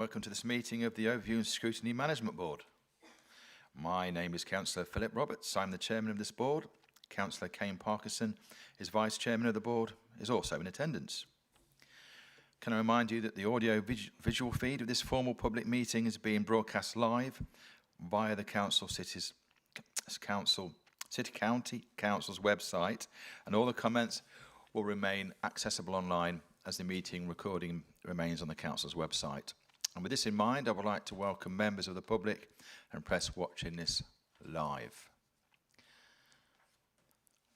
Welcome to this meeting of the Overview and Scrutiny Management Board. My name is Councillor Philip Roberts. I'm the chairman of this board. Councillor Kane Parkinson is vice chairman of the board, is also in attendance. Can I remind you that the audio visual feed of this formal public meeting is being broadcast live via the City County Council's website, and all the comments will remain accessible online as the meeting recording remains on the Council's website. And with this in mind, I would like to welcome members of the public and press watching this live.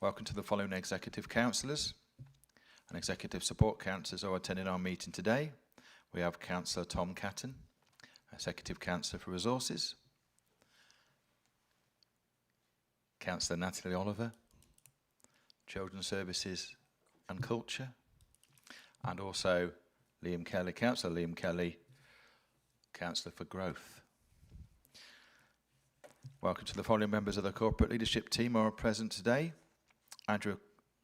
Welcome to the following executive councillors and executive support councillors who are attending our meeting today. We have Councillor Tom Catton, Executive Councillor for Resources, Councillor Natalie Oliver, Children's Services and Culture, and also Liam Kelly, Councillor Liam Kelly, Councillor for Growth. Welcome to the following members of the corporate leadership team who are present today. Andrew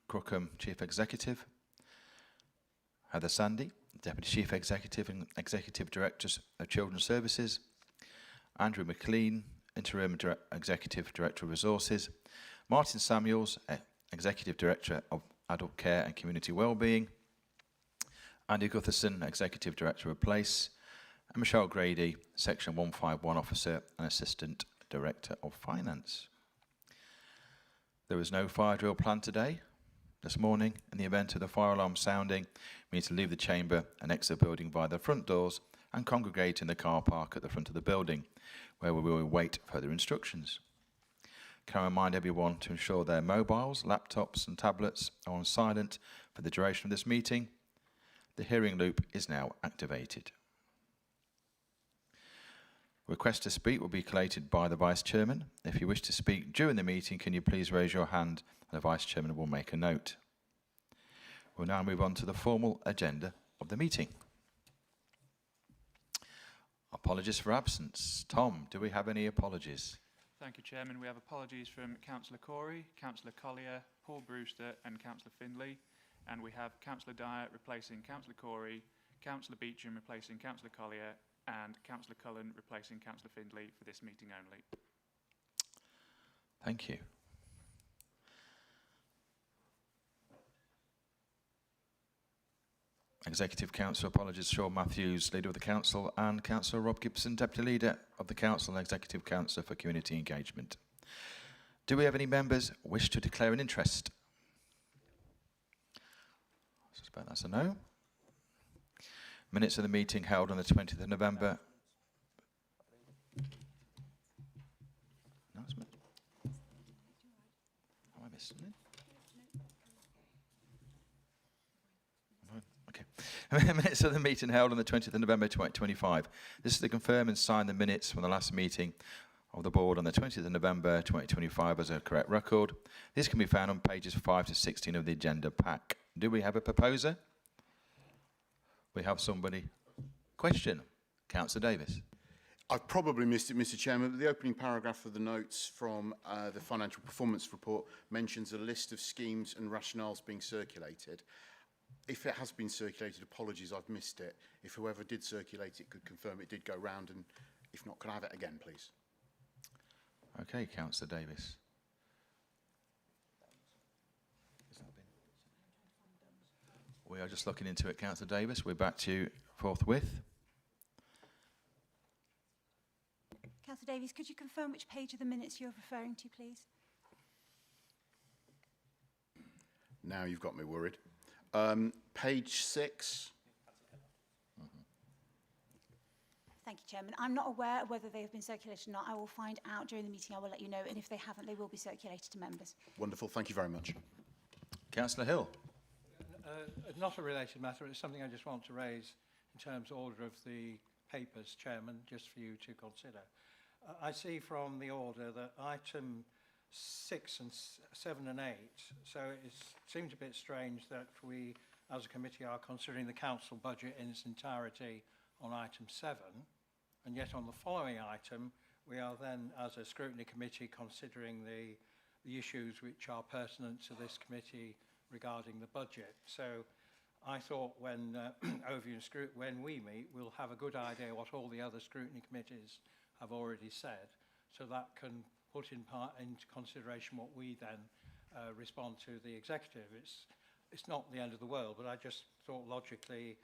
Crookham, Chief Executive, Heather Sandy, Deputy Chief Executive and Executive Director of Children's Services, Andrew McLean, Interim Executive Director of Resources, Martin Samuels, Executive Director of Adult Care and Community Wellbeing, Andy Gutherson, Executive Director of Place, and Michelle Grady, Section 151 Officer and Assistant Director of Finance. There is no fire drill planned today. This morning, in the event of the fire alarm sounding, we need to leave the chamber and exit the building via the front doors and congregate in the car park at the front of the building, where we will await further instructions. Can I remind everyone to ensure their mobiles, laptops and tablets are on silent for the duration of this meeting. The hearing loop is now activated. Request to speak will be collated by the Vice Chairman. If you wish to speak during the meeting, can you please raise your hand and the Vice Chairman will make a note. We'll now move on to the formal agenda of the meeting. Apologies for absence. Tom, do we have any apologies? Thank you, Chairman. We have apologies from Councillor Corey, Councillor Collier, Paul Brewster and Councillor Findlay. And we have Councillor Dyer replacing Councillor Corey, Councillor Beecham replacing Councillor Collier, and Councillor Cullen replacing Councillor Findlay for this meeting only. Thank you. Executive Councillor apologies, Sean Matthews, Leader of the Council, and Councillor Rob Gibson, Deputy Leader of the Council and Executive Councillor for Community Engagement. Do we have any members wish to declare an interest? I suspect that's a no. Minutes of the meeting held on the 20th of November. Announcement? Am I missing it? Okay. Minutes of the meeting held on the 20th of November 2025. This is to confirm and sign the minutes from the last meeting of the board on the 20th of November 2025 as a correct record. This can be found on pages 5 to 16 of the agenda pack. Do we have a proposer? We have somebody. Question. Councillor Davis. I've probably missed it, Mr. Chairman, but the opening paragraph of the notes from the financial performance report mentions a list of schemes and rationales being circulated. If it has been circulated, apologies, I've missed it. If whoever did circulate it could confirm it did go round, and if not, could I have it again, please? Okay, Councillor Davis. We are just looking into it, Councillor Davis. We're back to you forthwith. Councillor Davies, could you confirm which page of the minutes you're referring to, please? Now you've got me worried. Page 6. Thank you, Chairman. I'm not aware of whether they have been circulated or not. I will find out during the meeting. I will let you know. And if they haven't, they will be circulated to members. Wonderful. Thank you very much. Councillor Hill. Not a related matter, it's something I just want to raise in terms of order of the papers, Chairman, just for you to consider. I see from the order that item 6 and 7 and 8, so it seems a bit strange that we as a committee are considering the council budget in its entirety on item 7, and yet on the following item we are then as a scrutiny committee considering the issues which are pertinent to this committee regarding the budget. So I thought when when we meet, we'll have a good idea what all the other scrutiny committees have already said, so that can put into consideration what we then respond to the executive. It's not the end of the world, but I just thought logically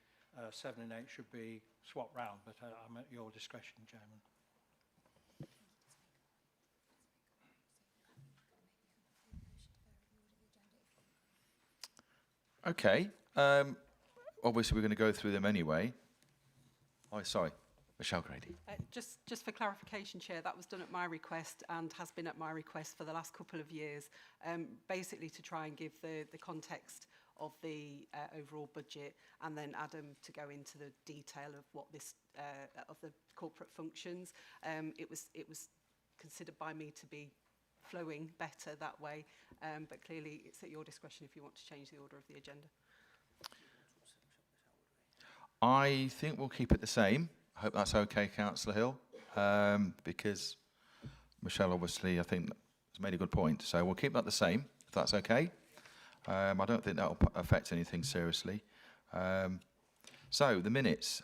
7 and 8 should be swapped round, but I'm at your discretion, Chairman. Okay. Obviously, we're going to go through them anyway. Oh, sorry. Michelle Grady. Just for clarification, Chair, that was done at my request and has been at my request for the last couple of years, basically to try and give the context of the overall budget, and then Adam to go into the detail of what this of the corporate functions. It was considered by me to be flowing better that way, but clearly it's at your discretion if you want to change the order of the agenda. I think we'll keep it the same. I hope that's okay, Councillor Hill, because Michelle obviously, I think, has made a good point. So we'll keep that the same, if that's okay. I don't think that will affect anything seriously. So the minutes.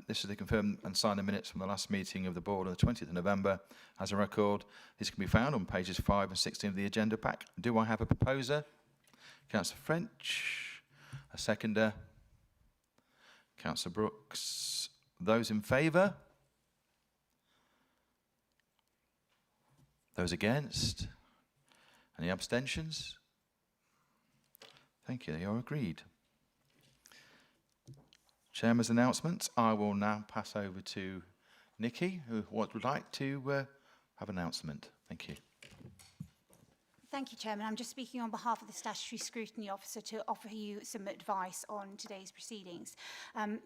This is the confirmed and signed the minutes from the last meeting of the board on the 20th of November. As a record, this can be found on pages 5 and 16 of the agenda pack. Do I have a proposer? Councillor French. A seconder? Councillor Brooks. Those in favour? Those against? Any abstentions? Thank you, they are agreed. Chairman's announcements. I will now pass over to Nikki, who would like to have an announcement. Thank you. Thank you, Chairman. I'm just speaking on behalf of the Statutory Scrutiny Officer to offer you some advice on today's proceedings.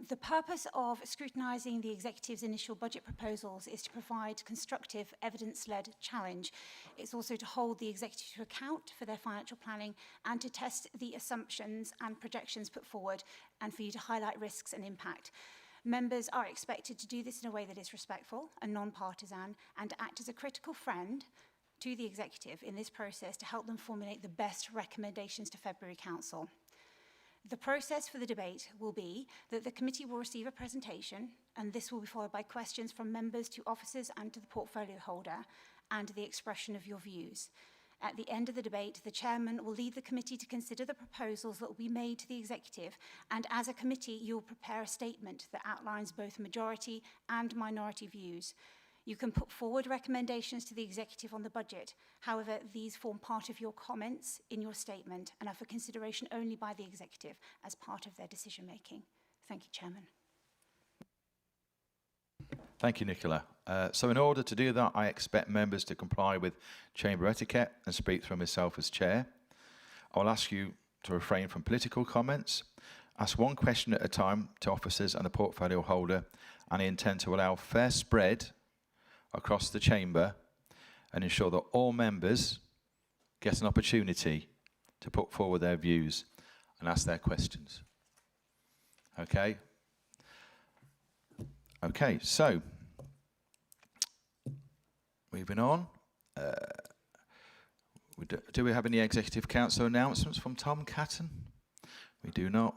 The purpose of scrutinising the Executive's initial budget proposals is to provide constructive, evidence-led challenge. It's also to hold the Executive to account for their financial planning and to test the assumptions and projections put forward, and for you to highlight risks and impact. Members are expected to do this in a way that is respectful and non-partisan, and to act as a critical friend to the Executive in this process to help them formulate the best recommendations to February Council. The process for the debate will be that the committee will receive a presentation, and this will be followed by questions from members to officers and to the portfolio holder, and the expression of your views. At the end of the debate, the chairman will lead the committee to consider the proposals that will be made to the Executive, and as a committee, you will prepare a statement that outlines both majority and minority views. You can put forward recommendations to the Executive on the budget. However, these form part of your comments in your statement and are for consideration only by the Executive as part of their decision making. Thank you, Chairman. Thank you, Nicola. So in order to do that, I expect members to comply with chamber etiquette and speak through myself as chair. I'll ask you to refrain from political comments. Ask one question at a time to officers and the portfolio holder, and I intend to allow fair spread across the chamber and ensure that all members get an opportunity to put forward their views and ask their questions. Okay? Okay, so moving on. Do we have any Executive Council announcements from Tom Catton? We do not.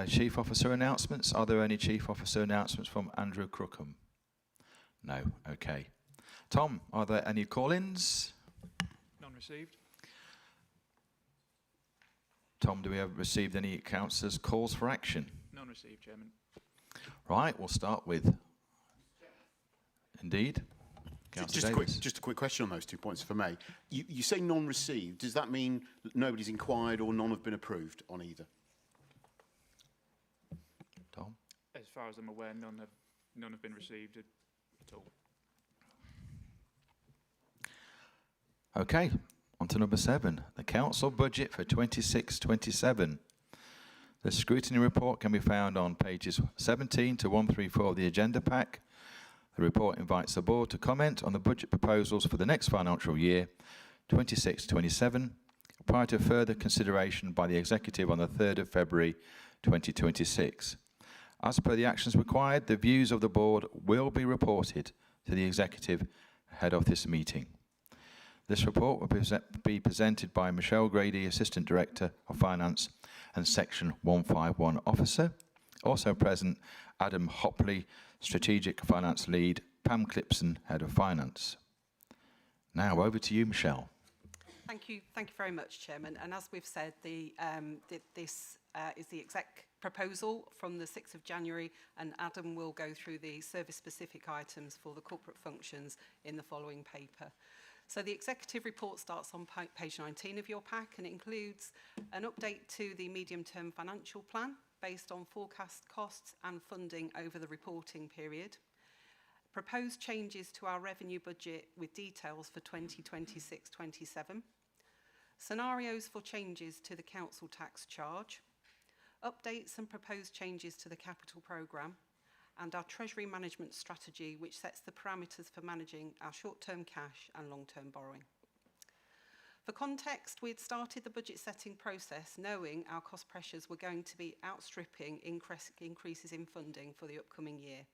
Chief Officer announcements. Are there any Chief Officer announcements from Andrew Crookham? No. Okay. Tom, are there any call-ins? None received. Tom, do we have received any councillors' calls for action? None received, Chairman. Right, we'll start with. Indeed. Just a quick question on those 2 points, if I may. You say non-received. Does that mean nobody's inquired or none have been approved on either? Tom? As far as I'm aware, none have been received at all. Okay, on to number 7, the Council Budget for 26-27. The Scrutiny Report can be found on pages 17 to 134 of the agenda pack. The report invites the board to comment on the budget proposals for the next financial year, 26-27, prior to further consideration by the Executive on the 3rd of February 2026. As per the actions required, the views of the board will be reported to the Executive ahead of this meeting. This report will be presented by Michelle Grady, Assistant Director of Finance, and Section 151 Officer. Also present, Adam Hopley, Strategic Finance Lead, Pam Clipson, Head of Finance. Now over to you, Michelle. Thank you very much, Chairman. And as we've said, this is the exec proposal from the 6th of January, and Adam will go through the service-specific items for the corporate functions in the following paper. So the executive report starts on page 19 of your pack, and it includes an update to the medium-term financial plan based on forecast costs and funding over the reporting period, proposed changes to our revenue budget with details for 2026-27, scenarios for changes to the council tax charge, updates and proposed changes to the capital programme, and our treasury management strategy, which sets the parameters for managing our short-term cash and long-term borrowing. For context, we had started the budget setting process knowing our cost pressures were going to be outstripping increases in funding for the upcoming year.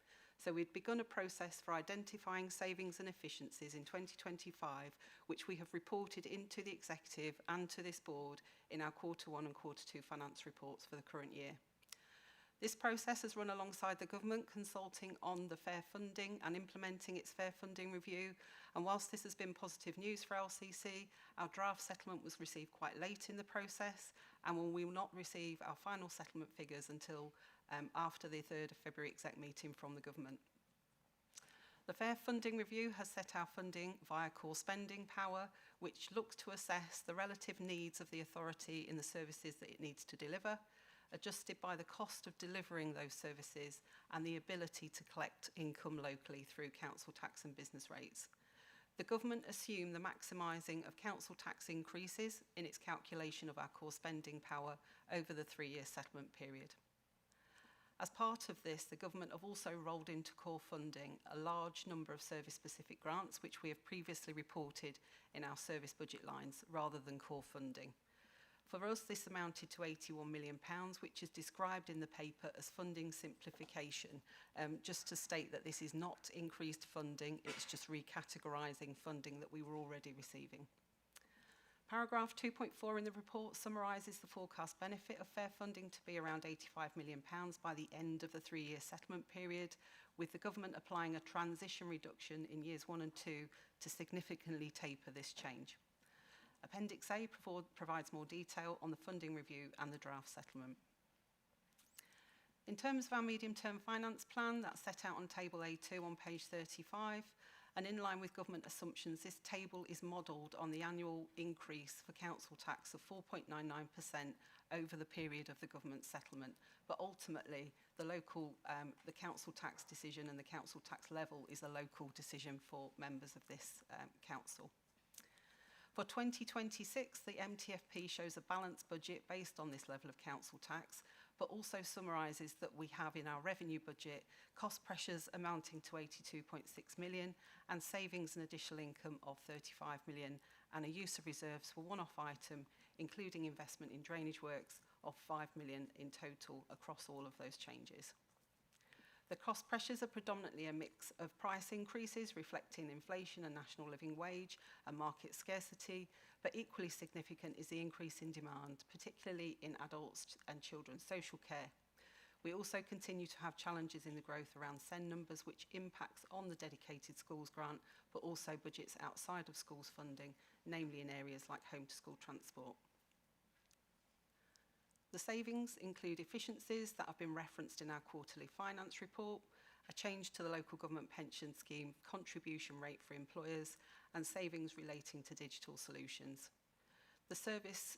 So we'd begun a process for identifying savings and efficiencies in 2025, which we have reported into the executive and to this board in our Q1 and Q2 finance reports for the current year. This process has run alongside the government consulting on the fair funding and implementing its fair funding review. And whilst this has been positive news for LCC, our draft settlement was received quite late in the process, and we will not receive our final settlement figures until after the 3rd of February exec meeting from the government. The fair funding review has set our funding via core spending power, which looks to assess the relative needs of the authority in the services that it needs to deliver, adjusted by the cost of delivering those services and the ability to collect income locally through council tax and business rates. The government assumed the maximising of council tax increases in its calculation of our core spending power over the 3-year settlement period. As part of this, the government have also rolled into core funding a large number of service-specific grants, which we have previously reported in our service budget lines rather than core funding. For us, this amounted to £81 million, which is described in the paper as funding simplification. Just to state that this is not increased funding, it's just recategorising funding that we were already receiving. Paragraph 2.4 in the report summarises the forecast benefit of fair funding to be around £85 million by the end of the 3-year settlement period, with the government applying a transition reduction in years 1 and 2 to significantly taper this change. Appendix A provides more detail on the funding review and the draft settlement. In terms of our medium-term finance plan, that's set out on table A2 on page 35, and in line with government assumptions, this table is modelled on the annual increase for council tax of 4.99% over the period of the government settlement. But ultimately, the council tax decision and the council tax level is a local decision for members of this council. For 2026, the MTFP shows a balanced budget based on this level of council tax, but also summarises that we have in our revenue budget cost pressures amounting to 82.6 million and savings and additional income of 35 million and a use of reserves for one-off item, including investment in drainage works of 5 million in total across all of those changes. The cost pressures are predominantly a mix of price increases reflecting inflation and national living wage and market scarcity, but equally significant is the increase in demand, particularly in adults and children's social care. We also continue to have challenges in the growth around SEND numbers, which impacts on the dedicated schools grant, but also budgets outside of schools funding, namely in areas like home to school transport. The savings include efficiencies that have been referenced in our quarterly finance report, a change to the local government pension scheme contribution rate for employers, and savings relating to digital solutions. The service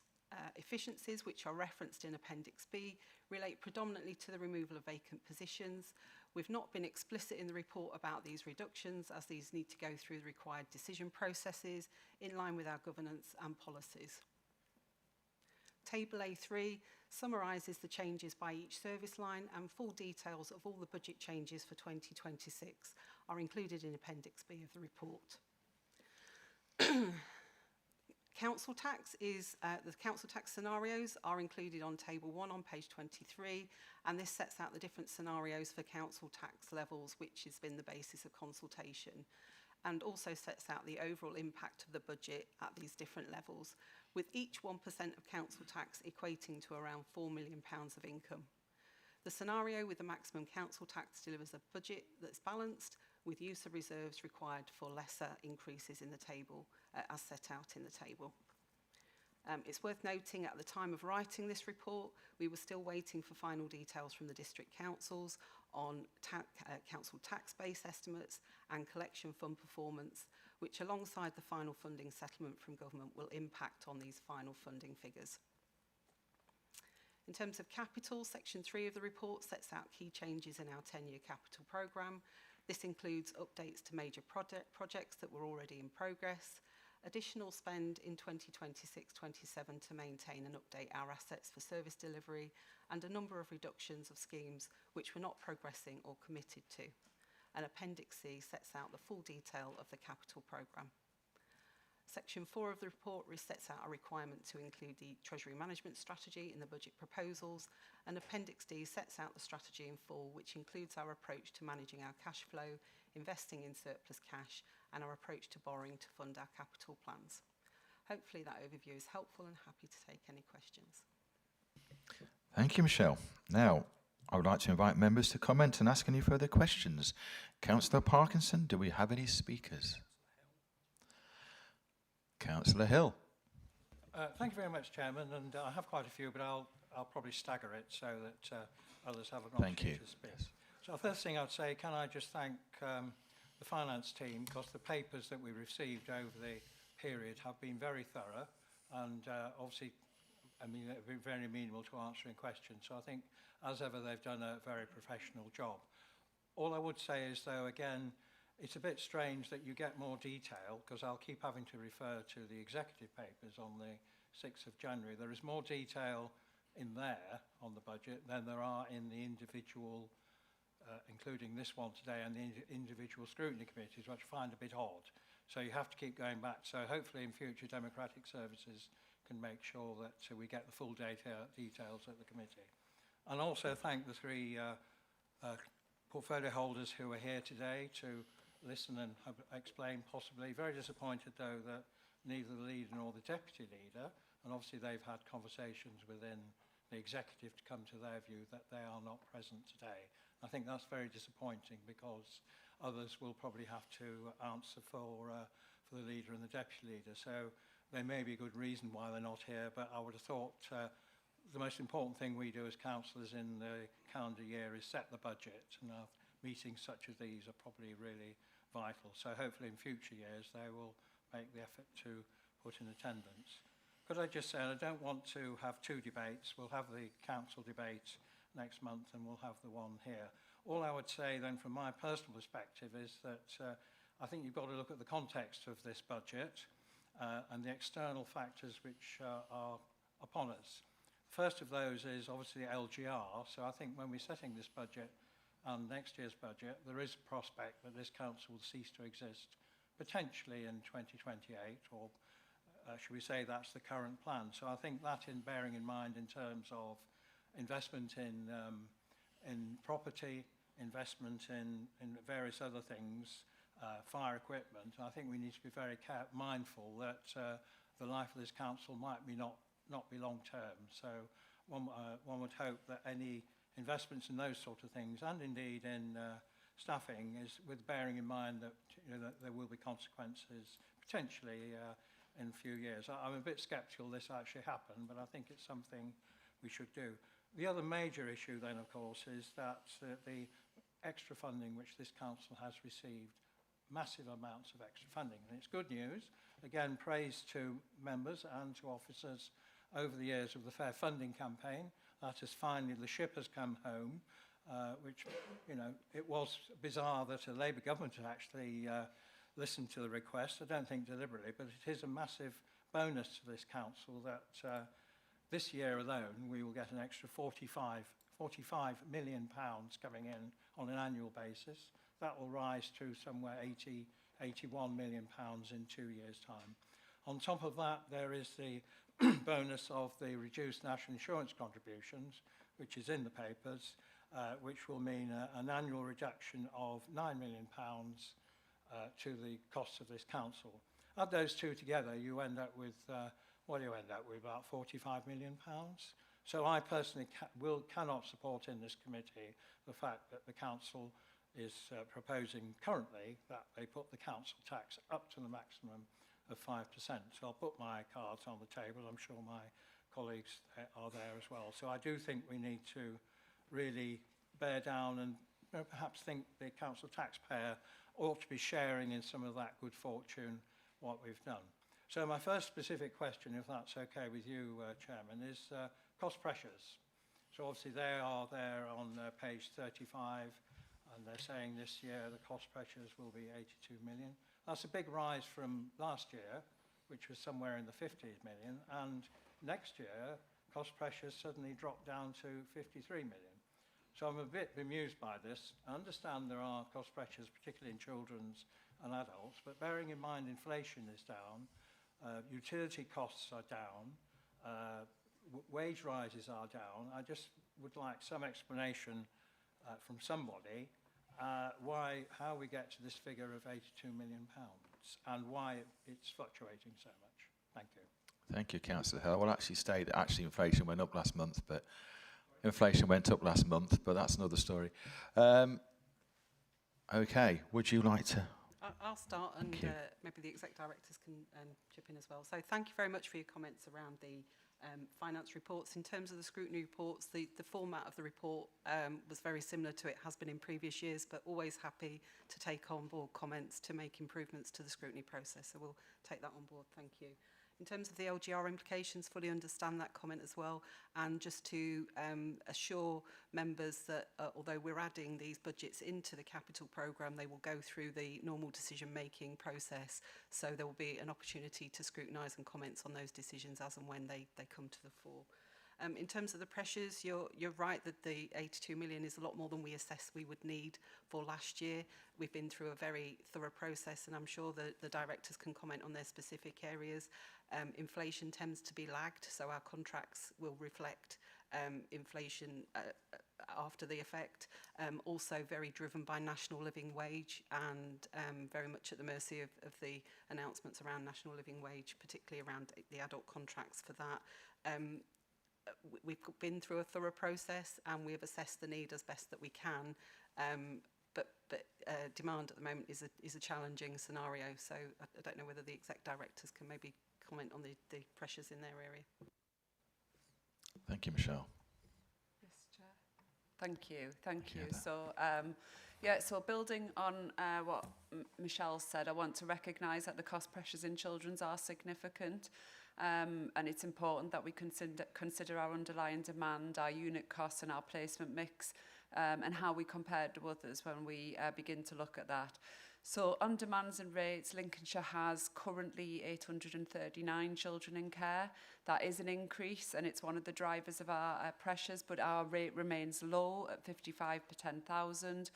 efficiencies, which are referenced in Appendix B, relate predominantly to the removal of vacant positions. We've not been explicit in the report about these reductions, as these need to go through the required decision processes in line with our governance and policies. Table A3 summarises the changes by each service line, and full details of all the budget changes for 2026 are included in Appendix B of the report. Council tax the council tax scenarios are included on Table 1 on page 23, and this sets out the different scenarios for council tax levels, which has been the basis of consultation, and also sets out the overall impact of the budget at these different levels. with each 1% of council tax equating to around £4 million of income. The scenario with the maximum council tax delivers a budget that's balanced, with use of reserves required for lesser increases in the table, as set out in the table. It's worth noting at the time of writing this report, we were still waiting for final details from the district councils on council tax base estimates and collection fund performance, which alongside the final funding settlement from government will impact on these final funding figures. In terms of capital, section 3 of the report sets out key changes in our 10-year capital programme. This includes updates to major projects that were already in progress, additional spend in 2026-27 to maintain and update our assets for service delivery, and a number of reductions of schemes which were not progressing or committed to. And Appendix C sets out the full detail of the capital programme. Section 4 of the report sets out a requirement to include the Treasury Management Strategy in the budget proposals, and Appendix D sets out the strategy in full, which includes our approach to managing our cash flow, investing in surplus cash, and our approach to borrowing to fund our capital plans. Hopefully that overview is helpful, and happy to take any questions. Thank you, Michelle. Now, I would like to invite members to comment and ask any further questions. Councillor Parkinson, do we have any speakers? Councillor Hill. Thank you very much, Chairman, and I have quite a few, but I'll probably stagger it so that others have an opportunity to speak. Yes. So the first thing I'd say, can I just thank the finance team, because the papers that we received over the period have been very thorough, and obviously, I mean, they've been very amenable to answering questions. So I think, as ever, they've done a very professional job. All I would say is, though, again, it's a bit strange that you get more detail, because I'll keep having to refer to the executive papers on the 6th of January. There is more detail in there on the budget than there are in the individual, including this one today, and the individual scrutiny committees, which I find a bit odd. So you have to keep going back. So hopefully in future, Democratic Services can make sure that we get the full details at the committee. And also thank the three portfolio holders who are here today to listen and explain possibly. Very disappointed, though, that neither the leader nor the deputy leader, and obviously they've had conversations within the executive to come to their view, that they are not present today. I think that's very disappointing, because others will probably have to answer for the leader and the deputy leader. So there may be a good reason why they're not here, but I would have thought the most important thing we do as councillors in the calendar year is set the budget, and meetings such as these are probably really vital. So hopefully in future years they will make the effort to put in attendance. Could I just say, I don't want to have two debates. We'll have the council debate next month, and we'll have the one here. All I would say then from my personal perspective is that I think you've got to look at the context of this budget and the external factors which are upon us. First of those is obviously LGR. So I think when we're setting this budget and next year's budget, there is a prospect that this council will cease to exist potentially in 2028, or should we say that's the current plan. So I think that, in bearing in mind in terms of investment in property, investment in various other things, fire equipment, I think we need to be very mindful that the life of this council might not be long term. So one would hope that any investments in those sort of things, and indeed in staffing, is with bearing in mind that, that there will be consequences potentially in a few years. I'm a bit sceptical this actually happened, but I think it's something we should do. The other major issue then, of course, is that the extra funding which this council has received, massive amounts of extra funding. And it's good news. Again, praise to members and to officers over the years of the Fair Funding campaign. That is finally, the ship has come home, which, it was bizarre that a Labour government had actually listened to the request. I don't think deliberately, but it is a massive bonus to this council that this year alone we will get an extra £45 million coming in on an annual basis. That will rise to somewhere £81 million in 2 years' time. On top of that, there is the bonus of the reduced national insurance contributions, which is in the papers, which will mean an annual reduction of £9 million to the costs of this council. Add those two together, you end up with what do you end up with? About £45 million. So I personally cannot support in this committee the fact that the council is proposing currently that they put the council tax up to the maximum of 5%. So I'll put my cards on the table. I'm sure my colleagues are there as well. So I do think we need to really bear down and perhaps think the council taxpayer ought to be sharing in some of that good fortune what we've done. So my first specific question, if that's okay with you, Chairman, is cost pressures. So obviously they are there on page 35, and they're saying this year the cost pressures will be 82 million. That's a big rise from last year, which was somewhere in the 50 million, and next year cost pressures suddenly dropped down to 53 million. So I'm a bit bemused by this. I understand there are cost pressures, particularly in children's and adults, but bearing in mind inflation is down, utility costs are down, wage rises are down. I just would like some explanation from somebody how we get to this figure of £82 million and why it's fluctuating so much. Thank you. Thank you, Councillor Hill. I will actually state that actually inflation went up last month, but inflation went up last month, but that's another story. Okay, would you like to? I'll start, and maybe the exec directors can chip in as well. So thank you very much for your comments around the finance reports. In terms of the scrutiny reports, the format of the report was very similar to it has been in previous years, but always happy to take on board comments to make improvements to the scrutiny process. So we'll take that on board. Thank you. In terms of the LGR implications, fully understand that comment as well. And just to assure members that although we're adding these budgets into the capital programme, they will go through the normal decision-making process. So there will be an opportunity to scrutinise and comment on those decisions as and when they come to the fore. In terms of the pressures, you're right that the 82 million is a lot more than we assessed we would need for last year. We've been through a very thorough process, and I'm sure that the directors can comment on their specific areas. Inflation tends to be lagged, so our contracts will reflect inflation after the effect. Also very driven by national living wage, and very much at the mercy of the announcements around national living wage, particularly around the adult contracts for that. We've been through a thorough process and we have assessed the need as best that we can, but demand at the moment is a challenging scenario, so I don't know whether the exec directors can maybe comment on the pressures in their area. Thank you, Michelle. Yes, Chair. Thank you. That. So, so building on what Michelle said, I want to recognise that the cost pressures in children's are significant. And it's important that we consider our underlying demand, our unit costs and our placement mix, and how we compare to others when we begin to look at that. So on demands and rates, Lincolnshire has currently 839 children in care. That is an increase, and it's one of the drivers of our pressures, but our rate remains low at 55 per 10,000.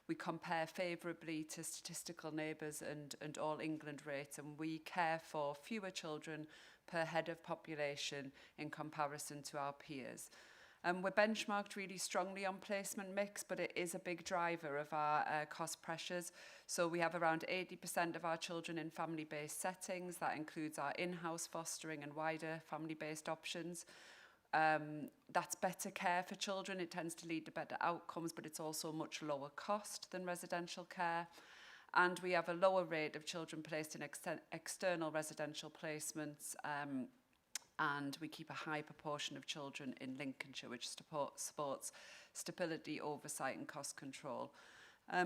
We compare favourably to statistical neighbours and all England rates, and we care for fewer children per head of population in comparison to our peers. We're benchmarked really strongly on placement mix, but it is a big driver of our cost pressures. So we have around 80% of our children in family-based settings. That includes our in-house fostering and wider family-based options. That's better care for children. It tends to lead to better outcomes, but it's also much lower cost than residential care. And we have a lower rate of children placed in external residential placements, and we keep a high proportion of children in Lincolnshire, which supports stability, oversight and cost control.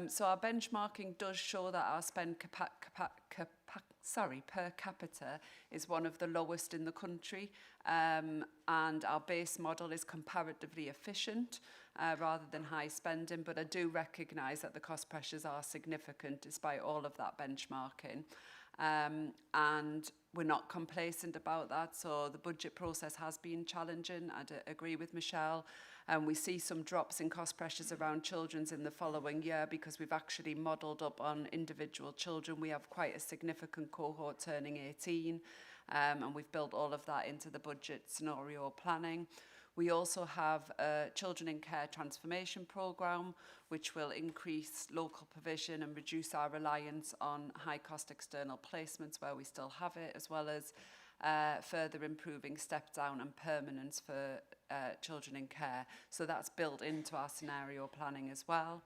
So our benchmarking does show that our spend per capita is one of the lowest in the country, and our base model is comparatively efficient rather than high spending, but I do recognise that the cost pressures are significant despite all of that benchmarking. And we're not complacent about that, so the budget process has been challenging. I'd agree with Michelle. We see some drops in cost pressures around children's in the following year because we've actually modelled up on individual children. We have quite a significant cohort turning 18, and we've built all of that into the budget scenario planning. We also have a Children in Care transformation programme, which will increase local provision and reduce our reliance on high-cost external placements where we still have it, as well as further improving step down and permanence for children in care. So that's built into our scenario planning as well.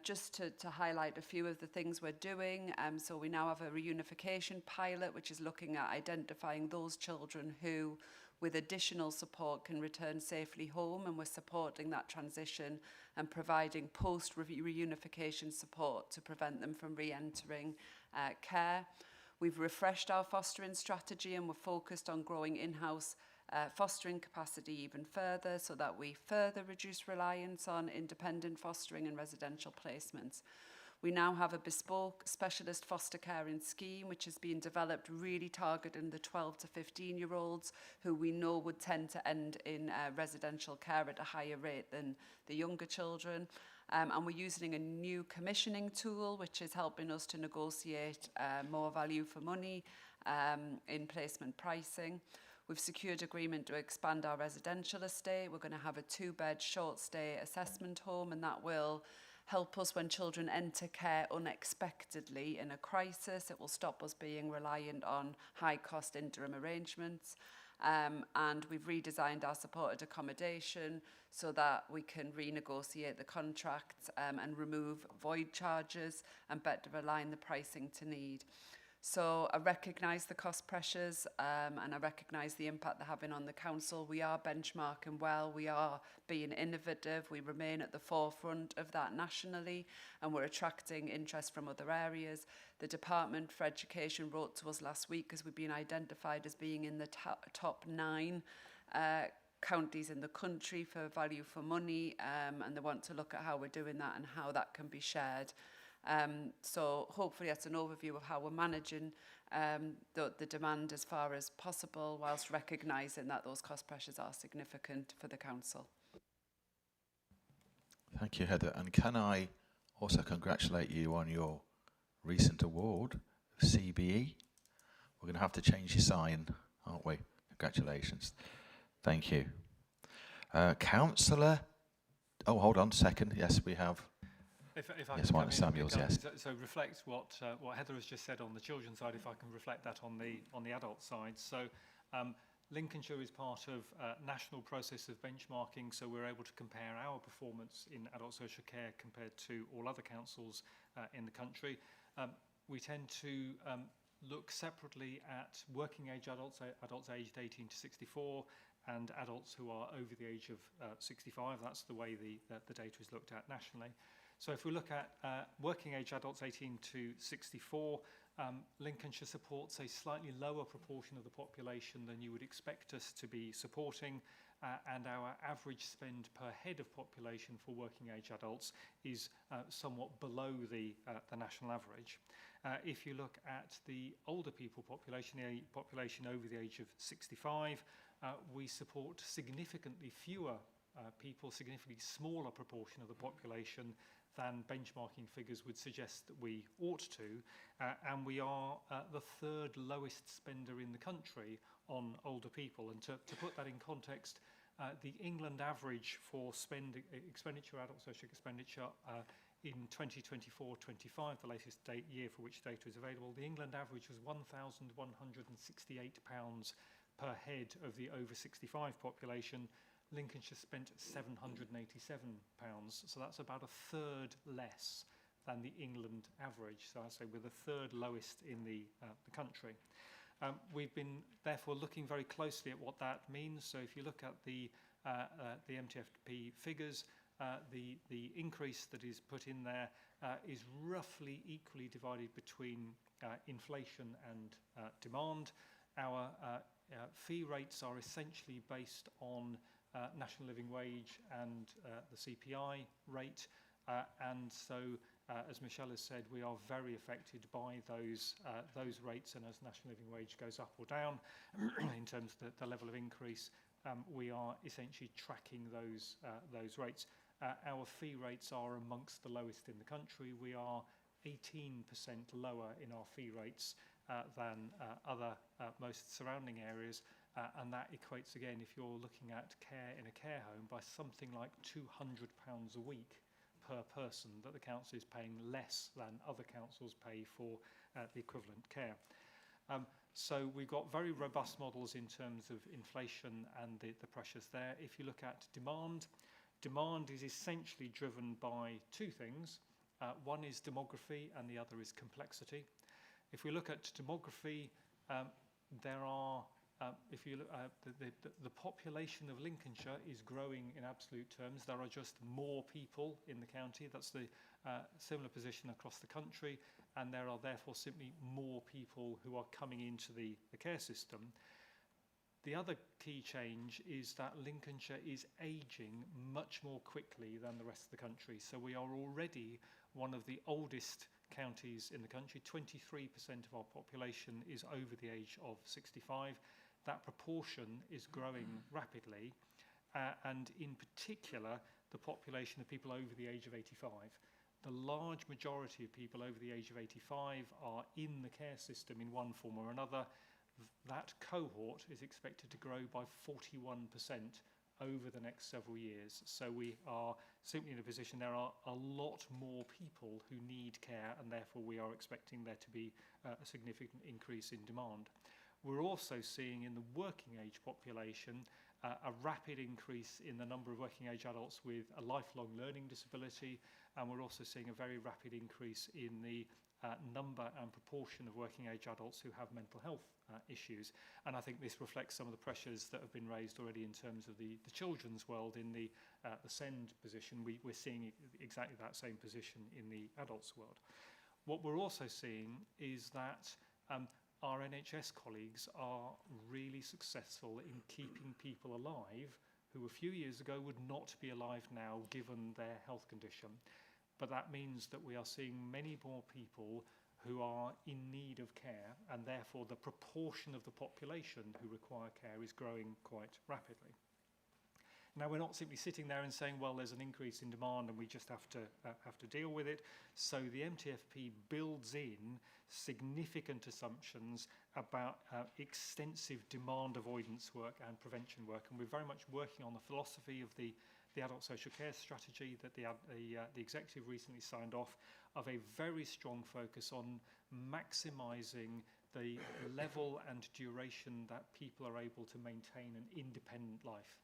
Just to highlight a few of the things we're doing, so we now have a reunification pilot, which is looking at identifying those children who, with additional support, can return safely home, and we're supporting that transition and providing post-reunification support to prevent them from re-entering care. We've refreshed our fostering strategy, and we're focused on growing in-house fostering capacity even further, so that we further reduce reliance on independent fostering and residential placements. We now have a bespoke specialist foster caring scheme, which is being developed really targeting the 12 to 15-year-olds who we know would tend to end in residential care at a higher rate than the younger children. And we're using a new commissioning tool, which is helping us to negotiate more value for money in placement pricing. We've secured agreement to expand our residential estate. We're going to have a 2-bed short stay assessment home, and that will help us when children enter care unexpectedly in a crisis. It will stop us being reliant on high-cost interim arrangements. And we've redesigned our supported accommodation so that we can renegotiate the contracts and remove void charges and better align the pricing to need. So I recognise the cost pressures and I recognise the impact they're having on the council. We are benchmarking well, we are being innovative, we remain at the forefront of that nationally, and we're attracting interest from other areas. The Department for Education wrote to us last week as we've been identified as being in the top 9 counties in the country for value for money, and they want to look at how we're doing that and how that can be shared. So hopefully that's an overview of how we're managing the demand as far as possible, whilst recognising that those cost pressures are significant for the council. Thank you, Heather. And can I also congratulate you on your recent award of CBE? We're going to have to change your sign, aren't we? Congratulations. Thank you. Councillor, oh, hold on a second. Yes, we have. If I Yes, can Martin come in and Samuels, pick up, yes. So reflect what Heather has just said on the children's side, if I can reflect that on the adult side. So Lincolnshire is part of a national process of benchmarking, so we're able to compare our performance in adult social care compared to all other councils in the country. We tend to look separately at working age adults, adults aged 18 to 64, and adults who are over the age of 65. That's the way the data is looked at nationally. So if we look at working age adults 18 to 64, Lincolnshire supports a slightly lower proportion of the population than you would expect us to be supporting, and our average spend per head of population for working age adults is somewhat below the national average. If you look at the older people population, the population over the age of 65, we support significantly fewer people, significantly smaller proportion of the population than benchmarking figures would suggest that we ought to, and we are the 3rd lowest spender in the country on older people. And to put that in context, the England average for expenditure, adult social expenditure, in 2024-25, the latest year for which data is available, the England average was £1,168 per head of the over 65 population. Lincolnshire spent £787, so that's about a 3rd less than the England average. So I say we're the 3rd lowest in the country. We've been therefore looking very closely at what that means. So if you look at the MTFP figures, the increase that is put in there is roughly equally divided between inflation and demand. Our fee rates are essentially based on national living wage and the CPI rate, and so as Michelle has said, we are very affected by those rates, and as national living wage goes up or down in terms of the level of increase, we are essentially tracking those rates. Our fee rates are amongst the lowest in the country. We are 18% lower in our fee rates than other most surrounding areas. And that equates, again, if you're looking at care in a care home, by something like £200 a week per person that the council is paying less than other councils pay for the equivalent care. So we've got very robust models in terms of inflation and the pressures there. If you look at demand, demand is essentially driven by two things. One is demography and the other is complexity. If we look at demography, there are, if you look at the population of Lincolnshire is growing in absolute terms. There are just more people in the county. That's the similar position across the country, and there are therefore simply more people who are coming into the care system. The other key change is that Lincolnshire is ageing much more quickly than the rest of the country. So we are already one of the oldest counties in the country. 23% of our population is over the age of 65. That proportion is growing rapidly, and in particular, the population of people over the age of 85. The large majority of people over the age of 85 are in the care system in one form or another. That cohort is expected to grow by 41% over the next several years. So we are simply in a position, there are a lot more people who need care, and therefore we are expecting there to be a significant increase in demand. We're also seeing in the working age population a rapid increase in the number of working age adults with a lifelong learning disability, and we're also seeing a very rapid increase in the number and proportion of working age adults who have mental health issues. And I think this reflects some of the pressures that have been raised already in terms of the children's world. In the SEND position, we're seeing exactly that same position in the adults world. What we're also seeing is that our NHS colleagues are really successful in keeping people alive who a few years ago would not be alive now given their health condition. But that means that we are seeing many more people who are in need of care, and therefore the proportion of the population who require care is growing quite rapidly. Now, we're not simply sitting there and saying, well, there's an increase in demand and we just have to deal with it. So the MTFP builds in significant assumptions about extensive demand avoidance work and prevention work, and we're very much working on the philosophy of the adult social care strategy that the executive recently signed off, of a very strong focus on maximising the level and duration that people are able to maintain an independent life.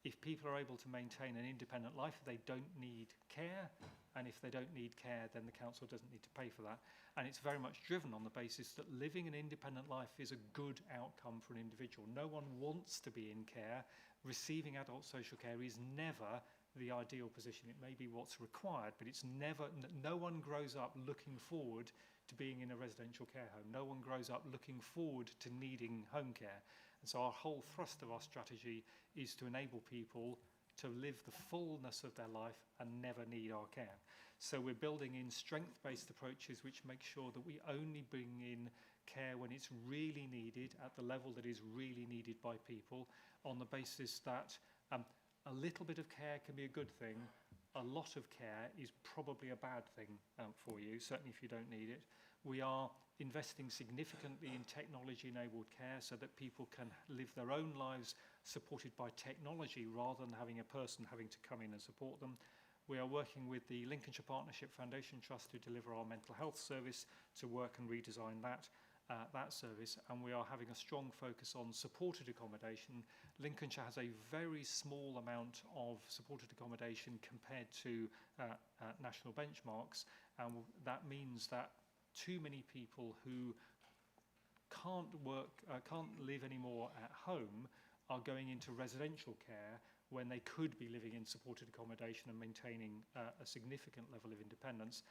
If people are able to maintain an independent life, they don't need care, and if they don't need care, then the council doesn't need to pay for that. And it's very much driven on the basis that living an independent life is a good outcome for an individual. No one wants to be in care. Receiving adult social care is never the ideal position. It may be what's required, but it's never, no one grows up looking forward to being in a residential care home. No one grows up looking forward to needing home care. And so our whole thrust of our strategy is to enable people to live the fullness of their life and never need our care. So we're building in strength-based approaches which make sure that we only bring in care when it's really needed, at the level that is really needed by people, on the basis that a little bit of care can be a good thing. A lot of care is probably a bad thing for you, certainly if you don't need it. We are investing significantly in technology-enabled care so that people can live their own lives supported by technology rather than having a person having to come in and support them. We are working with the Lincolnshire Partnership Foundation Trust to deliver our mental health service, to work and redesign that service, and we are having a strong focus on supported accommodation. Lincolnshire has a very small amount of supported accommodation compared to national benchmarks, and that means that too many people who can't live anymore at home are going into residential care when they could be living in supported accommodation and maintaining a significant level of independence.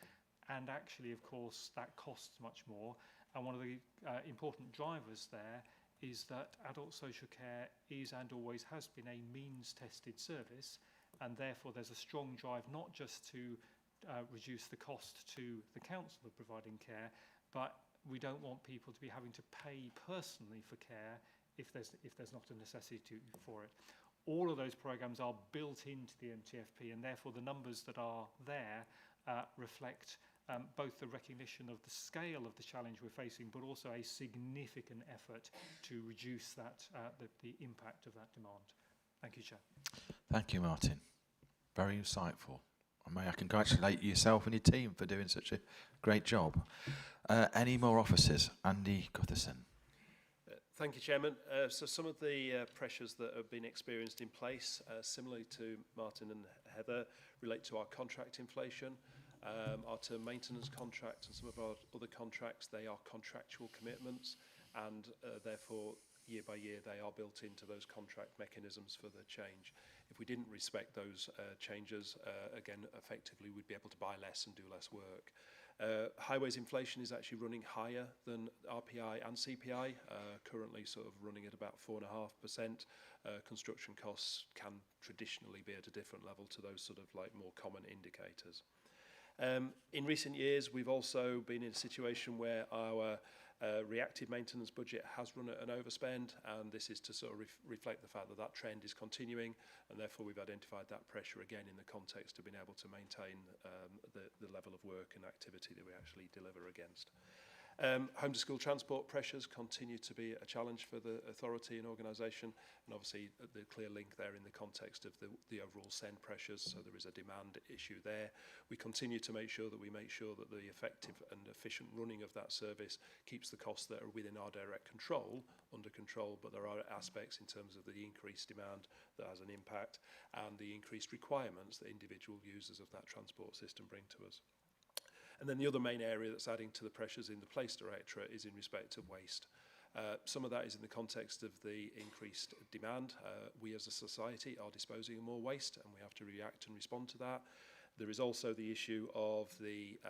And actually, of course, that costs much more. And one of the important drivers there is that adult social care is and always has been a means-tested service, and therefore there's a strong drive not just to reduce the cost to the council of providing care, but we don't want people to be having to pay personally for care if there's not a necessity for it. All of those programs are built into the MTFP, and therefore the numbers that are there reflect both the recognition of the scale of the challenge we're facing, but also a significant effort to reduce that the impact of that demand. Thank you, Chair. Thank you, Martin. Very insightful. May I congratulate yourself and your team for doing such a great job. Any more officers? Andy Gutherson. Thank you, Chairman. So some of the pressures that have been experienced in place, similarly to Martin and Heather, relate to our contract inflation. Our term maintenance contract and some of our other contracts, they are contractual commitments, and therefore year by year they are built into those contract mechanisms for the change. If we didn't respect those changes, again, effectively we'd be able to buy less and do less work. Highways inflation is actually running higher than RPI and CPI, currently sort of running at about 4.5%. Construction costs can traditionally be at a different level to those sort of like more common indicators. In recent years, we've also been in a situation where our reactive maintenance budget has run at an overspend, and this is to sort of reflect the fact that that trend is continuing, and therefore we've identified that pressure again in the context of being able to maintain the level of work and activity that we actually deliver against. Home to school transport pressures continue to be a challenge for the authority and organisation, and obviously the clear link there in the context of the overall send pressures, so there is a demand issue there. We continue to make sure that the effective and efficient running of that service keeps the costs that are within our direct control under control, but there are aspects in terms of the increased demand that has an impact and the increased requirements that individual users of that transport system bring to us. And then the other main area that's adding to the pressures in the Place Directorate is in respect of waste. Some of that is in the context of the increased demand. We as a society are disposing of more waste, and we have to react and respond to that. There is also the issue of the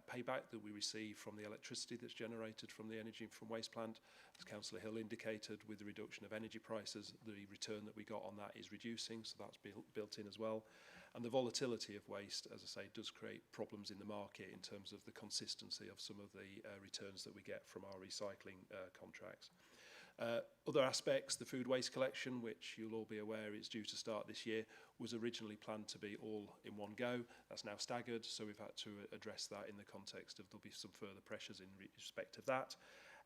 payback that we receive from the electricity that's generated from the energy from waste plant. As Councillor Hill indicated, with the reduction of energy prices, the return that we got on that is reducing, so that's built in as well. And the volatility of waste, as I say, does create problems in the market in terms of the consistency of some of the returns that we get from our recycling contracts. Other aspects, the food waste collection, which you'll all be aware is due to start this year, was originally planned to be all in one go. That's now staggered, so we've had to address that in the context of there'll be some further pressures in respect of that.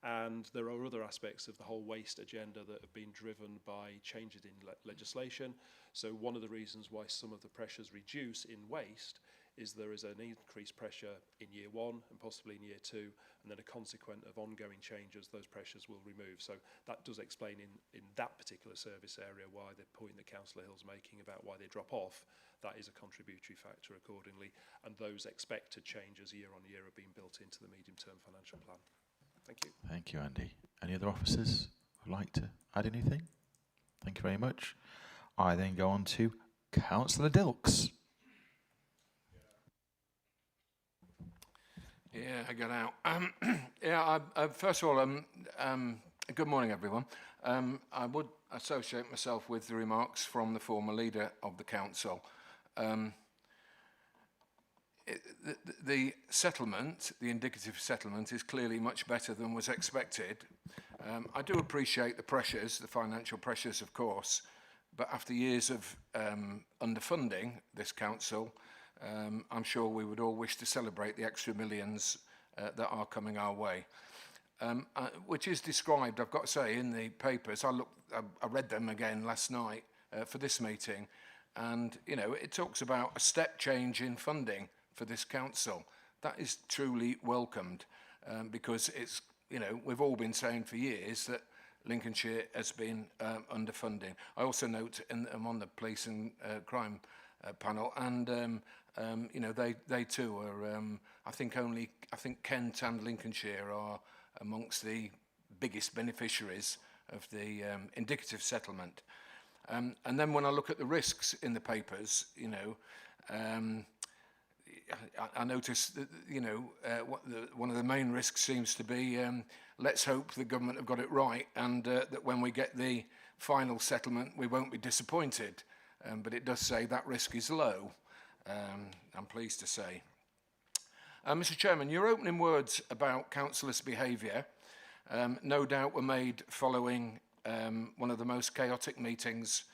And there are other aspects of the whole waste agenda that have been driven by changes in legislation. So one of the reasons why some of the pressures reduce in waste is there is an increased pressure in year one and possibly in year two, and then a consequent of ongoing changes, those pressures will remove. So that does explain in that particular service area why the point that Councillor Hill's making about why they drop off, that is a contributory factor accordingly, and those expected changes year on year are being built into the medium-term financial plan. Thank you. Thank you, Andy. Any other officers who'd like to add anything? Thank you very much. I then go on to Councillor Dilks. Yeah, I got out. First of all, good morning, everyone. I would associate myself with the remarks from the former leader of the council. The settlement, the indicative settlement, is clearly much better than was expected. I do appreciate the pressures, the financial pressures, of course, but after years of underfunding this council, I'm sure we would all wish to celebrate the extra millions that are coming our way, which is described, I've got to say, in the papers. I read them again last night for this meeting, and you know, it talks about a step change in funding for this council. That is truly welcomed, because it's, you know, we've all been saying for years that Lincolnshire has been underfunding. I also note, I'm on the police and crime panel, and you know, they too are. I think Kent and Lincolnshire are amongst the biggest beneficiaries of the indicative settlement. And then when I look at the risks in the papers, you know, I noticed that, you know, one of the main risks seems to be, let's hope the government have got it right, and that when we get the final settlement, we won't be disappointed. But it does say that risk is low, I'm pleased to say. Mr. Chairman, your opening words about councillors' behaviour no doubt were made following one of the most chaotic meetings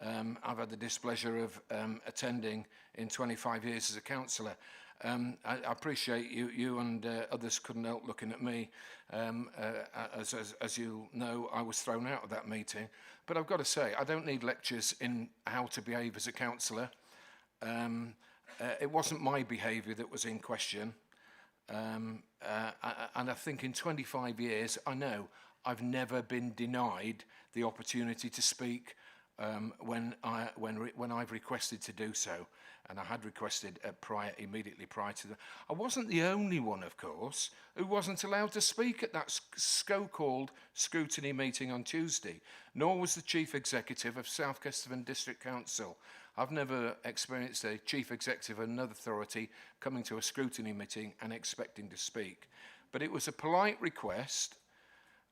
I've had the displeasure of attending in 25 years as a councillor. I appreciate you and others couldn't help looking at me. As you know, I was thrown out of that meeting. But I've got to say, I don't need lectures in how to behave as a councillor. It wasn't my behaviour that was in question. And I think in 25 years, I know I've never been denied the opportunity to speak when I've requested to do so, and I had requested immediately prior to that. I wasn't the only one, of course, who wasn't allowed to speak at that so-called scrutiny meeting on Tuesday, nor was the Chief Executive of South Kesteven District Council. I've never experienced a Chief Executive of another authority coming to a scrutiny meeting and expecting to speak. But it was a polite request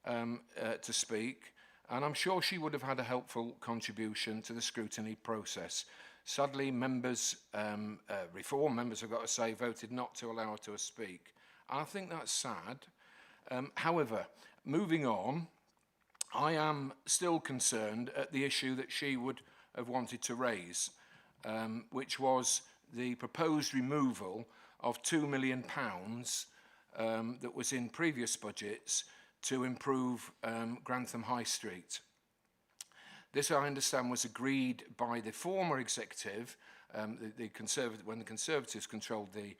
to speak, and I'm sure she would have had a helpful contribution to the scrutiny process. Sadly, Reform members, I've got to say, voted not to allow her to speak. I think that's sad. However, moving on, I am still concerned at the issue that she would have wanted to raise, which was the proposed removal of £2 million that was in previous budgets to improve Grantham High Street. This, I understand, was agreed by the former executive, when the Conservatives controlled the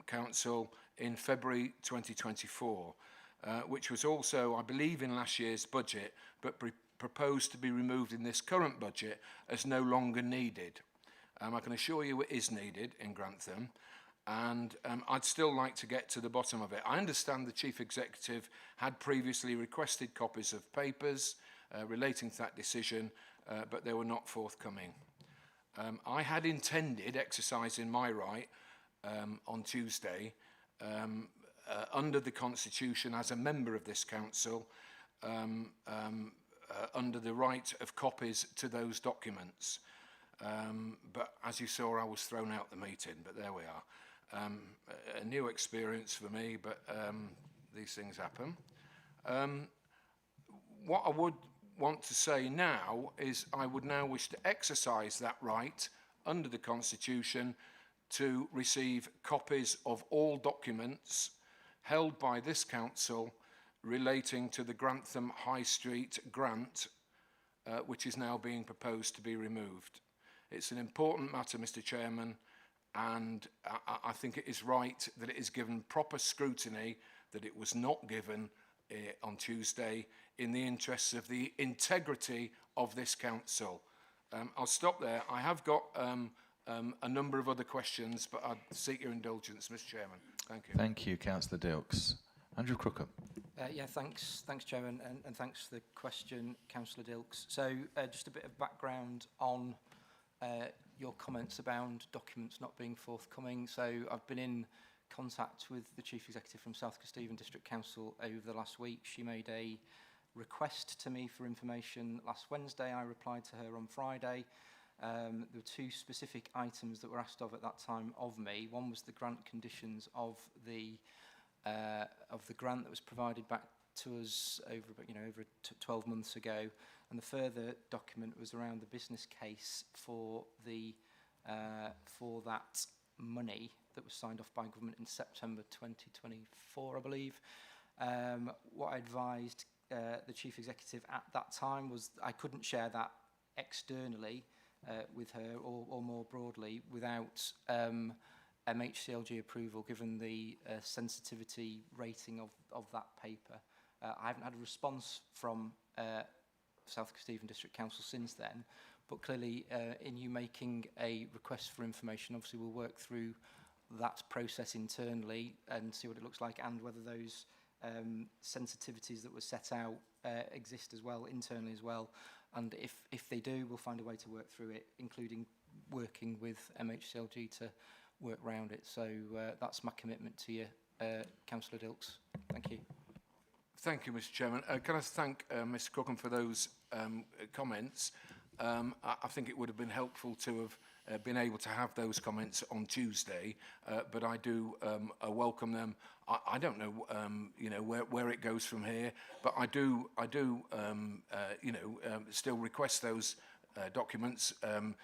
council, in February 2024, which was also, I believe, in last year's budget, but proposed to be removed in this current budget as no longer needed. I can assure you it is needed in Grantham, and I'd still like to get to the bottom of it. I understand the Chief Executive had previously requested copies of papers relating to that decision, but they were not forthcoming. I had intended exercising my right on Tuesday under the Constitution as a member of this council, under the right of copies to those documents. But as you saw, I was thrown out the meeting, but there we are. A new experience for me, but these things happen. What I would want to say now is I would now wish to exercise that right under the Constitution to receive copies of all documents held by this council relating to the Grantham High Street grant, which is now being proposed to be removed. It's an important matter, Mr. Chairman, and I think it is right that it is given proper scrutiny, that it was not given on Tuesday in the interests of the integrity of this council. I'll stop there. I have got a number of other questions, but I'd seek your indulgence, Mr. Chairman. Thank you. Thank you, Councillor Dilks. Andrew Crookham. Yeah, thanks, Chairman, and thanks for the question, Councillor Dilks. So just a bit of background on your comments about documents not being forthcoming. So I've been in contact with the Chief Executive from South Kesteven District Council over the last week. She made a request to me for information last Wednesday. I replied to her on Friday. There were two specific items that were asked of at that time of me. One was the grant conditions of the grant that was provided back to us over 12 months ago, and the further document was around the business case for that money that was signed off by government in September 2024, I believe. What I advised the Chief Executive at that time was I couldn't share that externally with her or more broadly without MHCLG approval, given the sensitivity rating of that paper. I haven't had a response from South Kesteven District Council since then, but clearly in you making a request for information, obviously we'll work through that process internally and see what it looks like, and whether those sensitivities that were set out exist as well, internally as well. And if they do, we'll find a way to work through it, including working with MHCLG to work around it. So that's my commitment to you, Councillor Dilks. Thank you. Thank you, Mr. Chairman. Can I thank Mr. Crookham for those comments? I think it would have been helpful to have been able to have those comments on Tuesday, but I do welcome them. I don't know, where it goes from here, but I do, still request those documents,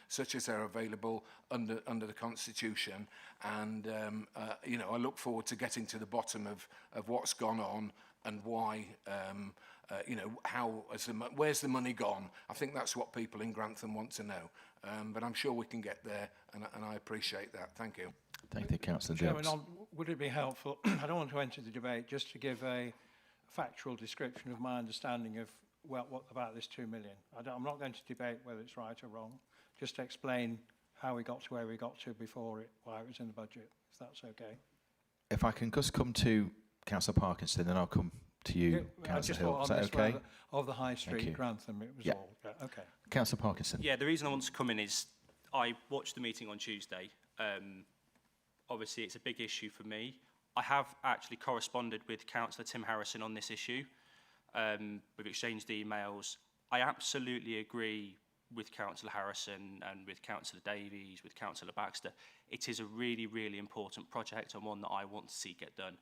such as they're available under the Constitution, and I look forward to getting to the bottom of what's gone on and why. Where's the money gone? I think that's what people in Grantham want to know. But I'm sure we can get there, and I appreciate that. Thank you. Thank you, Councillor Chairman, Dilks. would it be helpful, I don't want to enter the debate, just to give a factual description of my understanding of, well, what about this 2 million. I'm not going to debate whether it's right or wrong, just to explain how we got to where we got to before why it was in the budget, if that's okay. If I can just come to Councillor Parkinson, then I'll come to you, Councillor Hill. Is that okay? Of the High Street, Grantham, it was all. Yeah, okay. Councillor Parkinson. Yeah, the reason I want to come in is I watched the meeting on Tuesday. Obviously, it's a big issue for me. I have actually corresponded with Councillor Tim Harrison on this issue. We've exchanged emails. I absolutely agree with Councillor Harrison and with Councillor Davies, with Councillor Baxter. It is a really, really important project and one that I want to see get done.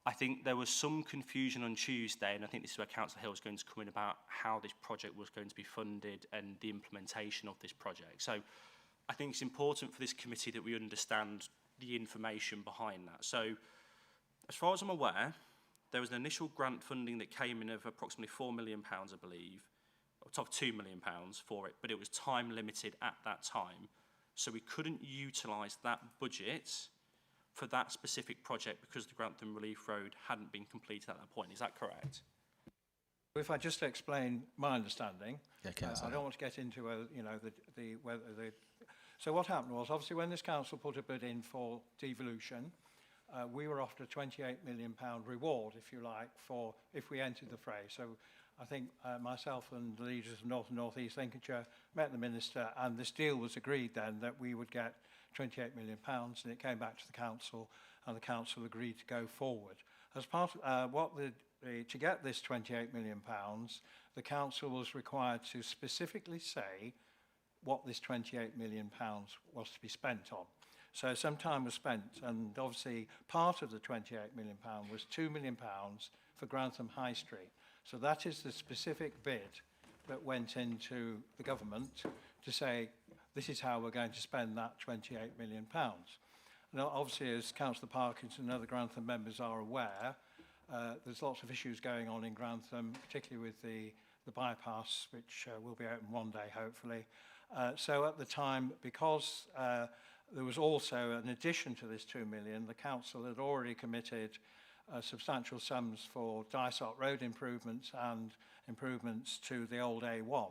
I think there was some confusion on Tuesday, and I think this is where Councillor Hill was going to come in about how this project was going to be funded and the implementation of this project. So I think it's important for this committee that we understand the information behind that. So as far as I'm aware, there was an initial grant funding that came in of approximately £4 million, I believe, or top £2 million for it, but it was time limited at that time. So we couldn't utilise that budget for that specific project because the Grantham Relief Road hadn't been completed at that point. Is that correct? If I just explain my understanding, Yeah, I don't want to get into so what happened was, obviously, when this council put a bid in for devolution, we were offered a £28 million reward, if you like, for if we entered the fray. So I think myself and the leaders of North and North East Lincolnshire met the Minister, and this deal was agreed then that we would get £28 million, and it came back to the council, and the council agreed to go forward. As part of to get this £28 million, the council was required to specifically say what this £28 million was to be spent on. So some time was spent, and obviously part of the £28 million was £2 million for Grantham High Street. So that is the specific bid that went into the government to say, this is how we're going to spend that £28 million. Now, obviously, as Councillor Parkinson and other Grantham members are aware, there's lots of issues going on in Grantham, particularly with the bypass, which will be open one day, hopefully. So at the time, because there was also, in addition to this 2 million, the council had already committed substantial sums for Dysart Road improvements and improvements to the old A1.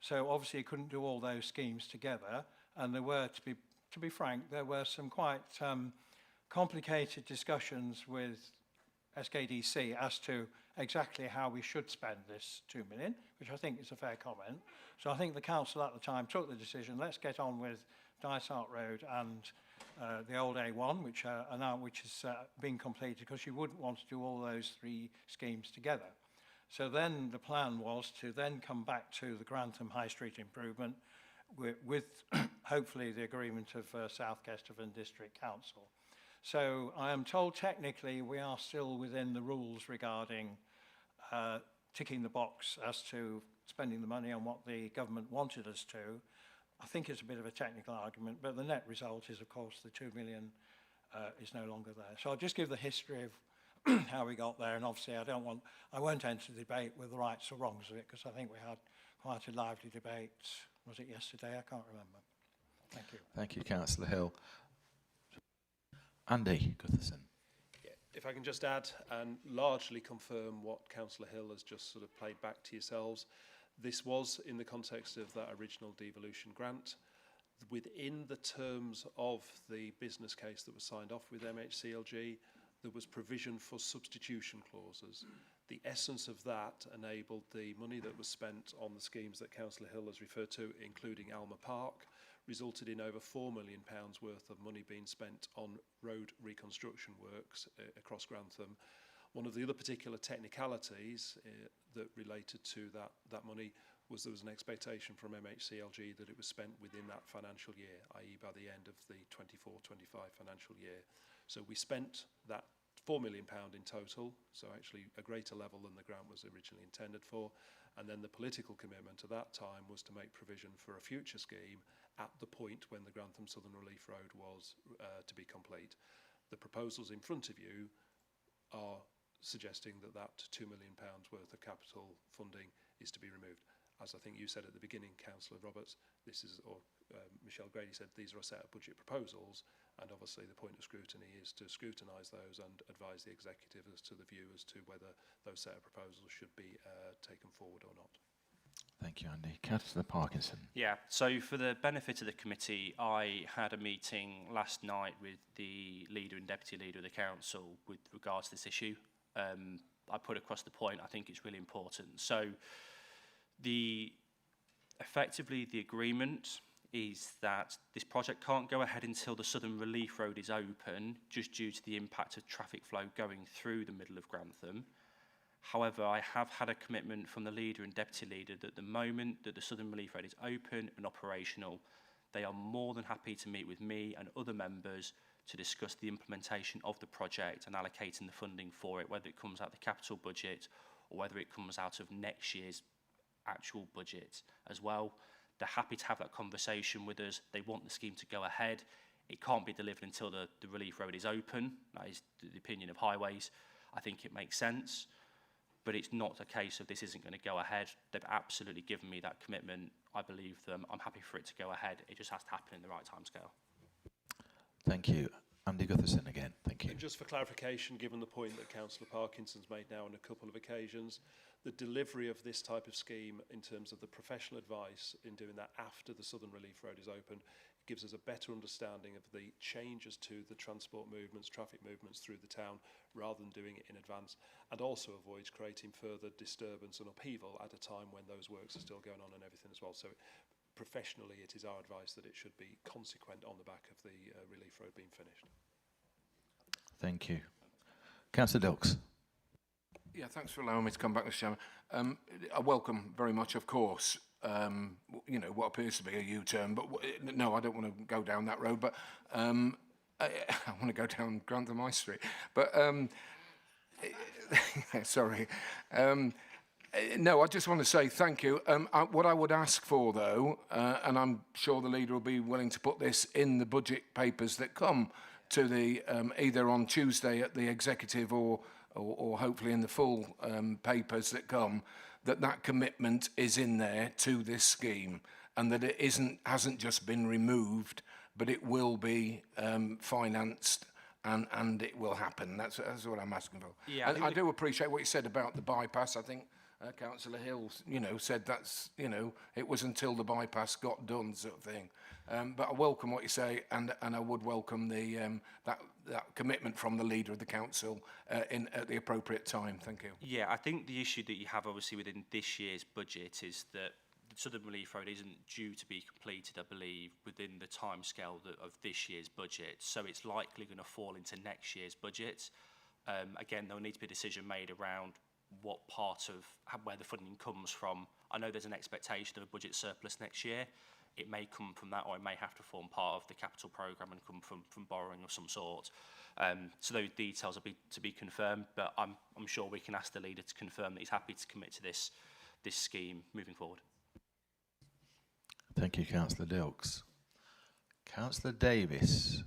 So obviously you couldn't do all those schemes together, and there were, to be frank, there were some quite complicated discussions with SKDC as to exactly how we should spend this 2 million, which I think is a fair comment. So I think the council at the time took the decision, let's get on with Dysart Road and the old A1, which has been completed, because you wouldn't want to do all those three schemes together. So then the plan was to then come back to the Grantham High Street improvement with hopefully the agreement of South Kesterton District Council. So I am told technically we are still within the rules regarding ticking the box as to spending the money on what the government wanted us to. I think it's a bit of a technical argument, but the net result is, of course, the 2 million is no longer there. So I'll just give the history of how we got there, and obviously I won't enter the debate with the rights or wrongs of it, because I think we had quite a lively debate. Was it yesterday? I can't remember. Thank you. Thank you, Councillor Hill. Andy Gutherson. Yeah, if I can just add and largely confirm what Councillor Hill has just sort of played back to yourselves. This was in the context of that original devolution grant. Within the terms of the business case that was signed off with MHCLG, there was provision for substitution clauses. The essence of that enabled the money that was spent on the schemes that Councillor Hill has referred to, including Alma Park, resulted in over £4 million worth of money being spent on road reconstruction works across Grantham. One of the other particular technicalities that related to that money was there was an expectation from MHCLG that it was spent within that financial year, i.e. by the end of the 24-25 financial year. So we spent that £4 million in total, so actually a greater level than the grant was originally intended for. And then the political commitment at that time was to make provision for a future scheme at the point when the Grantham Southern Relief Road was to be complete. The proposals in front of you are suggesting that that £2 million worth of capital funding is to be removed. As I think you said at the beginning, Councillor Roberts, this is, or Michelle Grady said, these are a set of budget proposals, And obviously the point of scrutiny is to scrutinise those and advise the executive as to the view as to whether those set of proposals should be taken forward or not. Thank you, Andy. Councillor Parkinson. Yeah, so for the benefit of the committee, I had a meeting last night with the leader and deputy leader of the council with regards to this issue. I put across the point, I think it's really important. So effectively the agreement is that this project can't go ahead until the Southern Relief Road is open, just due to the impact of traffic flow going through the middle of Grantham. However, I have had a commitment from the leader and deputy leader that the moment that the Southern Relief Road is open and operational, they are more than happy to meet with me and other members to discuss the implementation of the project and allocating the funding for it, whether it comes out of the capital budget or whether it comes out of next year's actual budget as well. They're happy to have that conversation with us. They want the scheme to go ahead. It can't be delivered until the relief road is open. That is the opinion of Highways. I think it makes sense, but it's not a case of this isn't going to go ahead. They've absolutely given me that commitment. I believe them. I'm happy for it to go ahead. It just has to happen in the right timescale. Thank you. Andy Gutherson again. Thank you. And just for clarification, given the point that Councillor Parkinson's made now on a couple of occasions, the delivery of this type of scheme in terms of the professional advice in doing that after the Southern Relief Road is open gives us a better understanding of the changes to the transport movements, traffic movements through the town, rather than doing it in advance, and also avoids creating further disturbance and upheaval at a time when those works are still going on and everything as well. So professionally, it is our advice that it should be consequent on the back of the relief road being finished. Thank you. Councillor Dilks. Yeah, thanks for allowing me to come back, Mr. Chairman. I welcome very much, of course, you know, what appears to be a U-turn, but no, I don't want to go down that road, but I want to go down Grantham High Street. But, sorry. No, I just want to say thank you. What I would ask for, though, and I'm sure the leader will be willing to put this in the budget papers that come to the either on Tuesday at the executive or hopefully in the full papers that come, that commitment is in there to this scheme, and that it hasn't just been removed, but it will be financed. And it will happen. That's what I'm asking for. Yeah, I do appreciate what you said about the bypass. I think Councillor Hill, you know, said that's, you know, it was until the bypass got done, sort of thing. But I welcome what you say, and I would welcome the that commitment from the leader of the council at the appropriate time. Thank you. Yeah, I think the issue that you have obviously within this year's budget is that the Southern Relief Road isn't due to be completed, I believe, within the timescale of this year's budget. So it's likely going to fall into next year's budget. Again, there will need to be a decision made around what part of where the funding comes from. I know there's an expectation of a budget surplus next year. It may come from that, or it may have to form part of the capital programme and come from borrowing of some sort. So those details will be to be confirmed, but I'm sure we can ask the leader to confirm that he's happy to commit to this scheme moving forward. Thank you, Councillor Dilks. Councillor Davis.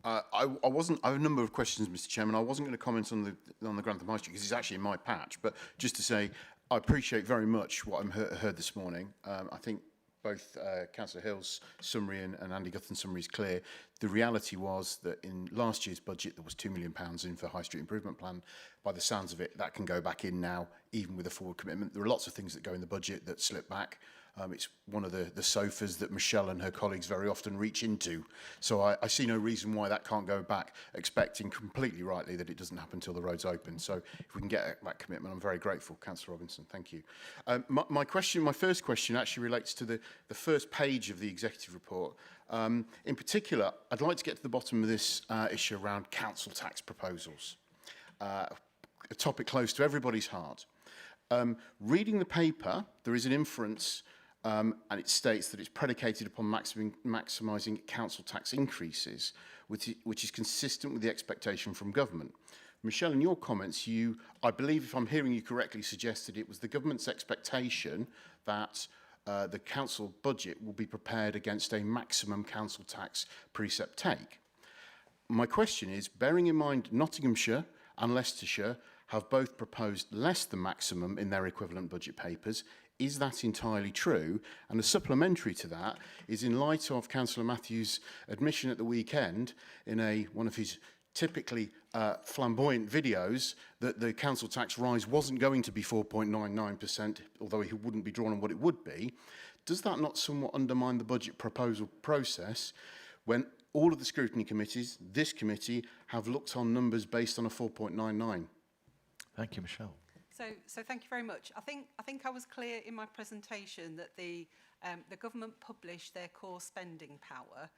I have a number of questions, Mr. Chairman. I wasn't going to comment on the Grantham High Street because it's actually in my patch, but just to say I appreciate very much what I've heard this morning. I think both Councillor Hill's summary and Andy Guthan's summary is clear. The reality was that in last year's budget there was £2 million in for High Street Improvement Plan. By the sounds of it, that can go back in now, even with a forward commitment. There are lots of things that go in the budget that slip back. It's one of the sofas that Michelle and her colleagues very often reach into. So I see no reason why that can't go back, expecting completely rightly that it doesn't happen until the road's open. So if we can get that commitment, I'm very grateful. Councillor Robinson, thank you. My first question actually relates to the first page of the executive report. In particular, I'd like to get to the bottom of this issue around council tax proposals, a topic close to everybody's heart. Reading the paper, there is an inference and it states that it's predicated upon maximising council tax increases, which is consistent with the expectation from government. Michelle, in your comments, I believe, if I'm hearing you correctly, suggested it was the government's expectation that the council budget will be prepared against a maximum council tax precept take. My question is, bearing in mind Nottinghamshire and Leicestershire have both proposed less than maximum in their equivalent budget papers, Is that entirely true? And a supplementary to that is, in light of Councillor Matthews' admission at the weekend in one of his typically flamboyant videos that the council tax rise wasn't going to be 4.99%, although he wouldn't be drawn on what it would be, does that not somewhat undermine the budget proposal process when all of the scrutiny committees, this committee, have looked on numbers based on a 4.99? Thank you, Michelle. So thank you very much. I think I was clear in my presentation that the government published their core spending power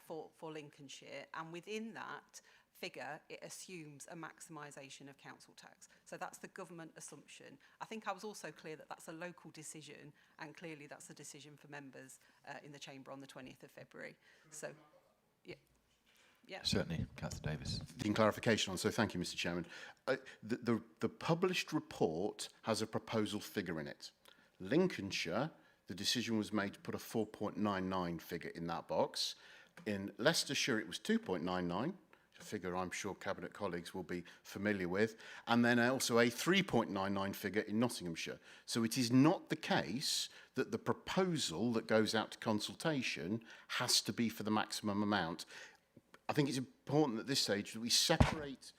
for Lincolnshire, and within that figure it assumes a maximisation of council tax. So that's the government assumption. I think I was also clear that that's a local decision, and clearly that's a decision for members in the chamber on the 20th of February. So, yeah. Yeah. Certainly, Councillor Davis. In clarification on, so thank you, Mr. Chairman. The published report has a proposal figure in it. Lincolnshire, the decision was made to put a 4.99 figure in that box. In Leicestershire, it was 2.99, a figure I'm sure Cabinet colleagues will be familiar with, and then also a 3.99 figure in Nottinghamshire. So it is not the case that the proposal that goes out to consultation has to be for the maximum amount. I think it's important at this stage that we separate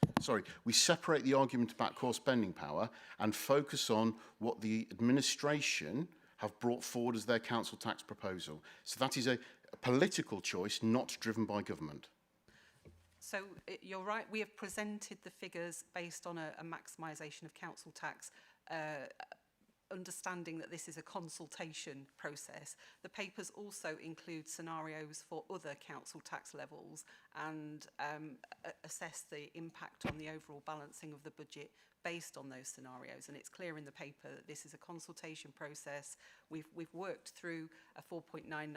the argument about core spending power and focus on what the administration have brought forward as their council tax proposal. So that is a political choice not driven by government. So you're right, we have presented the figures based on a maximisation of council tax, understanding that this is a consultation process. The papers also include scenarios for other council tax levels and assess the impact on the overall balancing of the budget based on those scenarios. And it's clear in the paper that this is a consultation process. We've worked through a 4.99%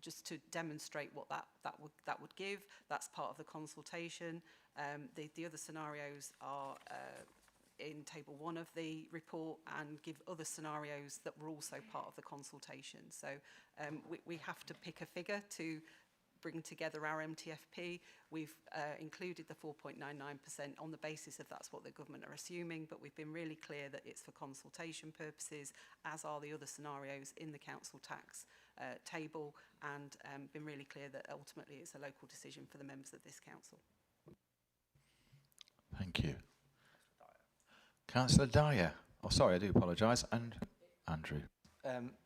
just to demonstrate what that would give. That's part of the consultation. The other scenarios are in table 1 of the report and give other scenarios that were also part of the consultation. So we have to pick a figure to bring together our MTFP. We've included the 4.99% on the basis of that's what the government are assuming, but we've been really clear that it's for consultation purposes, as are the other scenarios in the council tax table, and been really clear that ultimately it's a local decision for the members of this council. Thank you. Councillor Dyer. Oh, sorry, I do apologise. And Andrew.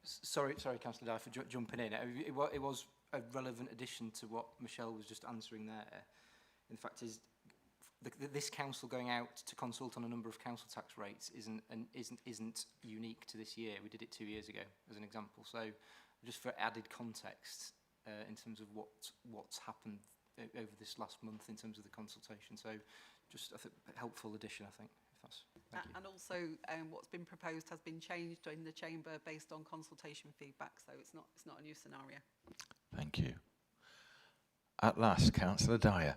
Sorry, Councillor Dyer, for jumping in. It was a relevant addition to what Michelle was just answering there. In fact, this council going out to consult on a number of council tax rates isn't unique to this year. We did it 2 years ago, as an example. So, just for added context, in terms of what's happened over this last month in terms of the consultation. So, just a helpful addition, I think. And also, what's been proposed has been changed in the chamber based on consultation feedback, so it's not a new scenario. Thank you. At last, Councillor Dyer.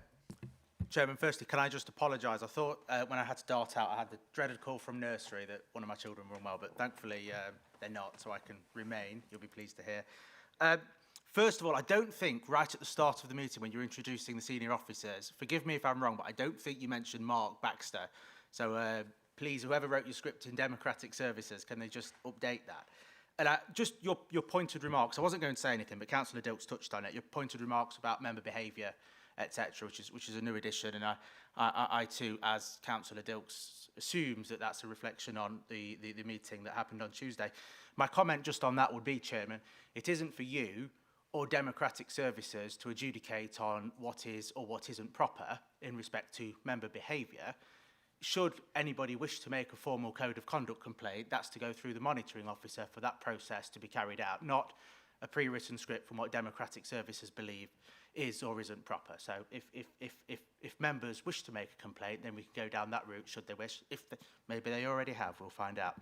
Chairman, firstly, can I just apologise? I thought when I had to dart out, I had the dreaded call from nursery that one of my children were unwell, but thankfully they're not, so I can remain. You'll be pleased to hear. First of all, I don't think right at the start of the meeting when you're introducing the senior officers, forgive me if I'm wrong, but I don't think you mentioned Mark Baxter. So please, whoever wrote your script in Democratic Services, can they just update that? And just your pointed remarks, I wasn't going to say anything, but Councillor Dilks touched on it, your pointed remarks about member behaviour, etc., which is a new addition, and I too, as Councillor Dilks assumes that that's a reflection on the meeting that happened on Tuesday. My comment just on that would be, Chairman, it isn't for you or Democratic Services to adjudicate on what is or what isn't proper in respect to member behaviour. Should anybody wish to make a formal code of conduct complaint, that's to go through the monitoring officer for that process to be carried out, not a pre-written script from what Democratic Services believe is or isn't proper. So if members wish to make a complaint, then we can go down that route should they wish. Maybe they already have, we'll find out.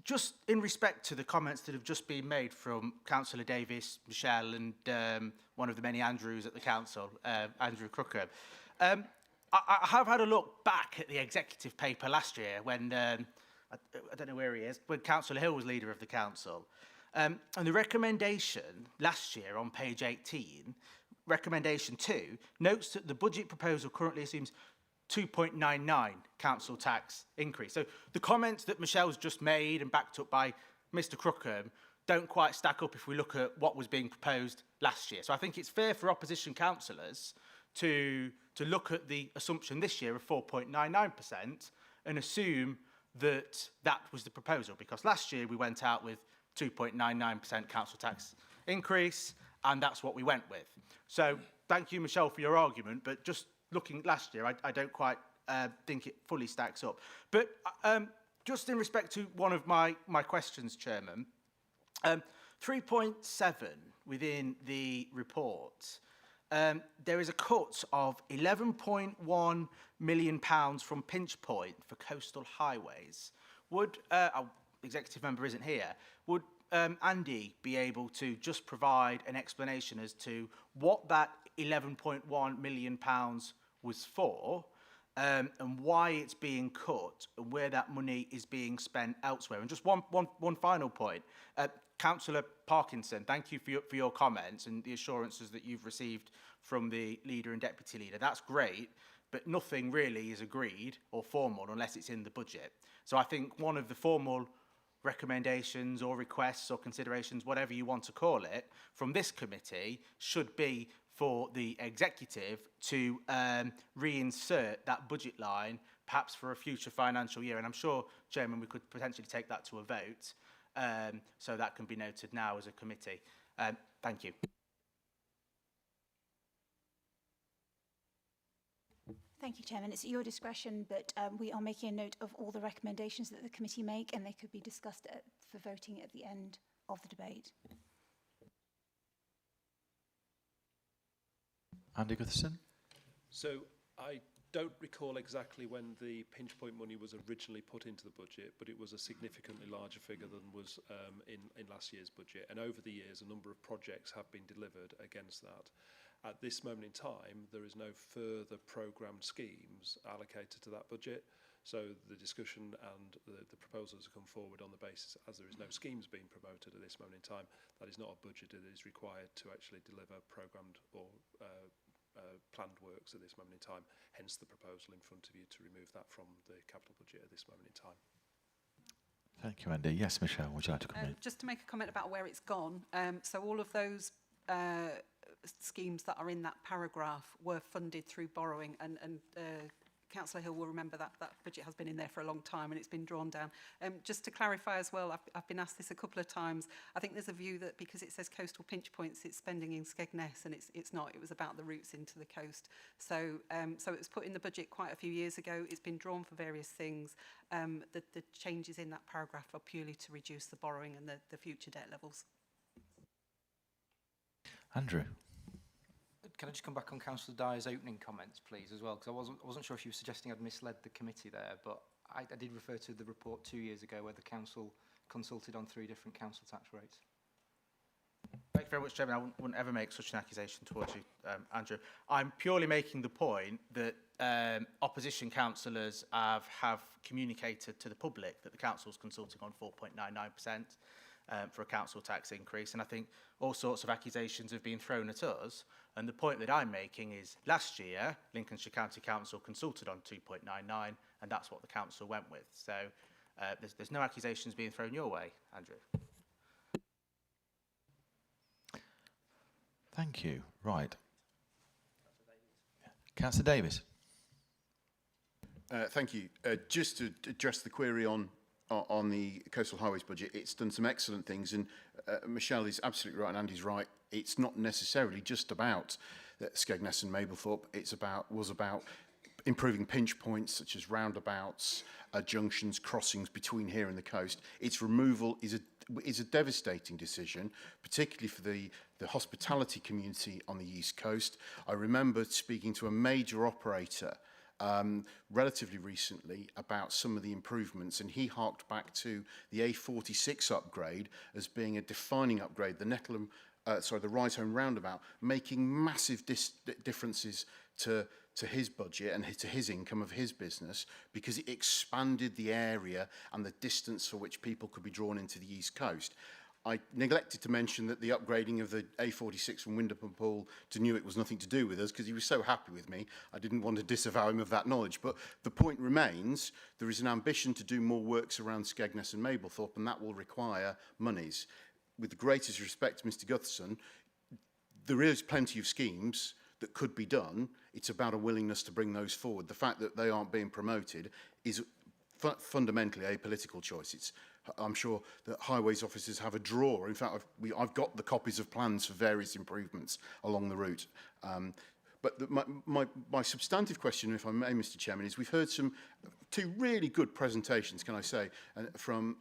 Just in respect to the comments that have just been made from Councillor Davis, Michelle, and one of the many Andrews at the council, Andrew Crookham, I have had a look back at the executive paper last year when, I don't know where he is, when Councillor Hill was leader of the council. And the recommendation last year on page 18, recommendation 2, notes that the budget proposal currently assumes 2.99 council tax increase. So the comments that Michelle's just made and backed up by Mr Crookham don't quite stack up if we look at what was being proposed last year. So I think it's fair for opposition councillors to look at the assumption this year of 4.99% and assume that that was the proposal, because last year we went out with 2.99% council tax increase, and that's what we went with. So thank you, Michelle, for your argument, but just looking last year, I don't quite think it fully stacks up. But just in respect to one of my questions, Chairman, 3.7 within the report, there is a cut of £11.1 million from pinch point for coastal highways. Would, our executive member isn't here, would Andy be able to just provide an explanation as to what that £11.1 million was for, and why it's being cut, and where that money is being spent elsewhere? And just one final point. Councillor Parkinson, thank you for your comments and the assurances that you've received from the leader and deputy leader. That's great, but nothing really is agreed or formal unless it's in the budget. So I think one of the formal recommendations or requests or considerations, whatever you want to call it, from this committee should be for the executive to reinsert that budget line, perhaps for a future financial year. And I'm sure, Chairman, we could potentially take that to a vote. So that can be noted now as a committee. Thank you. Thank you, Chairman. It's at your discretion, but we are making a note of all the recommendations that the committee make, and they could be discussed for voting at the end of the debate. Andy Gutherson. So I don't recall exactly when the pinch point money was originally put into the budget, but it was a significantly larger figure than was in last year's budget. And over the years, a number of projects have been delivered against that. At this moment in time, there is no further programmed schemes allocated to that budget. So the discussion and the proposals have come forward on the basis, as there is no schemes being promoted at this moment in time, that is not a budget that is required to actually deliver programmed or planned works at this moment in time. Hence the proposal in front of you to remove that from the capital budget at this moment in time. Thank you, Andy. Yes, Michelle, would you like to comment? Just to make a comment about where it's gone. So all of those schemes that are in that paragraph were funded through borrowing, and Councillor Hill will remember that that budget has been in there for a long time and it's been drawn down. Just to clarify as well, I've been asked this a couple of times. I think there's a view that because it says coastal pinch points, it's spending in Skegness, and it's not. It was about the routes into the coast. So so it was put in the budget quite a few years ago. It's been drawn for various things. The changes in that paragraph are purely to reduce the borrowing and the future debt levels. Andrew. Can I just come back on Councillor Dyer's opening comments, please, as well? Because I wasn't sure if you were suggesting I'd misled the committee there, but I did refer to the report 2 years ago where the council consulted on 3 different council tax rates. Thank you very much, Chairman. I wouldn't ever make such an accusation towards you, Andrew. I'm purely making the point that opposition councillors have communicated to the public that the council's consulting on 4.99%. For a council tax increase, and I think all sorts of accusations have been thrown at us, and the point that I'm making is last year Lincolnshire County Council consulted on 2.99, and that's what the council went with. So there's no accusations being thrown your way, Andrew. Thank you. Right. Councillor Davis. Thank you. Just to address the query on the coastal highways budget, it's done some excellent things, and Michelle is absolutely right and Andy's right. It's not necessarily just about Skegness and Mablethorpe. Was about improving pinch points such as roundabouts, junctions, crossings between here and the coast. Its removal is a devastating decision, particularly for the hospitality community on the East Coast. I remember speaking to a major operator relatively recently about some of the improvements, and he harked back to the A46 upgrade as being a defining upgrade, the the Rise Home roundabout, making massive differences to his budget and to his income of his business, because it expanded the area and the distance for which people could be drawn into the East Coast. I neglected to mention that the upgrading of the A46 from Windham Pool to Newark was nothing to do with us because he was so happy with me. I didn't want to disavow him of that knowledge. But the point remains, there is an ambition to do more works around Skegness and Mablethorpe, and that will require monies. With the greatest respect to Mr Gutherson, there is plenty of schemes that could be done. It's about a willingness to bring those forward. The fact that they aren't being promoted is fundamentally a political choice. I'm sure that highways officers have a drawer. In fact, I've got the copies of plans for various improvements along the route. But my substantive question, if I may, Mr Chairman, is we've heard two really good presentations, can I say, from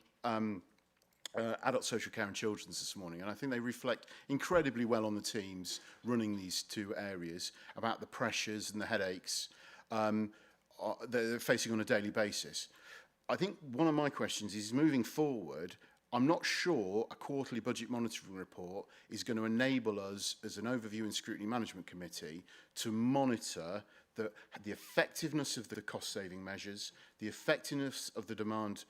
adult social care and children's this morning, and I think they reflect incredibly well on the teams running these two areas about the pressures and the headaches they're facing on a daily basis. I think one of my questions is, moving forward, I'm not sure a quarterly budget monitoring report is going to enable us as an overview and scrutiny management committee to monitor the effectiveness of the cost-saving measures, the effectiveness of the demand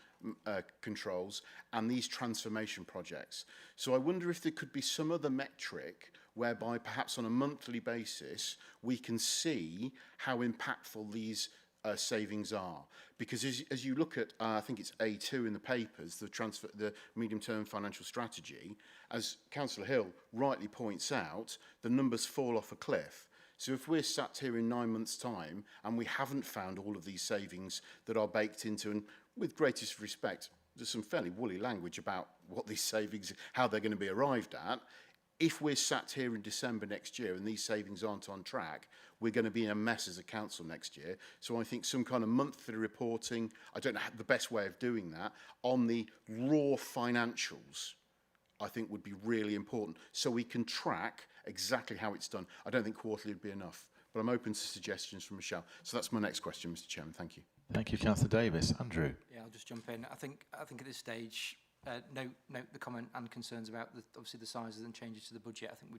controls, and these transformation projects. So I wonder if there could be some other metric whereby perhaps on a monthly basis we can see how impactful these savings are. Because as you look at, I think it's A2 in the papers, the medium-term financial strategy, as Councillor Hill rightly points out, the numbers fall off a cliff. So if we're sat here in 9 months' time and we haven't found all of these savings that are baked into, and with greatest respect, there's some fairly woolly language about what these savings, how they're going to be arrived at. If we're sat here in December next year and these savings aren't on track, we're going to be in a mess as a council next year. So I think some kind of monthly reporting, I don't know the best way of doing that, on the raw financials, I think would be really important, so we can track exactly how it's done. I don't think quarterly would be enough, but I'm open to suggestions from Michelle. So that's my next question, Mr Chairman. Thank you. Thank you, Councillor Davis. Andrew. Yeah, I'll just jump in. I think at this stage, note the comment and concerns about obviously the sizes and changes to the budget. I think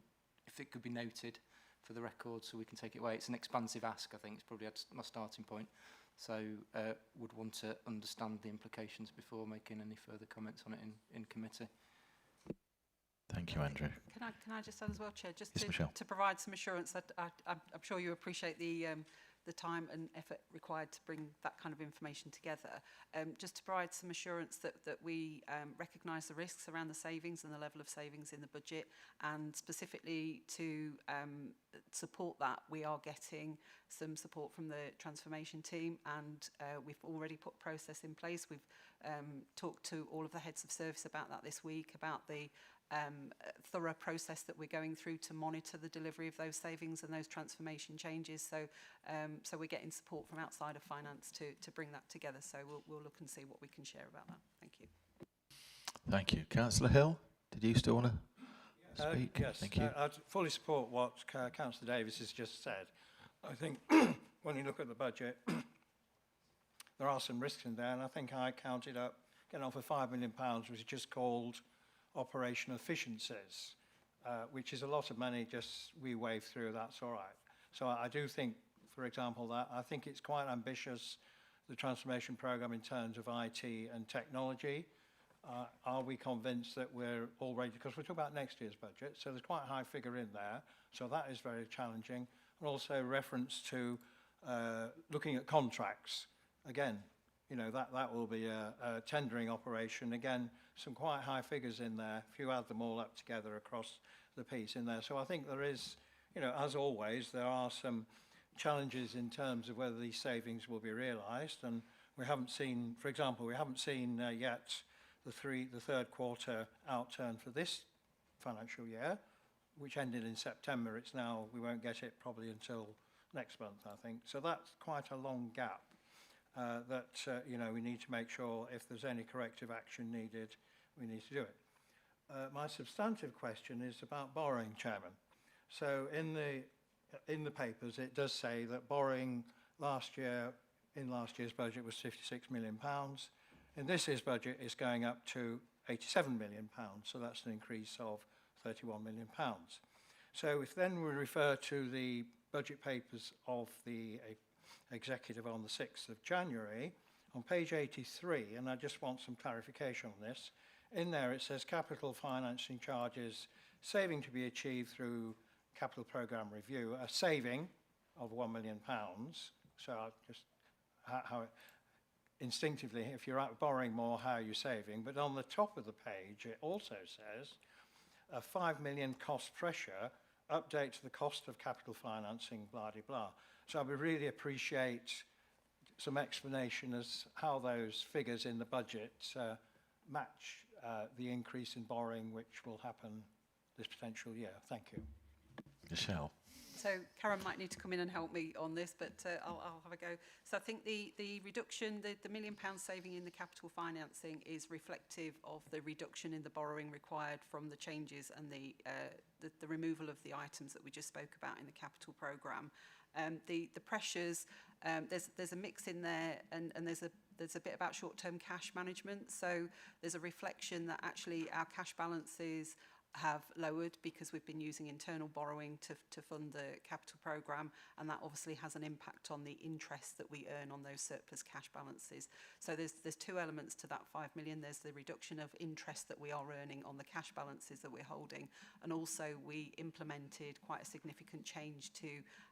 if it could be noted for the record so we can take it away. It's an expansive ask, I think. It's probably my starting point. So would want to understand the implications before making any further comments on it in committee. Thank you, Andrew. Can I just add as well, Chair, just Yes, to provide some assurance that I'm sure you appreciate the time and effort required to bring that kind of information together. Just to provide some assurance that we recognise the risks around the savings and the level of savings in the budget, and specifically to support that, we are getting some support from the transformation team, and we've already put a process in place. We've talked to all of the heads of service about that this week, about the thorough process that we're going through to monitor the delivery of those savings and those transformation changes. So we're getting support from outside of finance to bring that together. So we'll look and see what we can share about that. Thank you. Thank you. Councillor Hill, did you still want to speak? Yes, Thank you. I fully support what Councillor Davis has just said. I think when you look at the budget, there are some risks in there, and I think I counted up getting off of £5 million, which is just called operational efficiencies, which is a lot of money. Just we wave through, that's all right. So I do think, for example, that I think it's quite ambitious, the transformation programme in terms of IT and technology. Are we convinced that we're all ready? Because we're talking about next year's budget, so there's quite a high figure in there. So that is very challenging. And also reference to looking at contracts. Again, you know, that will be a tendering operation. Again, some quite high figures in there, if you add them all up together across the piece in there. So I think there is, you know, as always, there are some challenges in terms of whether these savings will be realised. And we haven't seen, for example, we haven't seen yet the third quarter outturn for this financial year, which ended in September. It's now, we won't get it probably until next month, I think. So that's quite a long gap. You know, we need to make sure if there's any corrective action needed, we need to do it. My substantive question is about borrowing, Chairman. So in the papers, it does say that borrowing last year, in last year's budget, was £56 million. In this year's budget, it's going up to £87 million. So that's an increase of £31 million. So if then we refer to the budget papers of the executive on the 6th of January, on page 83, and I just want some clarification on this, in there it says capital financing charges, saving to be achieved through capital programme review, a saving of £1 million. So I just, how instinctively, if you're out borrowing more, how are you saving? But on the top of the page, it also says a 5 million cost pressure, update to the cost of capital financing, blah, blah, blah. So I would really appreciate some explanation as how those figures in the budget match the increase in borrowing which will happen this potential year. Thank you. Michelle. So Karen might need to come in and help me on this, but I'll have a go. So I think the reduction, the £1 million saving in the capital financing is reflective of the reduction in the borrowing required from the changes and the removal of the items that we just spoke about in the capital programme. The pressures, there's a mix in there, and there's a bit about short-term cash management. So there's a reflection that actually our cash balances have lowered because we've been using internal borrowing to fund the capital programme, and that obviously has an impact on the interest that we earn on those surplus cash balances. So there's two elements to that 5 million. There's the reduction of interest that we are earning on the cash balances that we're holding, and also we implemented quite a significant change to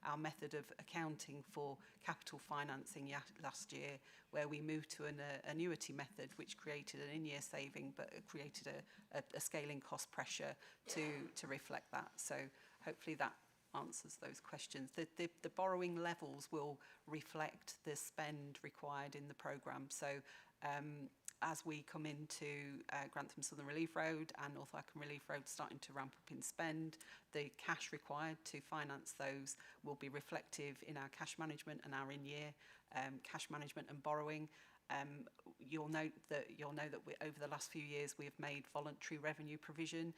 our method of accounting for capital financing last year, where we moved to an annuity method, which created an in-year saving, but it created a scaling cost pressure to reflect that. So hopefully that answers those questions. The borrowing levels will reflect the spend required in the programme. So as we come into Grantham Southern Relief Road and North Wycombe Relief Road starting to ramp up in spend, the cash required to finance those will be reflective in our cash management and our in-year cash management and borrowing. You'll note that over the last few years we have made voluntary revenue provision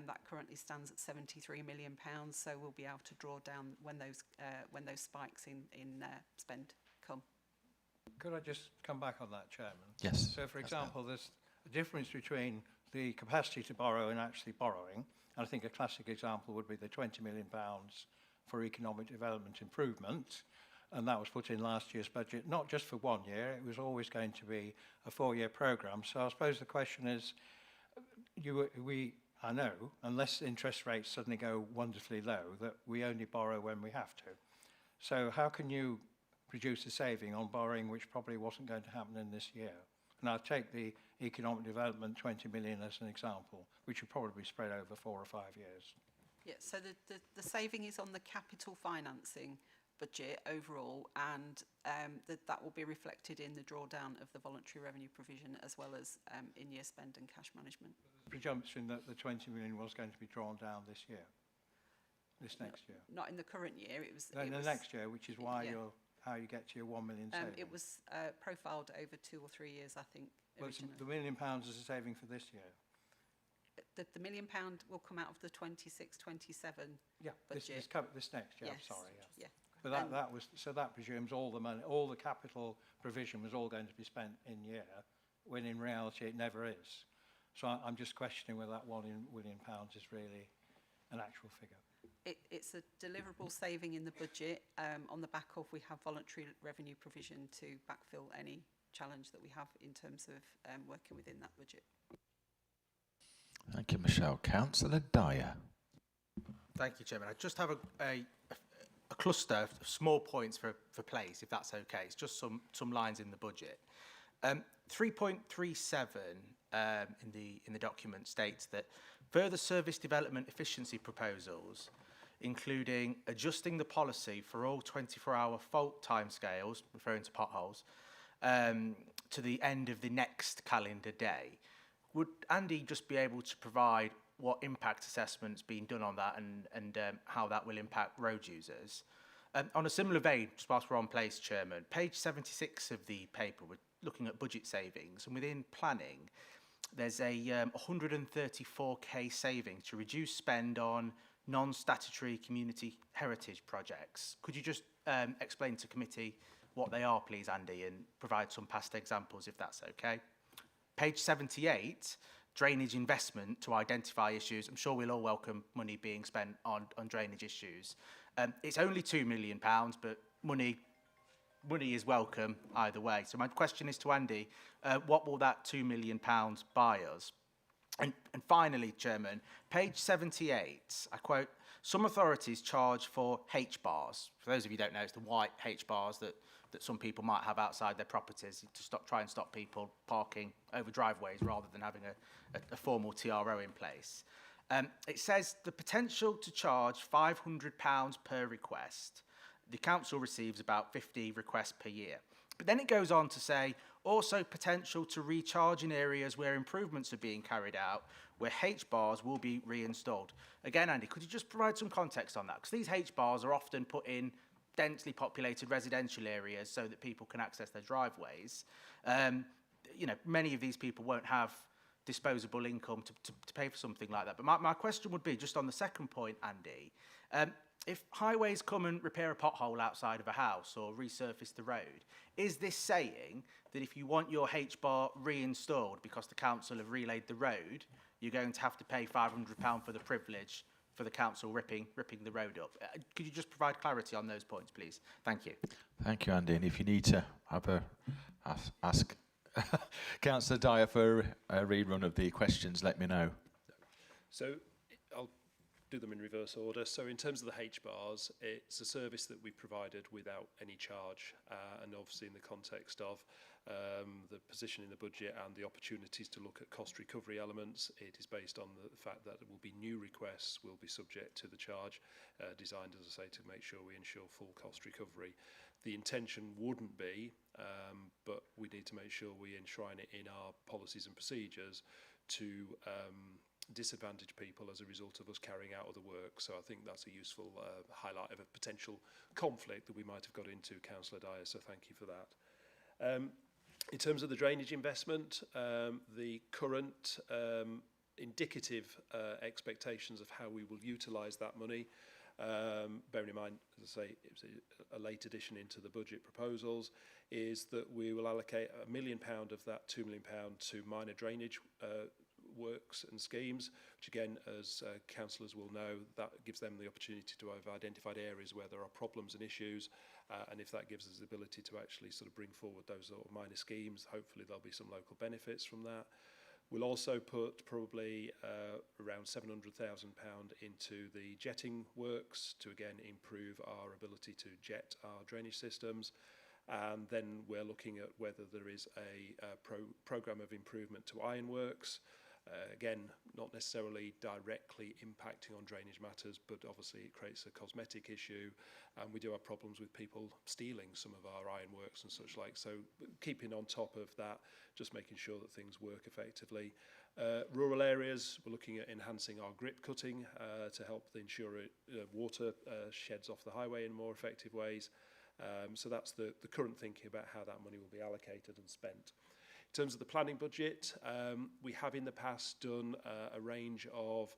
that currently stands at £73 million. So we'll be able to draw down when those spikes in spend come. Could I just come back on that, Chairman? Yes. So, for example, there's a difference between the capacity to borrow and actually borrowing. And I think a classic example would be the £20 million for economic development improvement. And that was put in last year's budget, not just for 1 year, it was always going to be a 4-year programme. So I suppose the question is, I know, unless interest rates suddenly go wonderfully low, that we only borrow when we have to. So how can you produce a saving on borrowing which probably wasn't going to happen in this year? And I'll take the economic development 20 million as an example, which would probably be spread over 4 or 5 years. Yeah, so the saving is on the capital financing budget overall, and that will be reflected in the drawdown of the voluntary revenue provision as well as in-year spend and cash management. Presumption that the 20 million was going to be drawn down this year, next year. Not in the current year. It was the next year, which is why how you get to your 1 million saving. It was profiled over 2 or 3 years, I think. Well, the £1 million is a saving for this year. The £1 million will come out of the 26-27 budget. This next year. Yes. I'm sorry. Yeah. But that presumes all the money, all the capital provision was all going to be spent in year, when in reality it never is. So I'm just questioning whether that £1 million is really an actual figure. It's a deliverable saving in the budget. On the back of, we have voluntary revenue provision to backfill any challenge that we have in terms of working within that budget. Thank you, Michelle. Councillor Dyer. Thank you, Chairman. I just have a cluster of small points for place, if that's okay. It's just some lines in the budget. 3.37 in the document states that further service development efficiency proposals, including adjusting the policy for all 24-hour fault timescales, referring to potholes, to the end of the next calendar day. Would Andy just be able to provide what impact assessment's been done on that and how that will impact road users? On a similar vein, just whilst we're on place, Chairman, page 76 of the paper, we're looking at budget savings, and within planning, there's a 134k saving to reduce spend on non-statutory community heritage projects. Could you just explain to committee what they are, please, Andy, and provide some past examples, if that's okay? Page 78, drainage investment to identify issues. I'm sure we'll all welcome money being spent on drainage issues. It's only £2 million, but money is welcome either way. So my question is to Andy, what will that £2 million buy us? And finally, Chairman, page 78, I quote, some authorities charge for H-bars. For those of you who don't know, it's the white H-bars that some people might have outside their properties to try and stop people parking over driveways rather than having a formal TRO in place. It says the potential to charge £500 per request. The council receives about 50 requests per year. But then it goes on to say, also potential to recharge in areas where improvements are being carried out, where H-bars will be reinstalled. Again, Andy, could you just provide some context on that? Because these H-bars are often put in densely populated residential areas so that people can access their driveways. You know, many of these people won't have disposable income to pay for something like that. But my question would be, just on the second point, Andy, if highways come and repair a pothole outside of a house or resurface the road, is this saying that if you want your H-bar reinstalled because the council have relayed the road, you're going to have to pay £500 for the privilege for the council ripping the road up? Could you just provide clarity on those points, please? Thank you. Thank you, Andy. And if you need to have ask Councillor Dyer for a rerun of the questions, let me know. So I'll do them in reverse order. So in terms of the H-bars, it's a service that we provided without any charge, and obviously in the context of the position in the budget and the opportunities to look at cost recovery elements, it is based on the fact that there will be new requests will be subject to the charge, designed, as I say, to make sure we ensure full cost recovery. The intention wouldn't be, but we need to make sure we enshrine it in our policies and procedures to disadvantage people as a result of us carrying out other work. So I think that's a useful highlight of a potential conflict that we might have got into, Councillor Dyer, so thank you for that. In terms of the drainage investment, the current indicative expectations of how we will utilise that money, bearing in mind, as I say, it was a late addition into the budget proposals, is that we will allocate £1 million of that £2 million to minor drainage works and schemes, which again, as councillors will know, that gives them the opportunity to have identified areas where there are problems and issues, and if that gives us the ability to actually sort of bring forward those sort of minor schemes, hopefully there'll be some local benefits from that. We'll also put probably around £700,000 into the jetting works to again improve our ability to jet our drainage systems. And then we're looking at whether there is a programme of improvement to ironworks. Again, not necessarily directly impacting on drainage matters, but obviously it creates a cosmetic issue, and we do have problems with people stealing some of our ironworks and such like. So keeping on top of that, just making sure that things work effectively. Rural areas, we're looking at enhancing our grip cutting to help ensure water sheds off the highway in more effective ways. So that's the current thinking about how that money will be allocated and spent. In terms of the planning budget, we have in the past done a range of,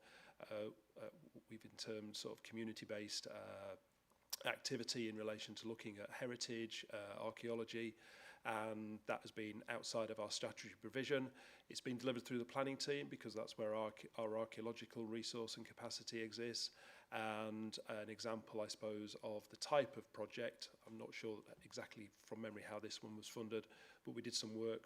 we've in terms sort of community-based activity in relation to looking at heritage, archaeology, and that has been outside of our statutory provision. It's been delivered through the planning team because that's where our archaeological resource and capacity exists. And an example, I suppose, of the type of project, I'm not sure exactly from memory how this one was funded, but we did some work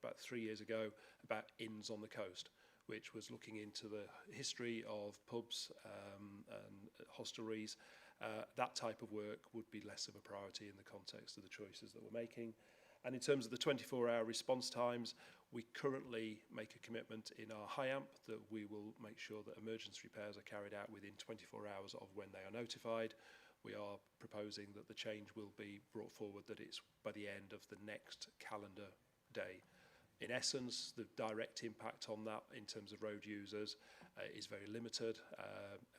about 3 years ago about inns on the coast, which was looking into the history of pubs and hostelries. That type of work would be less of a priority in the context of the choices that we're making. And in terms of the 24-hour response times, we currently make a commitment in our HIAMP that we will make sure that emergency repairs are carried out within 24 hours of when they are notified. We are proposing that the change will be brought forward, that it's by the end of the next calendar day. In essence, the direct impact on that in terms of road users is very limited.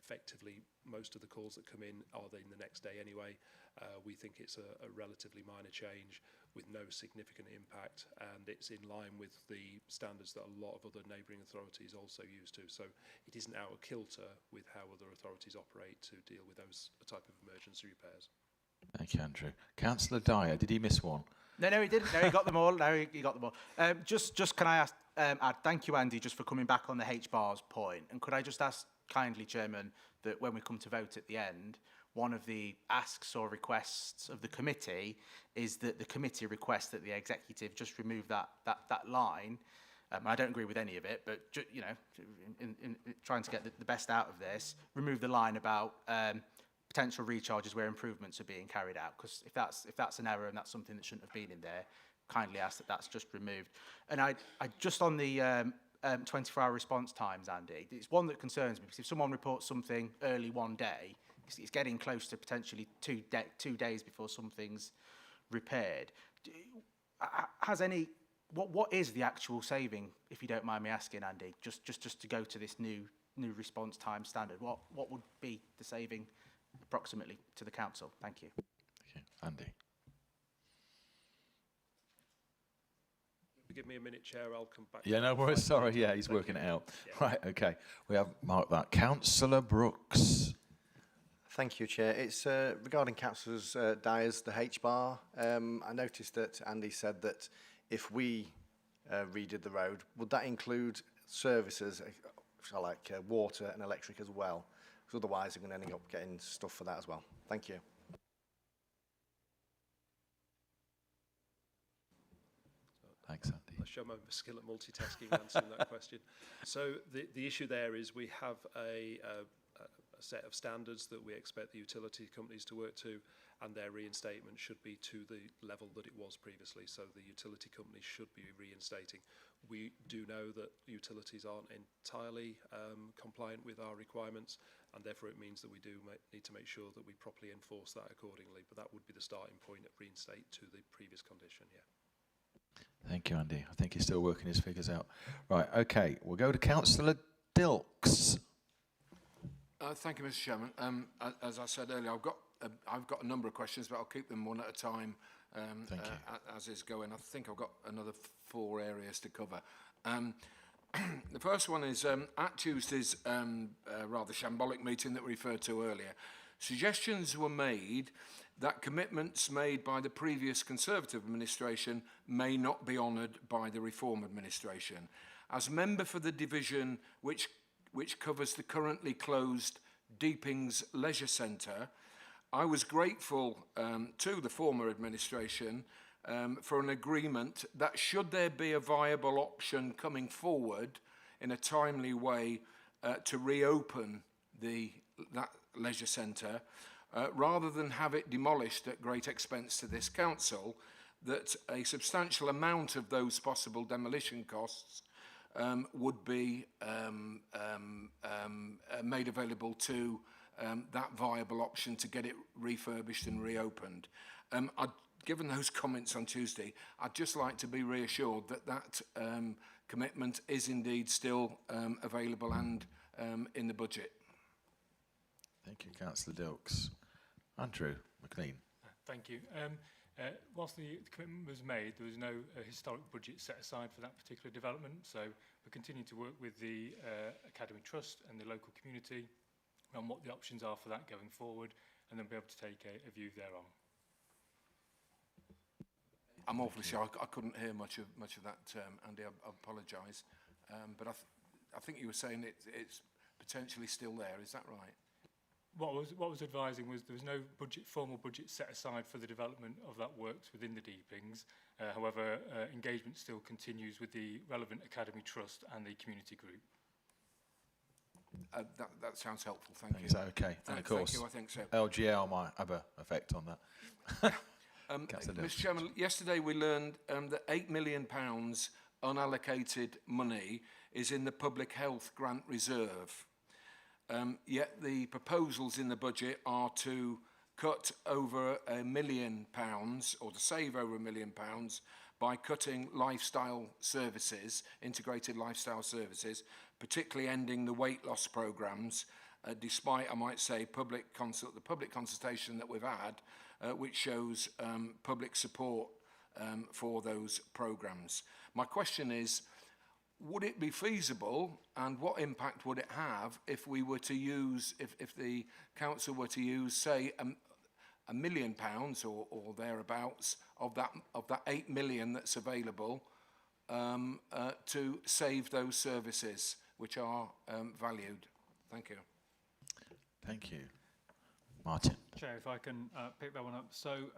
Effectively, most of the calls that come in are in the next day anyway. We think it's a relatively minor change with no significant impact, and it's in line with the standards that a lot of other neighbouring authorities also use too. So it isn't out of kilter with how other authorities operate to deal with those type of emergency repairs. Thank you, Andrew. Councillor Dyer, did he miss one? No, he didn't. No, he got them all. No, he got them all. Just can I ask, add, thank you, Andy, just for coming back on the H-bars point. And could I just ask kindly, Chairman, that when we come to vote at the end, one of the asks or requests of the committee is that the committee requests that the executive just remove that line I don't agree with any of it, but you know, in trying to get the best out of this, remove the line about potential recharges where improvements are being carried out, because if that's an error and that's something that shouldn't have been in there, kindly ask that that's just removed. And I just on the 24-hour response times, Andy, it's one that concerns me, because if someone reports something early one day, it's getting close to potentially 2 days before something's repaired. What is the actual saving, if you don't mind me asking, Andy, just to go to this new response time standard? What would be the saving approximately to the council? Thank you. Okay. Andy. Give me a minute, Chair, I'll come back. Yeah, no worries. Sorry, yeah, he's working it out. Yeah. Right, okay. We have marked that. Councillor Brooks. Thank you, Chair. It's regarding Councillor Dyer's, the H-bar. I noticed that Andy said that if we redid the road, would that include services like water and electric as well? Because otherwise I'm going to end up getting stuff for that as well. Thank you. Thanks, Andy. I'll show my skill at multitasking answering that question. So the issue there is we have a set of standards that we expect the utility companies to work to, and their reinstatement should be to the level that it was previously. So the utility companies should be reinstating. We do know that utilities aren't entirely compliant with our requirements, and therefore it means that we do need to make sure that we properly enforce that accordingly. But that would be the starting point at reinstate to the previous condition, yeah. Thank you, Andy. I think he's still working his figures out. Right, okay, we'll go to Councillor Dilks. Thank you, Mr. Chairman. As I said earlier, I've got a number of questions, but I'll keep them one at a time as is going. I think I've got another 4 areas to cover. The first one is at Tuesday's rather shambolic meeting that we referred to earlier, suggestions were made that commitments made by the previous Conservative administration may not be honoured by the Reform administration. As member for the division which covers the currently closed Deepings Leisure Centre, I was grateful to the former administration for an agreement that should there be a viable option coming forward in a timely way to reopen that leisure centre, rather than have it demolished at great expense to this council, that a substantial amount of those possible demolition costs would be made available to that viable option to get it refurbished and reopened. Given those comments on Tuesday, I'd just like to be reassured that that commitment is indeed still available and in the budget. Thank you, Councillor Dilks. Andrew McLean. Thank you. Whilst the commitment was made, there was no historic budget set aside for that particular development, so we're continuing to work with the Academy Trust and the local community on what the options are for that going forward, and then be able to take a view thereon. I'm awfully sorry, I couldn't hear much of that, Andy. I apologise, but I think you were saying it's potentially still there. Is that right? What was advising was there was no formal budget set aside for the development of that works within the Deepings. However, engagement still continues with the relevant Academy Trust and the community group. That sounds helpful. Thank you. Is that okay? And of course, thank you, I think so. LGL might have an effect on that. Mr. Chairman, yesterday we learned that £8 million unallocated money is in the Public Health Grant Reserve. Yet the proposals in the budget are to cut over £1 million, or to save over £1 million, by cutting lifestyle services, integrated lifestyle services, particularly ending the weight loss programmes, despite, I might say, the public consultation that we've had, which shows public support for those programmes. My question is, would it be feasible, and what impact would it have if we were to use, if the council were to use, say, £1 million or thereabouts of that 8 million that's available to save those services which are valued? Thank you. Thank you. Martin. Chair, if I can pick that one up. So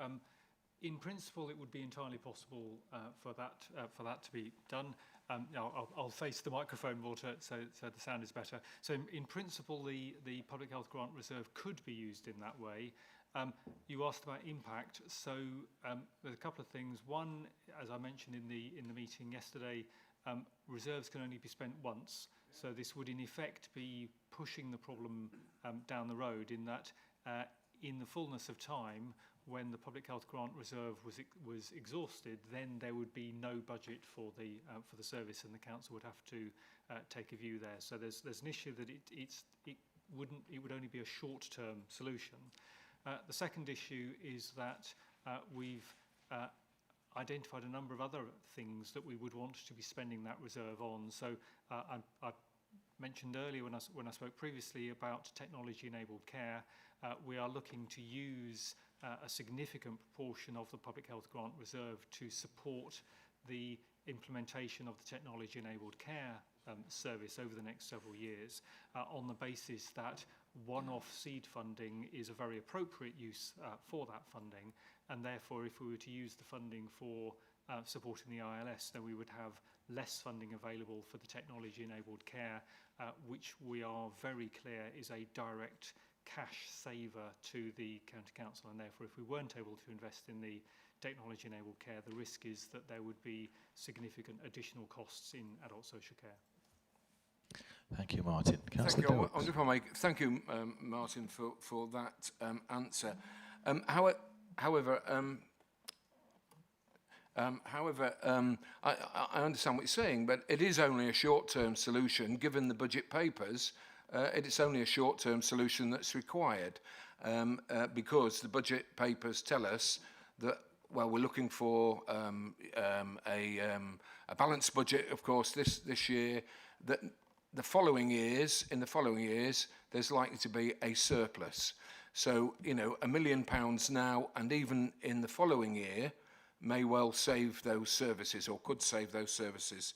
In principle, it would be entirely possible for that to be done. Now, I'll face the microphone more so the sound is better. So in principle, the Public Health Grant Reserve could be used in that way. You asked about impact. So there's a couple of things. One, as I mentioned in the meeting yesterday, reserves can only be spent once. So this would in effect be pushing the problem down the road in that in the fullness of time, when the Public Health Grant Reserve was exhausted, then there would be no budget for the service, and the council would have to take a view there. So there's an issue that it would only be a short-term solution. The second issue is that we've identified a number of other things that we would want to be spending that reserve on. So I mentioned earlier when I spoke previously about technology-enabled care, we are looking to use a significant proportion of the Public Health Grant Reserve to support the implementation of the technology-enabled care service over the next several years on the basis that one-off seed funding is a very appropriate use for that funding, and therefore if we were to use the funding for supporting the ILS, then we would have less funding available for the technology-enabled care, which we are very clear is a direct cash saver to the county council, and therefore if we weren't able to invest in the technology-enabled care, the risk is that there would be significant additional costs in adult social care. Thank you, Martin. Thank you. I wonder if I may thank you, Martin, for that answer. However, I understand what you're saying, but it is only a short-term solution. Given the budget papers, it's only a short-term solution that's required because the budget papers tell us that, well, we're looking for a balanced budget, of course, this year. That in the following years, there's likely to be a surplus. So, you know, £1 million now, and even in the following year, may well save those services, or could save those services,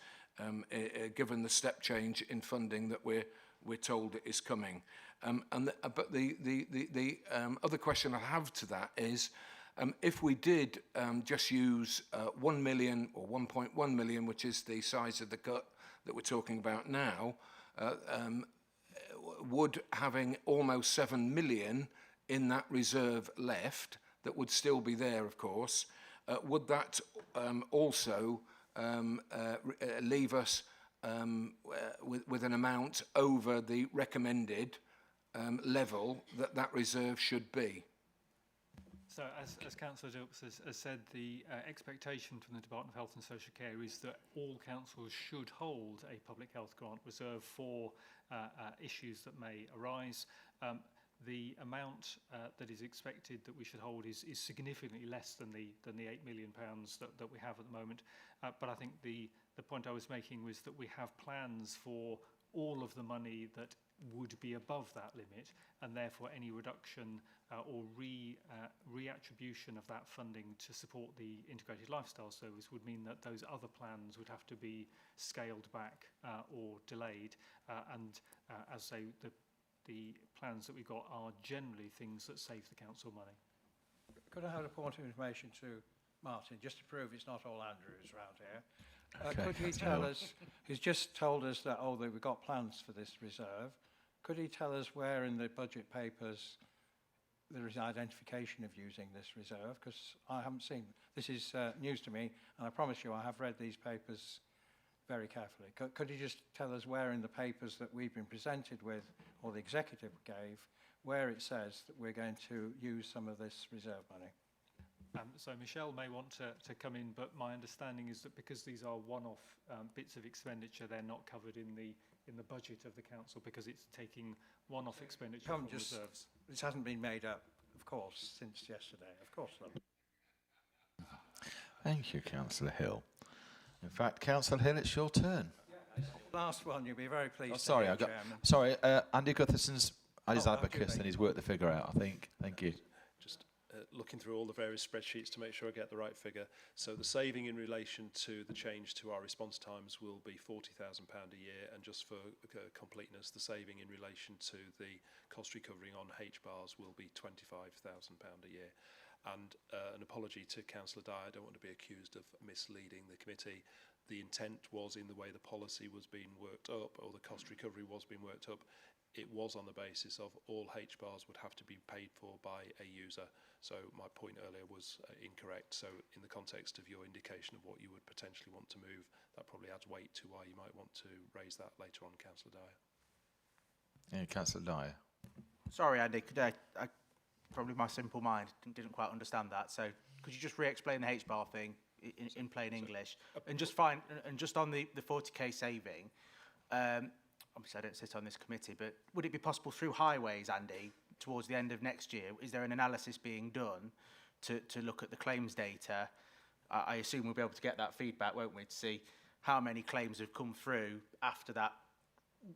given the step change in funding that we're told is coming. But the other question I have to that is, if we did just use 1 million or 1.1 million, which is the size of the cut that we're talking about now, would having almost 7 million in that reserve left, that would still be there, of course, would that also leave us with an amount over the recommended level that reserve should be? So as Councillor Dilks has said, the expectation from the Department of Health and Social Care is that all councils should hold a public health grant reserve for issues that may arise. The amount that is expected that we should hold is significantly less than the £8 million that we have at the moment. But I think the point I was making was that we have plans for all of the money that would be above that limit, and therefore any reduction or reattribution of that funding to support the integrated lifestyle service would mean that those other plans would have to be scaled back or delayed. As I say, the plans that we've got are generally things that save the council money. Could I have a point of information to Martin, just to prove it's not all Andrews around here? Okay. Could he tell us, he's just told us that, that we've got plans for this reserve. Could he tell us where in the budget papers there is identification of using this reserve? Because I haven't seen, this is news to me, and I promise you I have read these papers very carefully. Could you just tell us where in the papers that we've been presented with, or the executive gave, where it says that we're going to use some of this reserve money? So Michelle may want to come in, but my understanding is that because these are one-off bits of expenditure, they're not covered in the budget of the council, because it's taking one-off expenditure from reserves. This hasn't been made up, of course, since yesterday. Of course not. Thank you, Councillor Hill. In fact, Councillor Hill, it's your turn. Last one, you'll be very pleased. Oh, sorry, Chairman. Andy Gutherson's his advocate, and he's worked the figure out, I think. Thank you. Just looking through all the various spreadsheets to make sure I get the right figure. So the saving in relation to the change to our response times will be £40,000 a year, and just for completeness, the saving in relation to the cost recovery on HBARs will be £25,000 a year. And an apology to Councillor Dyer, I don't want to be accused of misleading the committee. The intent was, in the way the policy was being worked up, or the cost recovery was being worked up, it was on the basis of all HBARs would have to be paid for by a user. So my point earlier was incorrect. So in the context of your indication of what you would potentially want to move, that probably adds weight to why you might want to raise that later on, Councillor Dyer. Yeah, Councillor Dyer. Sorry, Andy, could I probably my simple mind didn't quite understand that. So could you just re-explain the HBAR thing in plain English? And just on the 40k saving, obviously I don't sit on this committee, but would it be possible through highways, Andy, towards the end of next year, is there an analysis being done to look at the claims data? I assume we'll be able to get that feedback, won't we, to see how many claims have come through after that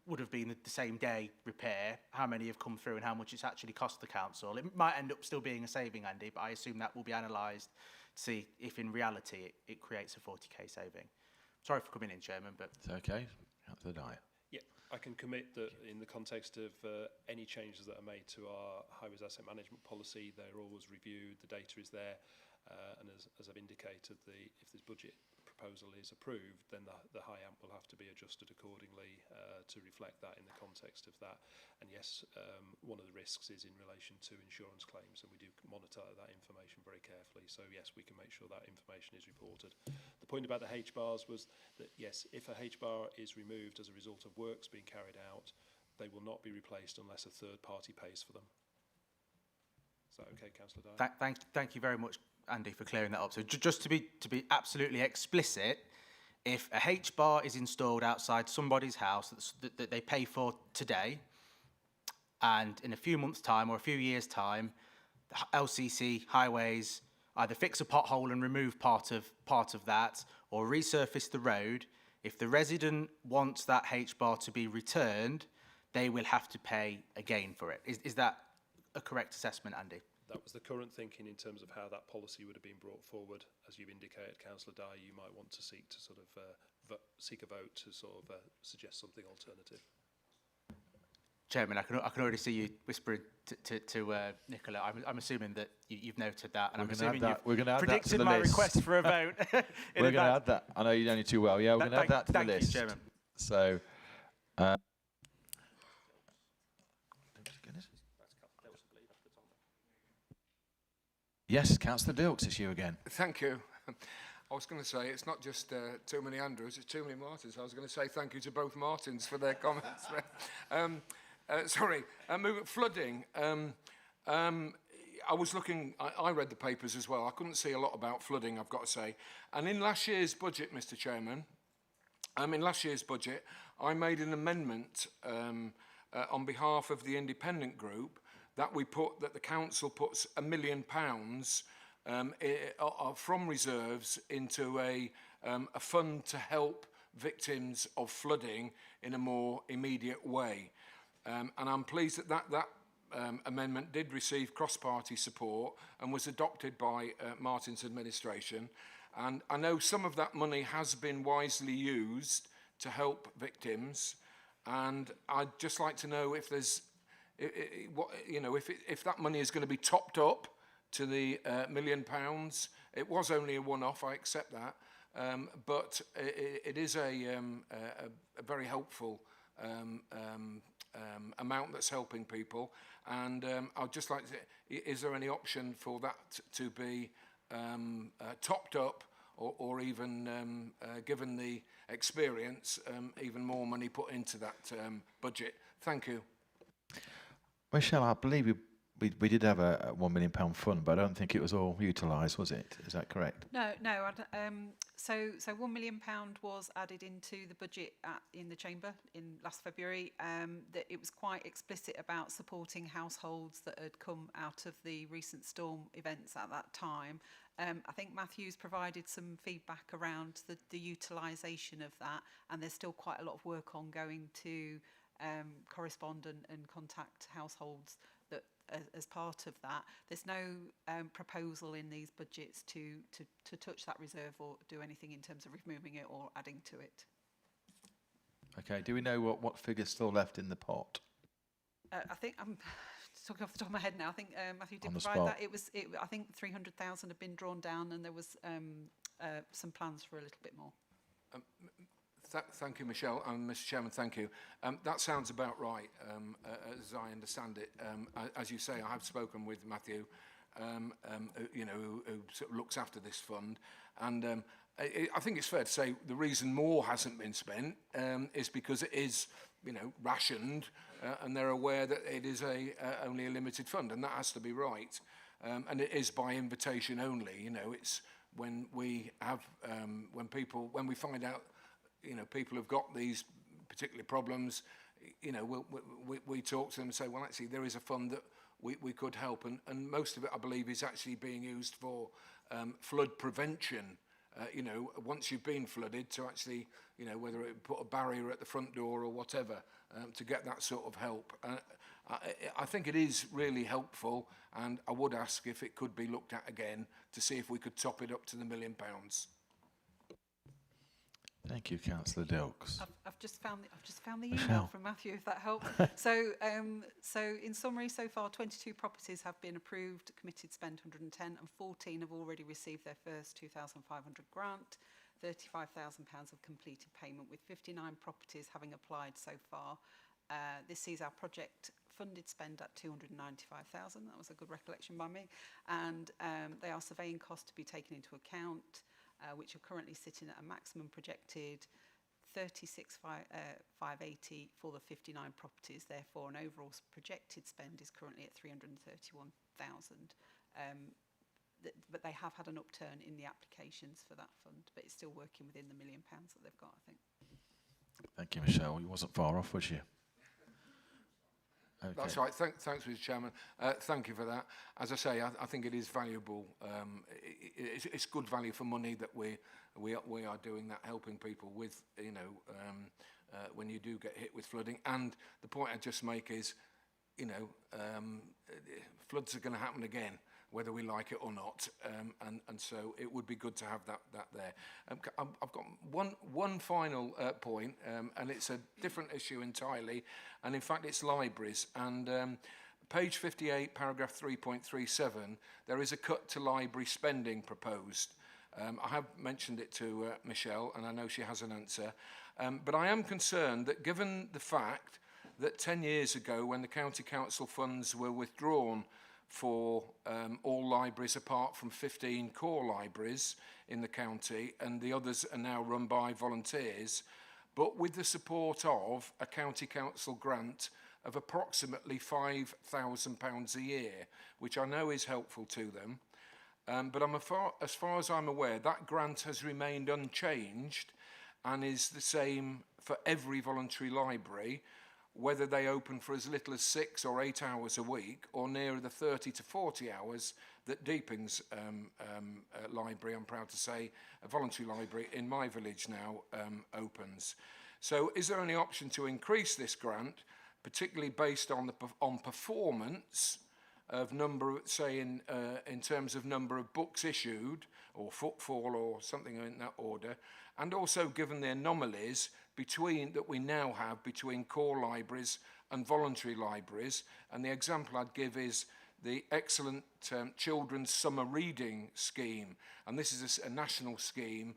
would have been the same day repair, how many have come through and how much it's actually cost the council. It might end up still being a saving, Andy, but I assume that will be analysed to see if in reality it creates a 40k saving. Sorry for coming in, Chairman, but... It's okay. Councillor Dyer. Yeah, I can commit that in the context of any changes that are made to our highways asset management policy, they're always reviewed, the data is there, and as I've indicated, if this budget proposal is approved, then the high amp will have to be adjusted accordingly to reflect that in the context of that. And yes, one of the risks is in relation to insurance claims, and we do monitor that information very carefully. So yes, we can make sure that information is reported. The point about the HBARs was that yes, if a HBAR is removed as a result of works being carried out, they will not be replaced unless a third party pays for them. Is that okay, Councillor Dyer? Thank you very much, Andy, for clearing that up. So just to be absolutely explicit, if a HBAR is installed outside somebody's house that they pay for today, and in a few months' time or a few years' time, the LCC highways either fix a pothole and remove part of that, or resurface the road, if the resident wants that HBAR to be returned, they will have to pay again for it. Is that a correct assessment, Andy? That was the current thinking in terms of how that policy would have been brought forward. As you've indicated, Councillor Dyer, you might want to seek to sort of seek a vote to sort of suggest something alternative. Chairman, I can already see you whispering to Nicola. I'm assuming that you've noted that, and I'm assuming you've predicted my request for a vote. We're going to add that. I know you know you too well. Yeah, we're going to add that to the list. Thank you, Chairman. So. Yes, Councillor Dilks, it's you again. Thank you. I was going to say, it's not just too many Andrews, it's too many Martins. I was going to say thank you to both Martins for their comments. Sorry, flooding. I was looking, I read the papers as well. I couldn't see a lot about flooding, I've got to say. And in last year's budget, Mr. Chairman, in last year's budget, I made an amendment on behalf of the independent group that the council puts £1 million from reserves into a fund to help victims of flooding in a more immediate way. And I'm pleased that amendment did receive cross-party support and was adopted by Martin's administration. And I know some of that money has been wisely used to help victims. And I'd just like to know if there's if that money is going to be topped up to the £1 million. It was only a one-off, I accept that, but it is a very helpful amount that's helping people. And I'd just like to, is there any option for that to be topped up or even, given the experience, even more money put into that budget? Thank you. Michelle, I believe we did have a £1 million fund, but I don't think it was all utilised, was it? Is that correct? No. So £1 million was added into the budget in the Chamber in last February. That it was quite explicit about supporting households that had come out of the recent storm events at that time. I think Matthew's provided some feedback around the utilisation of that, and there's still quite a lot of work ongoing to correspond and contact households that as part of that. There's no proposal in these budgets to touch that reserve or do anything in terms of removing it or adding to it. Okay, do we know what figure's still left in the pot? I think talking off the top of my head now. I think Matthew did On the provide spot. that. I think 300,000 had been drawn down, and there was some plans for a little bit more. Thank you, Michelle, and Mr. Chairman, thank you. That sounds about right, as I understand it. As you say, I have spoken with Matthew, who sort of looks after this fund, and I think it's fair to say the reason more hasn't been spent is because it is, rationed, and they're aware that it is only a limited fund, and that has to be right. And it is by invitation only. It's when we have, when we find out, people have got these particular problems, we talk to them and say, well, actually, there is a fund that we could help, and most of it, I believe, is actually being used for flood prevention. Once you've been flooded, to actually, whether it put a barrier at the front door or whatever, to get that sort of help. I think it is really helpful, and I would ask if it could be looked at again to see if we could top it up to the £1 million. Thank you, Councillor Dilks. I've just found the Michelle. email from Matthew, if that helps. So in summary, so far 22 properties have been approved, committed spend 110, and 14 have already received their first 2,500 grant. £35,000 of completed payment, with 59 properties having applied so far. This sees our project funded spend at 295,000. That was a good recollection by me. And they are surveying costs to be taken into account, which are currently sitting at a maximum projected 36,580 for the 59 properties. Therefore, an overall projected spend is currently at 331,000. But they have had an upturn in the applications for that fund, but it's still working within the £1 million that they've got, I think. Thank you, Michelle. You wasn't far off, was you? Okay. That's right. Thanks, Mr. Chairman. Thank you for that. As I say, I think it is valuable. It's good value for money that we are doing that, helping people with, when you do get hit with flooding. And the point I just make is, floods are going to happen again, whether we like it or not, and so it would be good to have that there. I've got one final point, and it's a different issue entirely, and in fact it's libraries. And page 58, paragraph 3.37, there is a cut to library spending proposed. I have mentioned it to Michelle, and I know she has an answer, but I am concerned that given the fact that 10 years ago, when the county council funds were withdrawn for all libraries apart from 15 core libraries in the county, and the others are now run by volunteers, but with the support of a county council grant of approximately £5,000 a year, which I know is helpful to them. But as far as I'm aware, that grant has remained unchanged and is the same for every voluntary library, whether they open for as little as 6 or 8 hours a week, or nearer the 30 to 40 hours that Deeping's library, I'm proud to say, a voluntary library in my village now, opens. So is there any option to increase this grant, particularly based on performance of number, say in terms of number of books issued, or footfall, or something in that order, and also given the anomalies that we now have between core libraries and voluntary libraries? And the example I'd give is the excellent children's summer reading scheme, and this is a national scheme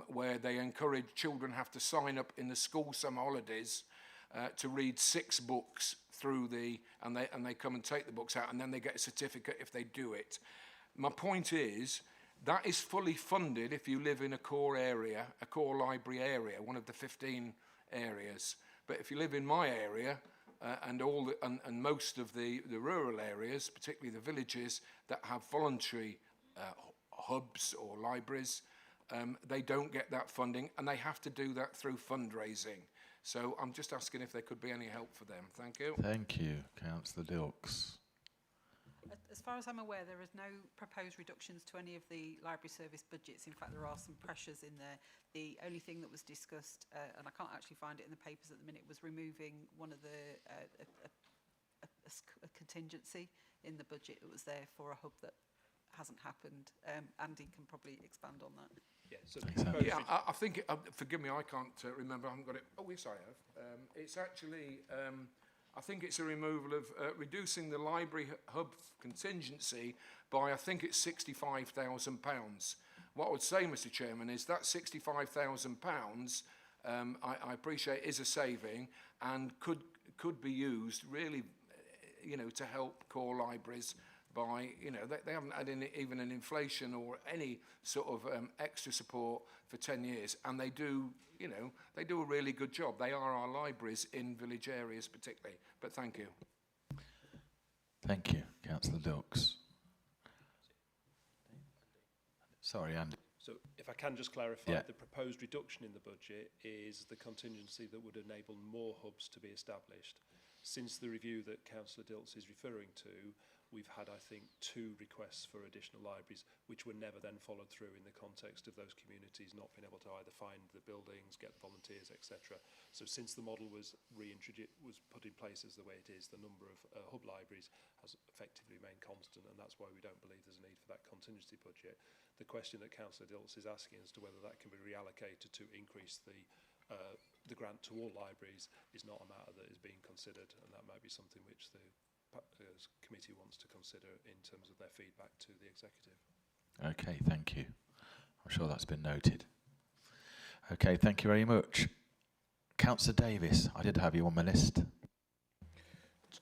where they encourage children have to sign up in the school summer holidays to read 6 books through and they come and take the books out, and then they get a certificate if they do it. My point is, that is fully funded if you live in a core area, a core library area, one of the 15 areas. But if you live in my area and most of the rural areas, particularly the villages that have voluntary hubs or libraries, they don't get that funding, and they have to do that through fundraising. So I'm just asking if there could be any help for them. Thank you. Thank you, Councillor Dilks. As far as I'm aware, there is no proposed reductions to any of the library service budgets. In fact, there are some pressures in there. The only thing that was discussed, and I can't actually find it in the papers at the minute, was removing one of the a contingency in the budget that was there for a hub that hasn't happened. Andy can probably expand on that. Yeah, so I think, forgive me, I can't remember, I haven't got it. Oh, yes, I have. It's actually I think it's a removal of reducing the library hub contingency by, I think it's £65,000. What I would say, Mr. Chairman, is that £65,000, I appreciate is a saving and could be used really, to help core libraries by, they haven't had even an inflation or any sort of extra support for 10 years, and they do, they do a really good job. They are our libraries in village areas particularly, but thank you. Thank you, Councillor Dilks. Sorry, Andy. So if I can just clarify, Yeah. the proposed reduction in the budget is the contingency that would enable more hubs to be established. Since the review that Councillor Dilts is referring to, we've had, I think, 2 requests for additional libraries, which were never then followed through in the context of those communities not being able to either find the buildings, get volunteers, etc. So since the model was put in place as the way it is, the number of hub libraries has effectively remained constant, and that's why we don't believe there's a need for that contingency budget. The question that Councillor Dilts is asking as to whether that can be reallocated to increase the grant to all libraries is not a matter that is being considered, and that might be something which the committee wants to consider in terms of their feedback to the executive. Okay, thank you. I'm sure that's been noted. Okay, thank you very much. Councillor Davis, I did have you on my list.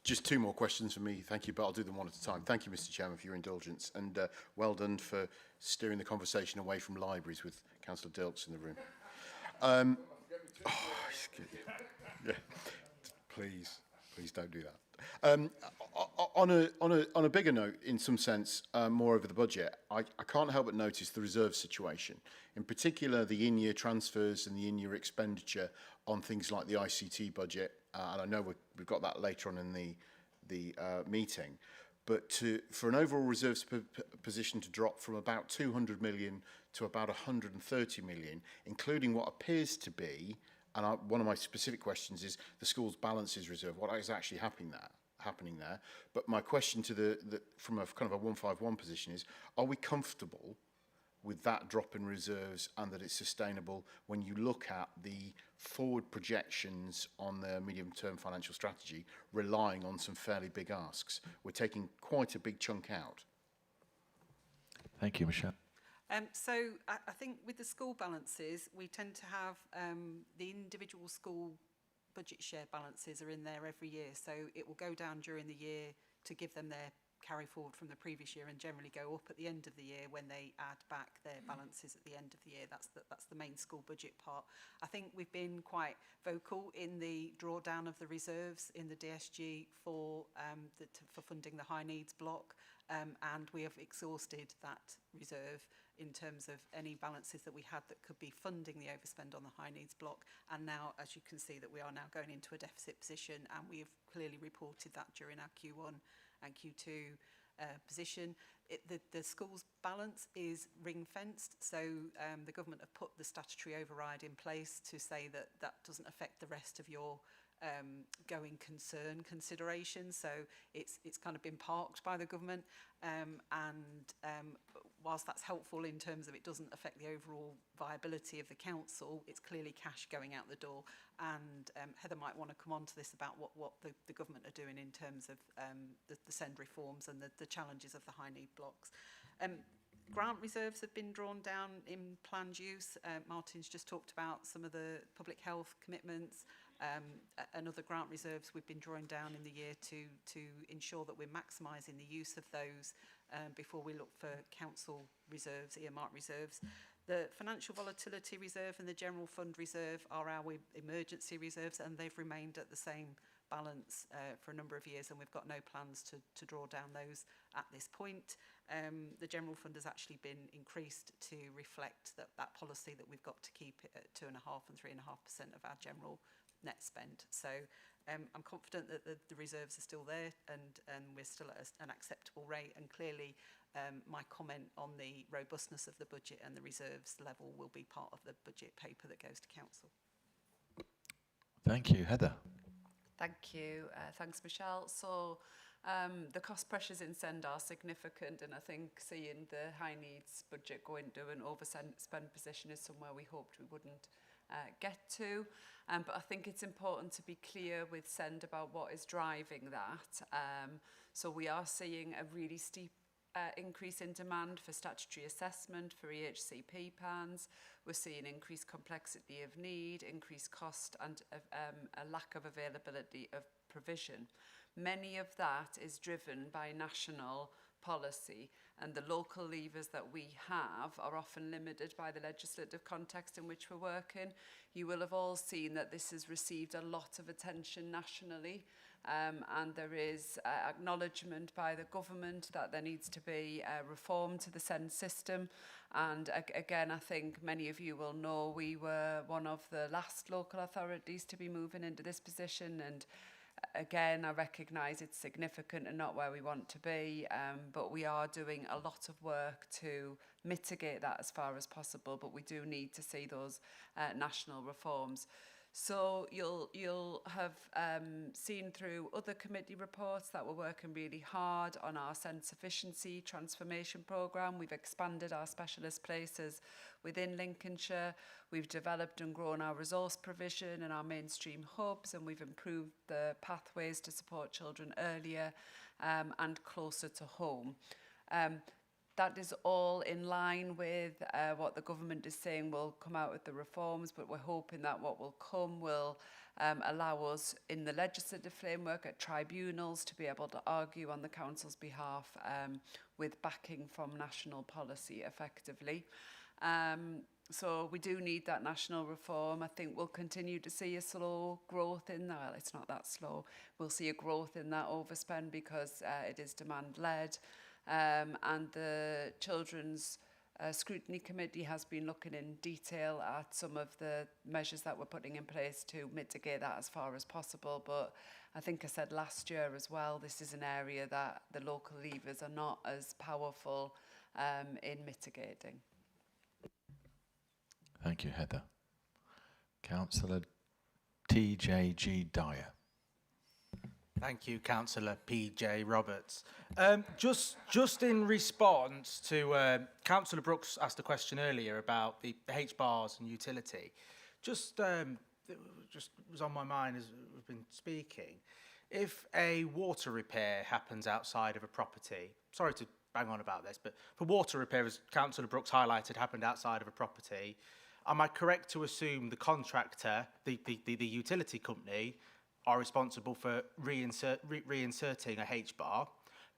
Just 2 more questions for me, thank you, but I'll do them one at a time. Thank you, Mr. Chairman, for your indulgence, and well done for steering the conversation away from libraries with Councillor Dilks in the room. Yeah, please don't do that. On a bigger note, in some sense, more over the budget, I can't help but notice the reserve situation. In particular, the in-year transfers and the in-year expenditure on things like the ICT budget, and I know we've got that later on in the meeting, but for an overall reserves position to drop from about 200 million to about 130 million, including what appears to be, and one of my specific questions is the school's balances reserve, what is actually happening there. But my question to from a kind of a 151 position is, are we comfortable with that drop in reserves and that it's sustainable when you look at the forward projections on the medium-term financial strategy relying on some fairly big asks? We're taking quite a big chunk out. Thank you, Michelle. So I think with the school balances, we tend to have the individual school budget share balances are in there every year. So it will go down during the year to give them their carry forward from the previous year and generally go up at the end of the year when they add back their balances at the end of the year. That's the main school budget part. I think we've been quite vocal in the drawdown of the reserves in the DSG for funding the high needs block, and we have exhausted that reserve in terms of any balances that we had that could be funding the overspend on the high needs block. And now, as you can see, that we are now going into a deficit position, and we have clearly reported that during our Q1 and Q2 position. The school's balance is ring-fenced, so the government have put the statutory override in place to say that that doesn't affect the rest of your going concern consideration. So it's kind of been parked by the government, and whilst that's helpful in terms of it doesn't affect the overall viability of the council, it's clearly cash going out the door. And Heather might want to come on to this about what the government are doing in terms of the SEND reforms and the challenges of the high need blocks. Grant reserves have been drawn down in planned use. Martin's just talked about some of the public health commitments and other grant reserves we've been drawing down in the year to ensure that we're maximising the use of those before we look for council reserves, earmark reserves. The financial volatility reserve and the general fund reserve are our emergency reserves, and they've remained at the same balance for a number of years, and we've got no plans to draw down those at this point. The general fund has actually been increased to reflect that policy that we've got to keep it at 2.5% and 3.5% of our general net spend. So I'm confident that the reserves are still there, and we're still at an acceptable rate, and clearly my comment on the robustness of the budget and the reserves level will be part of the budget paper that goes to council. Thank you, Heather. Thank you. Thanks, Michelle. So the cost pressures in SEND are significant, and I think seeing the high needs budget go into an overspend position is somewhere we hoped we wouldn't get to. But I think it's important to be clear with SEND about what is driving that. So we are seeing a really steep increase in demand for statutory assessment, for EHCP plans. We're seeing increased complexity of need, increased cost, and a lack of availability of provision. Many of that is driven by national policy, and the local levers that we have are often limited by the legislative context in which we're working. You will have all seen that this has received a lot of attention nationally, and there is acknowledgement by the government that there needs to be reform to the SEND system. And again, I think many of you will know we were one of the last local authorities to be moving into this position, and again, I recognise it's significant and not where we want to be, but we are doing a lot of work to mitigate that as far as possible, but we do need to see those national reforms. So you'll have seen through other committee reports that we're working really hard on our SEND sufficiency transformation programme. We've expanded our specialist places within Lincolnshire. We've developed and grown our resource provision and our mainstream hubs, and we've improved the pathways to support children earlier and closer to home. That is all in line with what the government is saying will come out with the reforms, but we're hoping that what will come will allow us in the legislative framework at tribunals to be able to argue on the council's behalf with backing from national policy effectively. So we do need that national reform. I think we'll continue to see a slow growth in that. Well, it's not that slow. We'll see a growth in that overspend because it is demand-led. And the Children's Scrutiny Committee has been looking in detail at some of the measures that we're putting in place to mitigate that as far as possible. But I think I said last year as well, this is an area that the local levers are not as powerful in mitigating. Thank you, Heather. Councillor T.J.G. Dyer. Thank you, Councillor P.J. Roberts. Just in response to Councillor Brooks asked a question earlier about the H-bars and utility. Just was on my mind as we've been speaking. If a water repair happens outside of a property, sorry to bang on about this, but for water repair, as Councillor Brooks highlighted, happened outside of a property, am I correct to assume the contractor, the utility company, are responsible for reinserting a H-bar,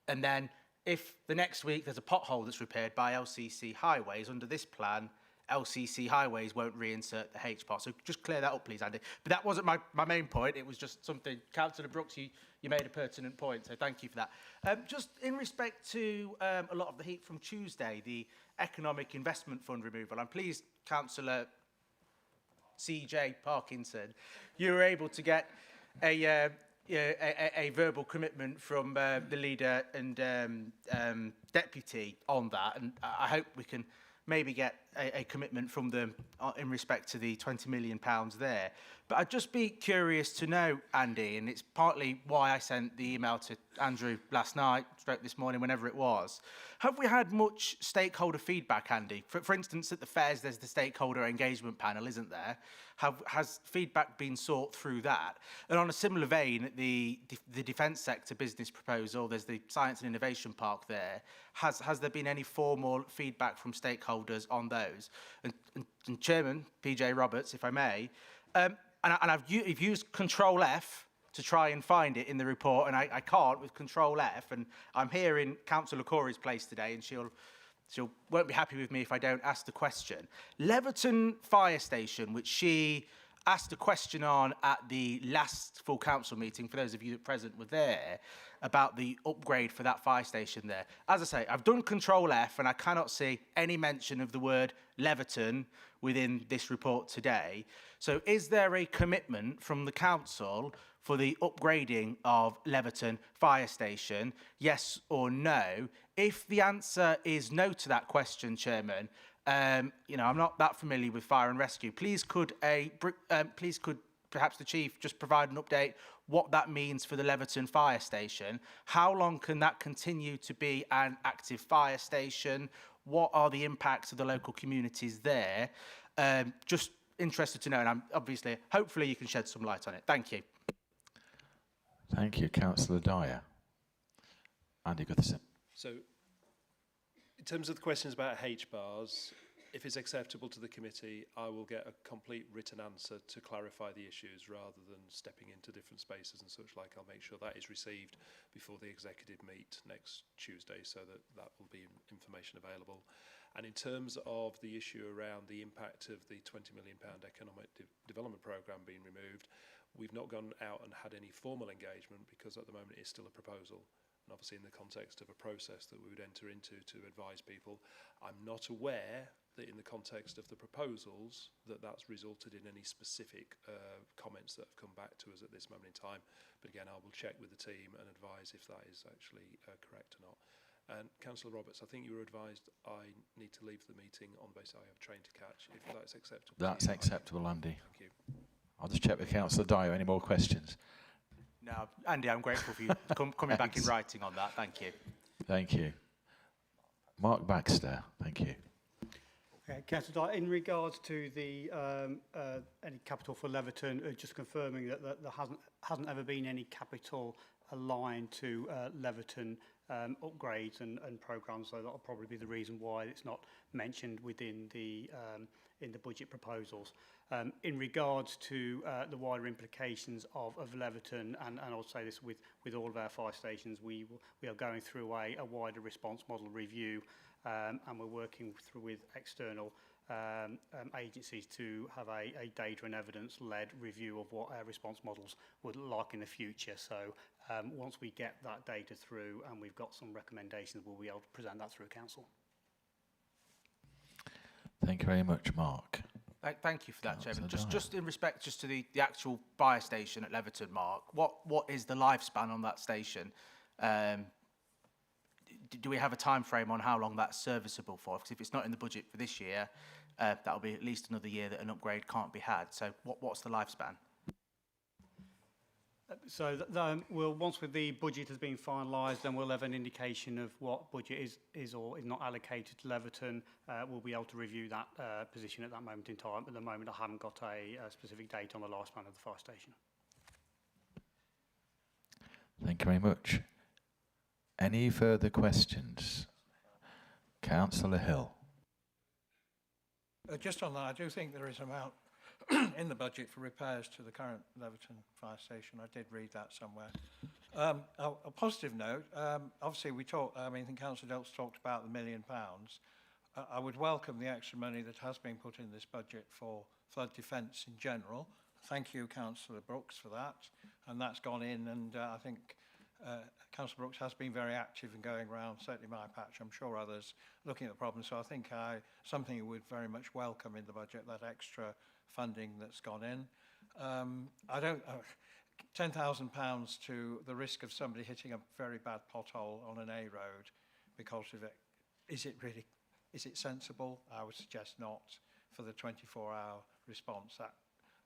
and then if the next week there's a pothole that's repaired by LCC Highways, under this plan, LCC Highways won't reinsert the H-bar. So just clear that up, please, Andy. But that wasn't my main point. It was just something, Councillor Brooks, you made a pertinent point, so thank you for that. Just in respect to a lot of the heat from Tuesday, the Economic Investment Fund removal, I'm pleased, Councillor C.J. Parkinson, you were able to get a verbal commitment from the leader and deputy on that, and I hope we can maybe get a commitment from them in respect to the £20 million there. But I'd just be curious to know, Andy, and it's partly why I sent the email to Andrew last night, stroke this morning, whenever it was. Have we had much stakeholder feedback, Andy? For instance, at the fairs, there's the stakeholder engagement panel, isn't there? Has feedback been sought through that? And on a similar vein, the defence sector business proposal, there's the Science and Innovation Park there. Has there been any formal feedback from stakeholders on those? And Chairman, PJ Roberts, if I may, you've used Control F to try and find it in the report, and I can't with Control F, and I'm here in Councillor Corey's place today, and she won't be happy with me if I don't ask the question. Leverton Fire Station, which she asked a question on at the last full council meeting, for those of you that present were there, about the upgrade for that fire station there. As I say, I've done Control F and I cannot see any mention of the word Leverton within this report today. So is there a commitment from the council for the upgrading of Leverton Fire Station, yes or no? If the answer is no to that question, Chairman, I'm not that familiar with fire and rescue. Please could perhaps the Chief just provide an update what that means for the Leverton Fire Station? How long can that continue to be an active fire station? What are the impacts of the local communities there? Just interested to know, and I'm obviously, hopefully you can shed some light on it. Thank you. Thank you, Councillor Dyer. Andy Gutherson. So, in terms of the questions about H-bars, if it's acceptable to the committee, I will get a complete written answer to clarify the issues rather than stepping into different spaces and such like. I'll make sure that is received before the executive meet next Tuesday so that that will be information available. And in terms of the issue around the impact of the £20 million economic development programme being removed, we've not gone out and had any formal engagement because at the moment it's still a proposal. And obviously in the context of a process that we would enter into to advise people, I'm not aware that in the context of the proposals that that's resulted in any specific comments that have come back to us at this moment in time. But again, I will check with the team and advise if that is actually correct or not. And Councillor Roberts, I think you were advised I need to leave the meeting on the basis I have a train to catch. If that's acceptable. That's acceptable, Andy. Thank you. I'll just check with Councillor Dyer. Any more questions? No, Andy, I'm grateful for you coming back in writing on that. Thank you. Thank you. Mark Baxter, thank you. Okay, Councillor Dyer, in regards to the any capital for Leverton, just confirming that there hasn't ever been any capital aligned to Leverton upgrades and programmes, so that'll probably be the reason why it's not mentioned within the in the budget proposals. In regards to the wider implications of Leverton, and I'll say this with all of our fire stations, we are going through a wider response model review, and we're working through with external agencies to have a data and evidence-led review of what our response models would look like in the future. So once we get that data through and we've got some recommendations, we'll be able to present that through Council. Thank you very much, Mark. Thank you for that, Chairman. Just in respect to the actual fire station at Leverton, Mark, what is the lifespan on that station? Do we have a time frame on how long that's serviceable for? Because if it's not in the budget for this year, that'll be at least another year that an upgrade can't be had. So what's the lifespan? So once the budget has been finalised, then we'll have an indication of what budget is or is not allocated to Leverton. We'll be able to review that position at that moment in time. At the moment, I haven't got a specific date on the lifespan of the fire station. Thank you very much. Any further questions? Councillor Hill. Just on that, I do think there is an amount in the budget for repairs to the current Leverton fire station. I did read that somewhere. A positive note, obviously we talked, I think Councillor Delps talked about the £1 million. I would welcome the extra money that has been put in this budget for flood defence in general. Thank you, Councillor Brooks, for that. And that's gone in, and I think Councillor Brooks has been very active in going around, certainly my patch, I'm sure others, looking at the problem. So I think something you would very much welcome in the budget, that extra funding that's gone in. £10,000 to the risk of somebody hitting a very bad pothole on an A road because of it, is it sensible? I would suggest not for the 24-hour response.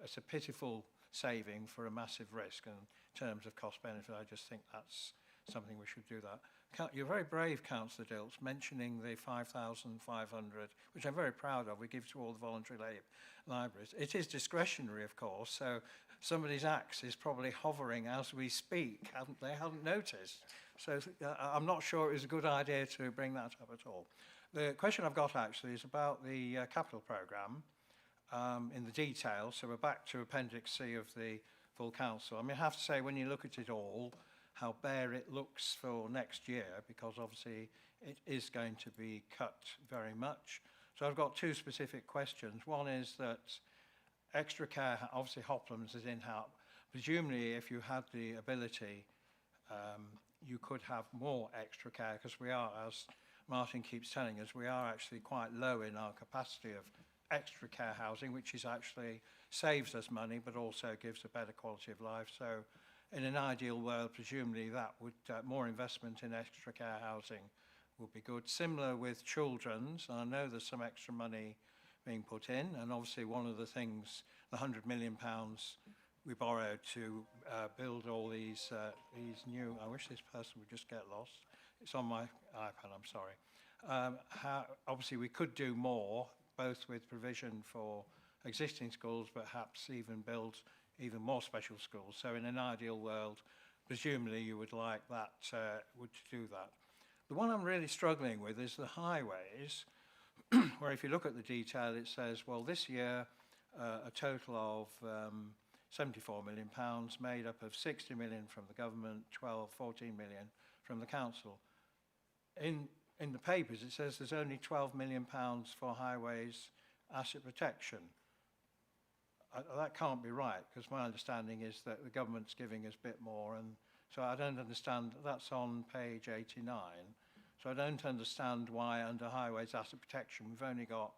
It's a pitiful saving for a massive risk, and in terms of cost benefit, I just think that's something we should do that. You're very brave, Councillor Dilts, mentioning the 5,500, which I'm very proud of. We give to all the voluntary libraries. It is discretionary, of course, so somebody's axe is probably hovering as we speak. They haven't noticed. So I'm not sure it was a good idea to bring that up at all. The question I've got actually is about the capital programme in the detail. So we're back to Appendix C of the full council. I have to say, when you look at it all, how bare it looks for next year, because obviously it is going to be cut very much. So I've got two specific questions. One is that extra care, obviously Hoplands is in-house. Presumably, if you had the ability, you could have more extra care, because we are, as Martin keeps telling us, we are actually quite low in our capacity of extra care housing, which is actually saves us money, but also gives a better quality of life. So in an ideal world, presumably that would, more investment in extra care housing would be good. Similar with children's, I know there's some extra money being put in, and obviously one of the things, the £100 million we borrowed to build all these new, I wish this person would just get lost. It's on my iPad, I'm sorry. Obviously we could do more, both with provision for existing schools, but perhaps even build even more special schools. So in an ideal world, presumably you would like that, would do that. The one I'm really struggling with is the highways, where if you look at the detail, it says, well, this year, a total of £74 million, made up of 60 million from the government, 14 million from the council. In the papers, it says there's only £12 million for highways asset protection. That can't be right, because my understanding is that the government's giving us a bit more, and so I don't understand. That's on page 89. So I don't understand why under highways asset protection we've only got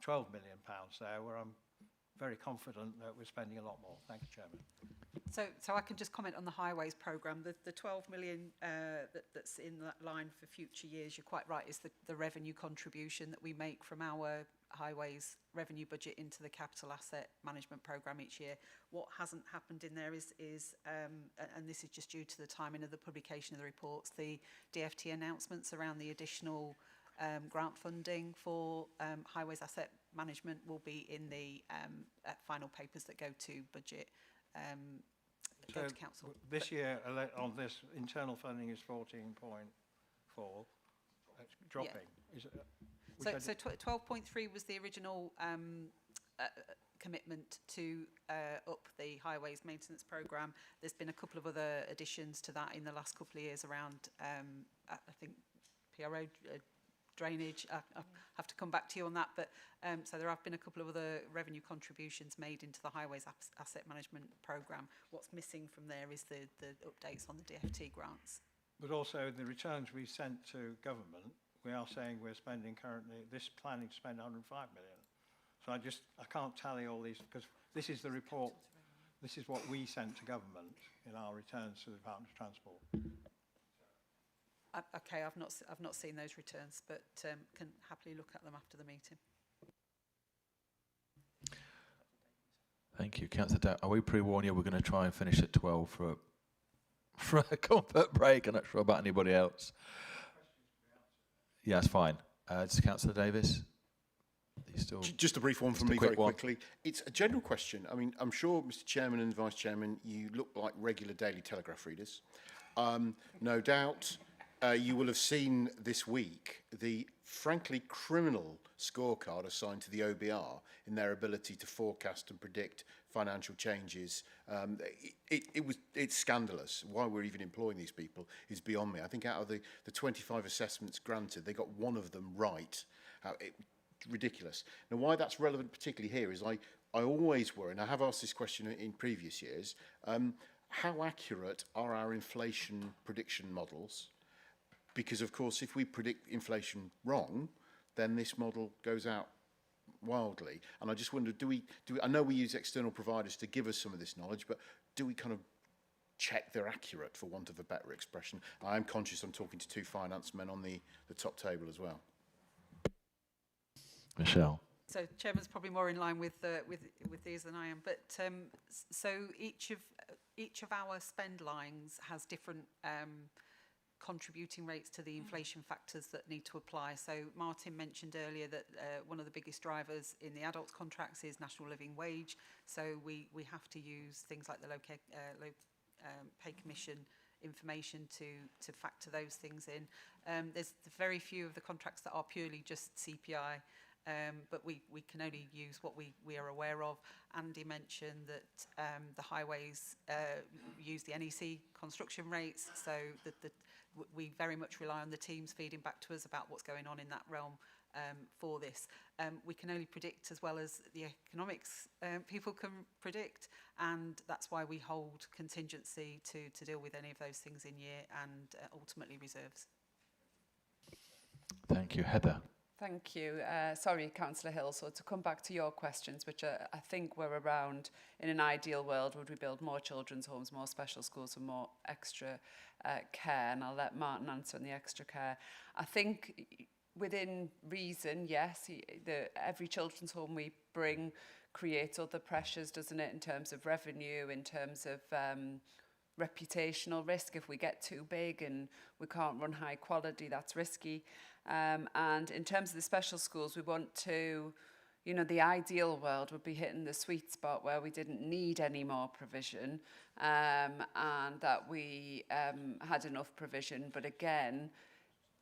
£12 million there, where I'm very confident that we're spending a lot more. Thank you, Chairman. So I can just comment on the highways programme. The 12 million that's in that line for future years, you're quite right, is the revenue contribution that we make from our highways revenue budget into the capital asset management programme each year. What hasn't happened in there is and this is just due to the timing of the publication of the reports, the DFT announcements around the additional grant funding for highways asset management will be in the final papers that go to budget. Go to council. This year, on this, internal funding is 14.4. It's dropping. Yeah. Is it, so 12.3 was the original commitment to up the highways maintenance programme. There's been a couple of other additions to that in the last couple of years around, I think, PRO drainage. I have to come back to you on that, but so there have been a couple of other revenue contributions made into the highways asset management programme. What's missing from there is the updates on the DFT grants. But also the returns we sent to government, we are saying we're spending currently, planning to spend 105 million. So I can't tally all these, because this is the report, this is what we sent to government in our returns to the Department of Transport. Okay, I've not seen those returns, but can happily look at them after the meeting. Thank you, Councillor Dow. Are we pre-warning you we're going to try and finish at 12 for a comfort break? I'm not sure about anybody else. Yeah, that's fine. Councillor Davis? Just a brief one from me very quickly. It's a general question. I mean, I'm sure, Mr. Chairman and Vice Chairman, you look like regular Daily Telegraph readers. No doubt you will have seen this week the frankly criminal scorecard assigned to the OBR in their ability to forecast and predict financial changes. It's scandalous. Why we're even employing these people is beyond me. I think out of the 25 assessments granted, they got one of them right. Ridiculous. Now, why that's relevant particularly here is I always worry, and I have asked this question in previous years, how accurate are our inflation prediction models? Because, of course, if we predict inflation wrong, then this model goes out wildly. And I just wonder, I know we use external providers to give us some of this knowledge, but do we kind of check they're accurate, for want of a better expression? I am conscious I'm talking to two finance men on the top table as well. Michelle. So Chairman's probably more in line with these than I am, but so each of our spend lines has different contributing rates to the inflation factors that need to apply. So Martin mentioned earlier that one of the biggest drivers in the adults contracts is national living wage. So we have to use things like the low pay commission information to factor those things in. There's very few of the contracts that are purely just CPI. But we can only use what we are aware of. Andy mentioned that the highways use the NEC construction rates, so we very much rely on the teams feeding back to us about what's going on in that realm for this. We can only predict as well as the economics people can predict, and that's why we hold contingency to deal with any of those things in year and ultimately reserves. Thank you. Heather. Thank you. Sorry, Councillor Hill. So to come back to your questions, which I think were around, in an ideal world, would we build more children's homes, more special schools and more extra care? And I'll let Martin answer on the extra care. I think within reason, yes, every children's home we bring creates other pressures, doesn't it, in terms of revenue, in terms of reputational risk. If we get too big and we can't run high quality, that's risky. And in terms of the special schools, we want to you know, the ideal world would be hitting the sweet spot where we didn't need any more provision, and that we had enough provision. But again,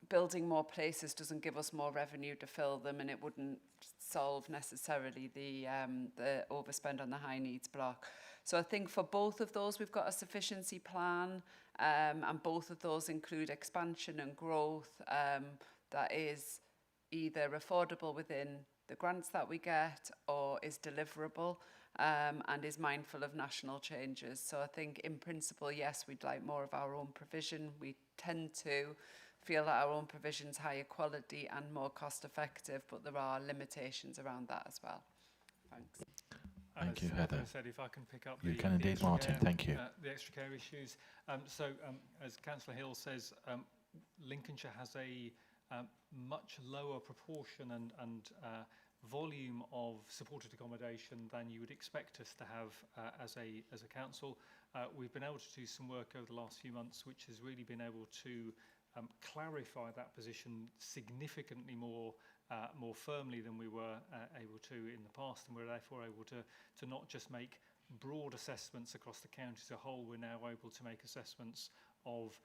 building more places doesn't give us more revenue to fill them, and it wouldn't solve necessarily the overspend on the high needs block. So I think for both of those, we've got a sufficiency plan, and both of those include expansion and growth that is either affordable within the grants that we get or is deliverable, and is mindful of national changes. So I think in principle, yes, we'd like more of our own provision. We tend to feel that our own provision's higher quality and more cost effective, but there are limitations around that as well. Thanks. Thank you, Heather. Said, if I can pick up You can indeed, Martin. Thank you. The extra care issues. As Councillor Hill says, Lincolnshire has a much lower proportion and volume of supported accommodation than you would expect us to have as a council. We've been able to do some work over the last few months, which has really been able to clarify that position significantly more firmly than we were able to in the past, and we're therefore able to not just make broad assessments across the county as a whole. We're now able to make assessments of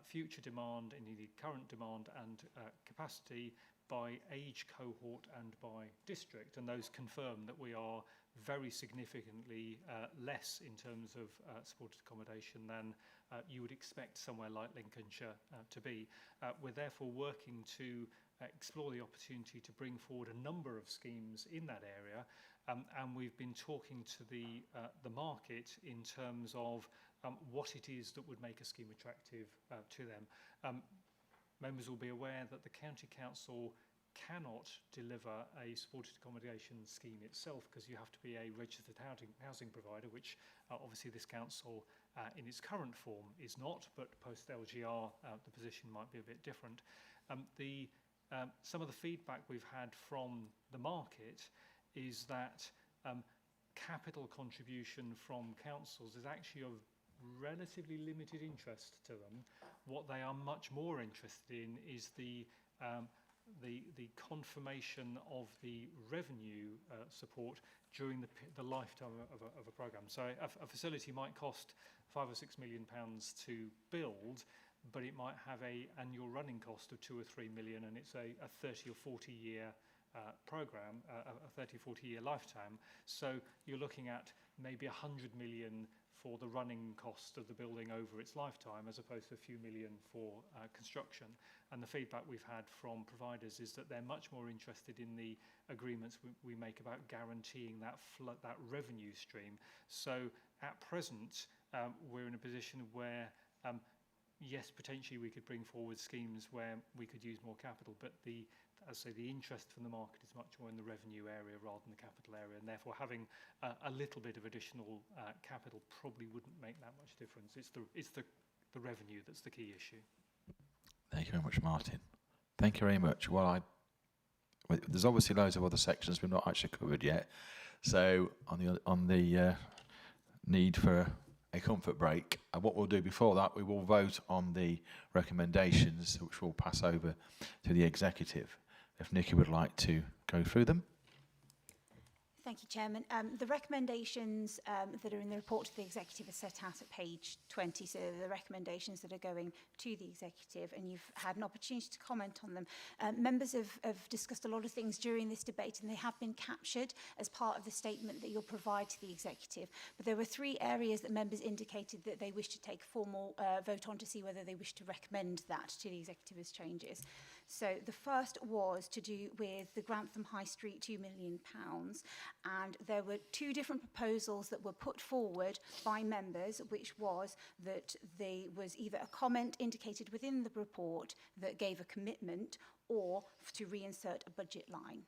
future demand and indeed current demand and capacity by age cohort and by district, and those confirm that we are very significantly less in terms of supported accommodation than you would expect somewhere like Lincolnshire to be. We're therefore working to explore the opportunity to bring forward a number of schemes in that area, and we've been talking to the market in terms of what it is that would make a scheme attractive to them. Members will be aware that the County Council cannot deliver a supported accommodation scheme itself because you have to be a registered housing provider, which obviously this council in its current form is not, but post LGR the position might be a bit different. Some of the feedback we've had from the market is that capital contribution from councils is actually of relatively limited interest to them. What they are much more interested in is the confirmation of the revenue support during the lifetime of a programme. So a facility might cost £5 or £6 million to build, but it might have an annual running cost of 2 or 3 million, and it's a 30 or 40 year programme, a 30 or 40 year lifetime. So you're looking at maybe 100 million for the running cost of the building over its lifetime, as opposed to a few million for construction. And the feedback we've had from providers is that they're much more interested in the agreements we make about guaranteeing that revenue stream. So at present, we're in a position where yes, potentially we could bring forward schemes where we could use more capital, but as I say, the interest from the market is much more in the revenue area rather than the capital area, and therefore having a little bit of additional capital probably wouldn't make that much difference. It's the revenue that's the key issue. Thank you very much, Martin. Thank you very much. Well, there's obviously loads of other sections we've not actually covered yet. So on the need for a comfort break, what we'll do before that, we will vote on the recommendations, which we'll pass over to the executive. If Nikki would like to go through them. Thank you, Chairman. The recommendations that are in the report to the Executive are set out at page 20, so the recommendations that are going to the Executive, and you've had an opportunity to comment on them. Members have discussed a lot of things during this debate, and they have been captured as part of the statement that you'll provide to the Executive. But there were 3 areas that members indicated that they wish to take a formal vote on to see whether they wish to recommend that to the Executive as changes. So the first was to do with the Grantham High Street £2 million, and there were 2 different proposals that were put forward by members, which was that there was either a comment indicated within the report that gave a commitment, or to reinsert a budget line.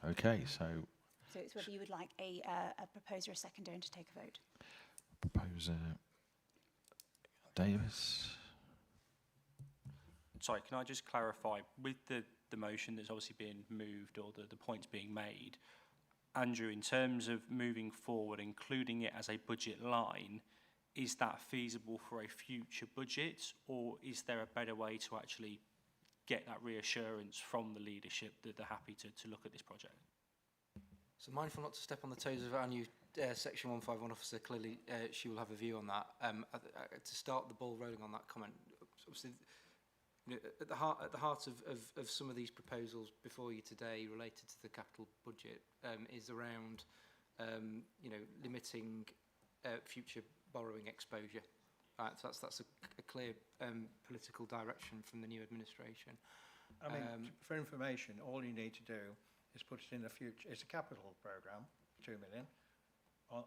Okay, so it's whether you would like a proposer, a seconder, and to take a vote. Proposer Davis. Sorry, can I just clarify, with the motion that's obviously being moved, or the points being made, Andrew, in terms of moving forward, including it as a budget line, is that feasible for a future budget, or is there a better way to actually get that reassurance from the leadership that they're happy to look at this project. So mindful not to step on the toes of our new Section 151 officer, clearly she will have a view on that. To start the ball rolling on that comment, obviously, you know, at the heart of some of these proposals before you today related to the capital budget is around you know, limiting future borrowing exposure. So that's a clear political direction from the new administration. I mean, for information, all you need to do is put it in the future. It's a capital programme, 2 million,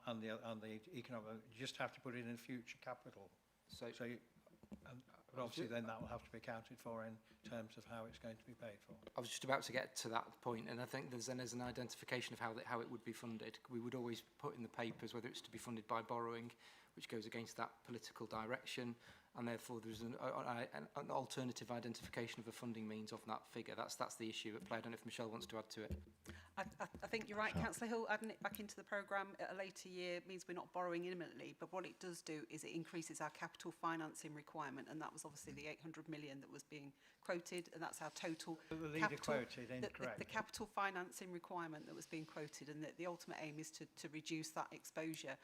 and the economic. You just have to put it in future capital. But obviously, then that will have to be accounted for in terms of how it's going to be paid for. I was just about to get to that point, and I think there's an identification of how it would be funded. We would always put in the papers whether it's to be funded by borrowing, which goes against that political direction, and therefore there's an alternative identification of a funding means of that figure. That's the issue at play. I don't know if Michelle wants to add to it. I think you're right, Councillor Hill. Adding it back into the programme at a later year means we're not borrowing imminently, but what it does do is it increases our capital financing requirement, and that was obviously the 800 million that was being quoted, and that's our total the leader quoted incorrect. The capital financing requirement that was being quoted, and the ultimate aim is to reduce that exposure.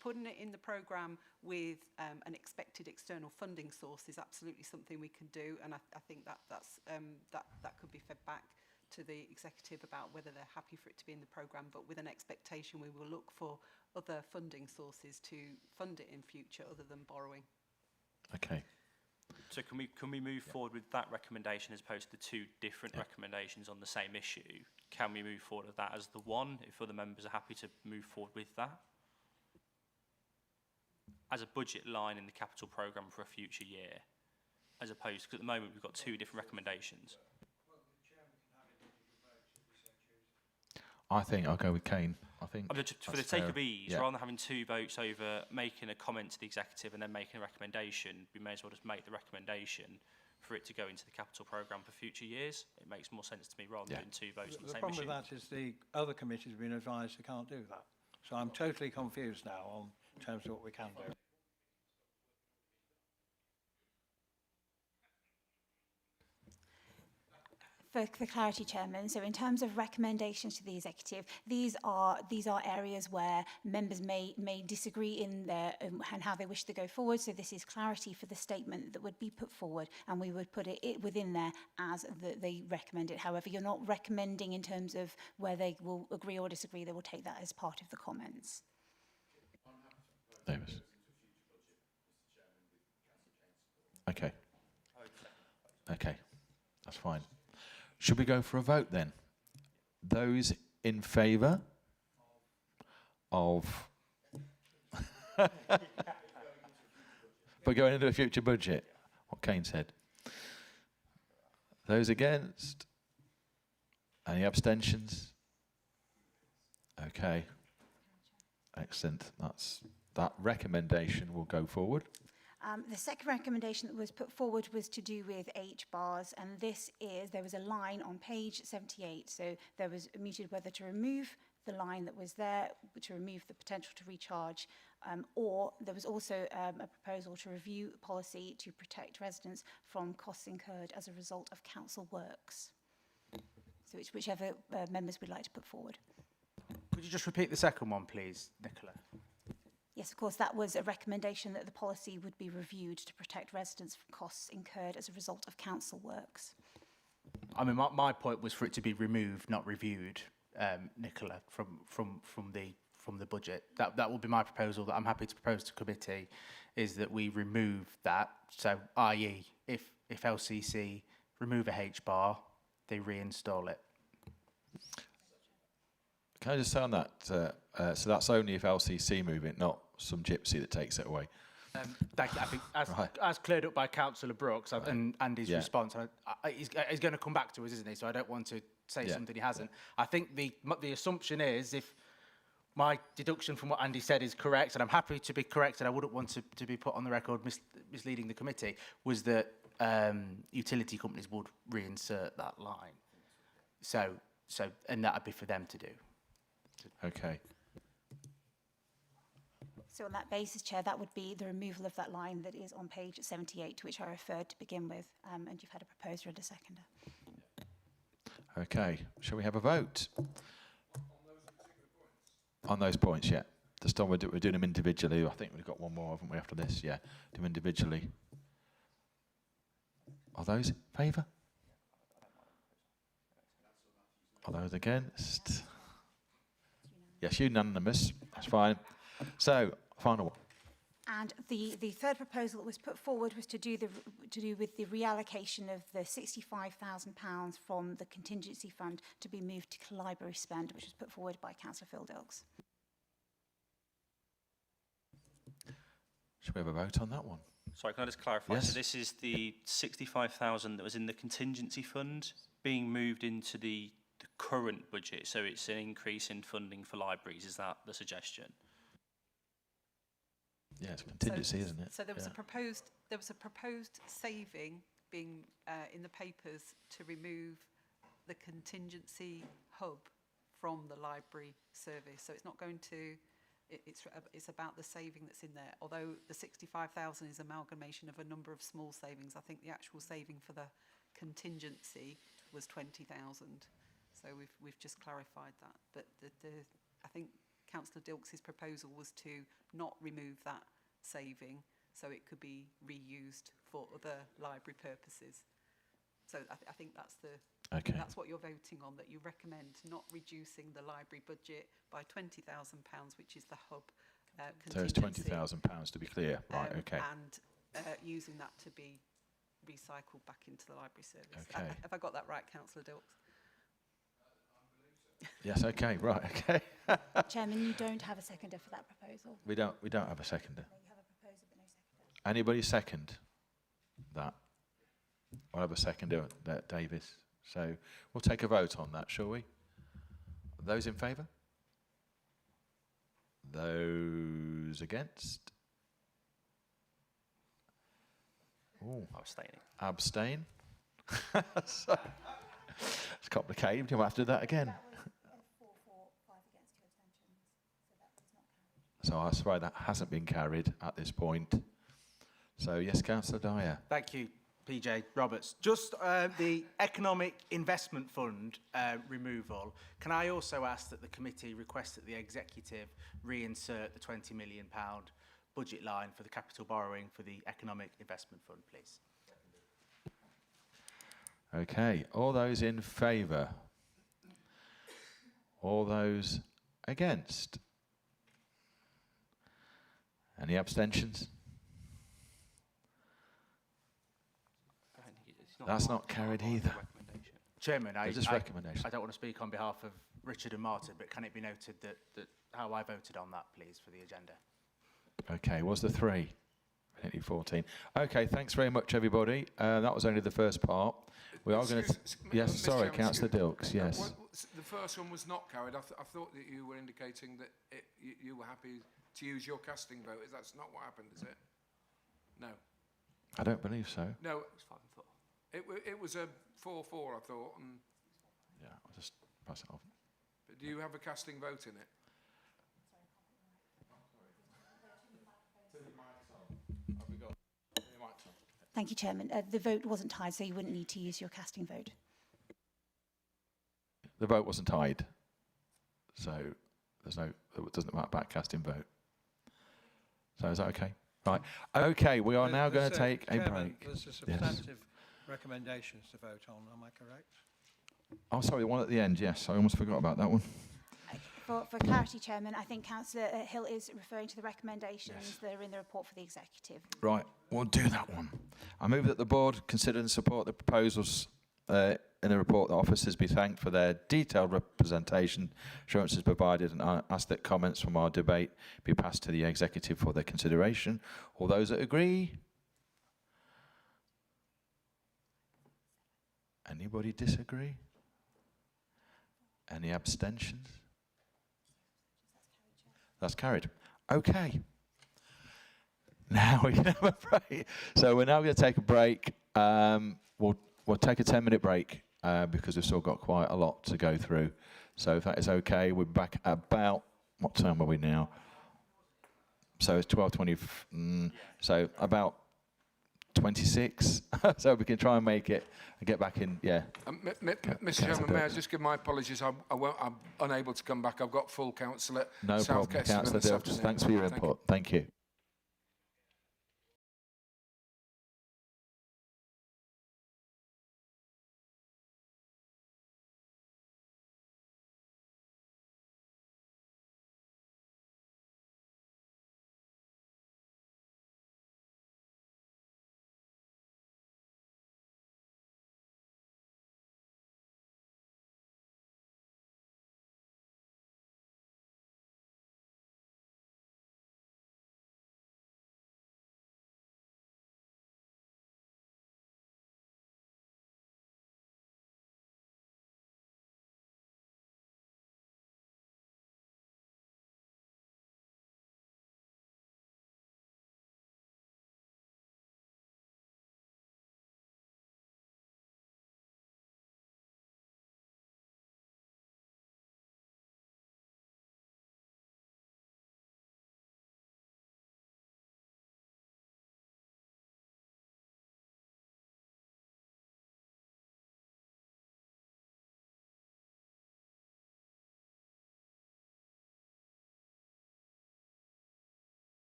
Putting it in the programme with an expected external funding source is absolutely something we can do, and I think that could be fed back to the executive about whether they're happy for it to be in the programme, but with an expectation we will look for other funding sources to fund it in future other than borrowing. Okay. So can we move forward with that recommendation as opposed to the two different recommendations on the same issue? Can we move forward with that as the one, if other members are happy to move forward with that? As a budget line in the capital programme for a future year, as opposed, because at the moment we've got two different recommendations. I think I'll go with Kane. I think for the sake of ease, rather than having two votes over making a comment to the executive and then making a recommendation, we may as well just make the recommendation for it to go into the capital programme for future years. It makes more sense to me rather than two votes on the same issue. The problem with that is the other committees have been advised they can't do that. So I'm totally confused now on terms of what we can do. For clarity, Chairman, so in terms of recommendations to the executive, these are areas where members may disagree in their and how they wish to go forward. So this is clarity for the statement that would be put forward, and we would put it within there as they recommend it. However, you're not recommending in terms of where they will agree or disagree. They will take that as part of the comments. Davis. Okay. Okay, that's fine. Should we go for a vote then? Those in favour of but going into a future budget, what Kane said. Those against? Any abstentions? Okay. Excellent. That recommendation will go forward. The second recommendation that was put forward was to do with H-bars, and there was a line on page 78, so there was mooted whether to remove the line that was there, to remove the potential to recharge, or there was also a proposal to review policy to protect residents from costs incurred as a result of council works. So it's whichever members would like to put forward. Could you just repeat the second one, please, Nicola? Yes, of course, that was a recommendation that the policy would be reviewed to protect residents from costs incurred as a result of council works. I mean, my point was for it to be removed, not reviewed, Nicola, from the budget. That will be my proposal that I'm happy to propose to committee, is that we remove that. So, i.e., if LCC remove a H-bar, they reinstall it. Can I just say on that, so that's only if LCC move it, not some gypsy that takes it away. I think as cleared up by Councillor Brooks and Andy's response, he's going to come back to us, isn't he? So I don't want to say something he hasn't. I think the assumption is, if my deduction from what Andy said is correct, and I'm happy to be correct, and I wouldn't want to be put on the record misleading the committee, was that utility companies would reinsert that line. So and that would be for them to do. Okay. So on that basis, Chair, that would be the removal of that line that is on page 78, to which I referred to begin with, and you've had a proposer and a seconder. Okay, shall we have a vote? On those points, yeah. Just on, we're doing them individually. I think we've got one more, haven't we, after this? Yeah, do them individually. Are those in favour? Are those against? Yes, unanimous. That's fine. So, final one. And the third proposal that was put forward was to do with the reallocation of the £65,000 from the contingency fund to be moved to library spend, which was put forward by Councillor Phil Dilks. Should we have a vote on that one? Sorry, can I just clarify? Yes. So this is the 65,000 that was in the contingency fund being moved into the current budget. So it's an increase in funding for libraries. Is that the suggestion? Yeah, it's contingency, isn't it? So there was a proposed saving being in the papers to remove the contingency hub from the library service. So it's not going to. It's about the saving that's in there. Although the 65,000 is amalgamation of a number of small savings, I think the actual saving for the contingency was 20,000. So we've just clarified that. But I think Councillor Dilks' proposal was to not remove that saving, so it could be reused for other library purposes. So I think that's that's what you're voting on, that you recommend not reducing the library budget by £20,000, which is the hub contingency. So it's £20,000 to be clear, right? Okay. And using that to be recycled back into the library service. Okay. Have I got that right, Councillor Dilks? Yes. Okay. Right. Okay. Chairman, you don't have a seconder for that proposal. We don't have a seconder. No, you have a proposer but no seconder. Anybody second that? I'll have a seconder, Davis. So we'll take a vote on that, shall we? Those in favour? Those against? Ooh. Abstaining. Abstain? So, it's complicated. You might have to do that again. That was 4 for, 5 against, 2 abstentions. So that was not carried. So I swear that hasn't been carried at this point. So yes, Councillor Dyer. Thank you, PJ Roberts. Just the Economic Investment Fund removal. Can I also ask that the committee request that the executive reinsert the £20 million budget line for the capital borrowing for the Economic Investment Fund, please? Okay, all those in favour? All those against? Any abstentions? That's not carried either. Chairman, I recommendation. I don't want to speak on behalf of Richard and Martin, but can it be noted that how I voted on that, please, for the agenda? Okay, was the 3? 14. Okay, thanks very much, everybody. That was only the first part. We are going to... Yes, sorry, Councillor Dilks, yes. The first one was not carried. I thought that you were indicating that you were happy to use your casting vote. That's not what happened, is it? No. I don't believe so. No. It was a 4-4, I thought. And yeah, I'll just pass it off. But do you have a casting vote in it? Thank you, Chairman. The vote wasn't tied, so you wouldn't need to use your casting vote. The vote wasn't tied, so it doesn't matter about casting vote. So is that okay? Right. Okay, we are now going to take a break. There's a substantive recommendations to vote on, am I correct? Oh, sorry, the one at the end, yes. I almost forgot about that one. For clarity, Chairman, I think Councillor Hill is referring to the recommendations that are in the report for the executive. Right, we'll do that one. I move that the board consider and support the proposals in the report that officers be thanked for their detailed representation, assurances provided, and I ask that comments from our debate be passed to the executive for their consideration. All those that agree? Anybody disagree? Any abstentions? That's carried. Okay. Now we can have a break. So we're now going to take a break. We'll take a 10-minute break because we've still got quite a lot to go through. So if that is okay, we're back at about, what time are we now? So it's 12:20. So about 26. So we can try and make it and get back in. Yeah. Mr. Chairman, may I just give my apologies? I'm unable to come back. I've got full council at No South problem, Kensington Councillor this Dilks. afternoon. Thanks for your input. Thank you.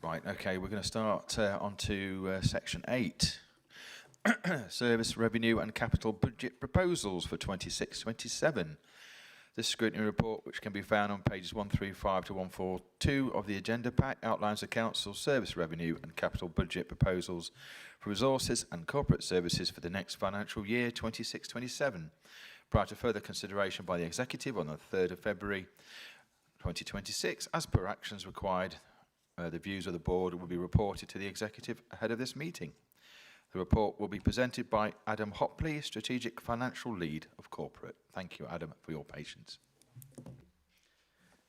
Right, okay, we're going to start on to section 8. Service revenue and capital budget proposals for 26-27. This scrutiny report, which can be found on pages 135 to 142 of the agenda pack, outlines the Council's service revenue and capital budget proposals for resources and corporate services for the next financial year 26-27, prior to further consideration by the Executive on the 3rd of February 2026. As per actions required, the views of the Board will be reported to the Executive ahead of this meeting. The report will be presented by Adam Hopley, Strategic Financial Lead of Corporate. Thank you, Adam, for your patience.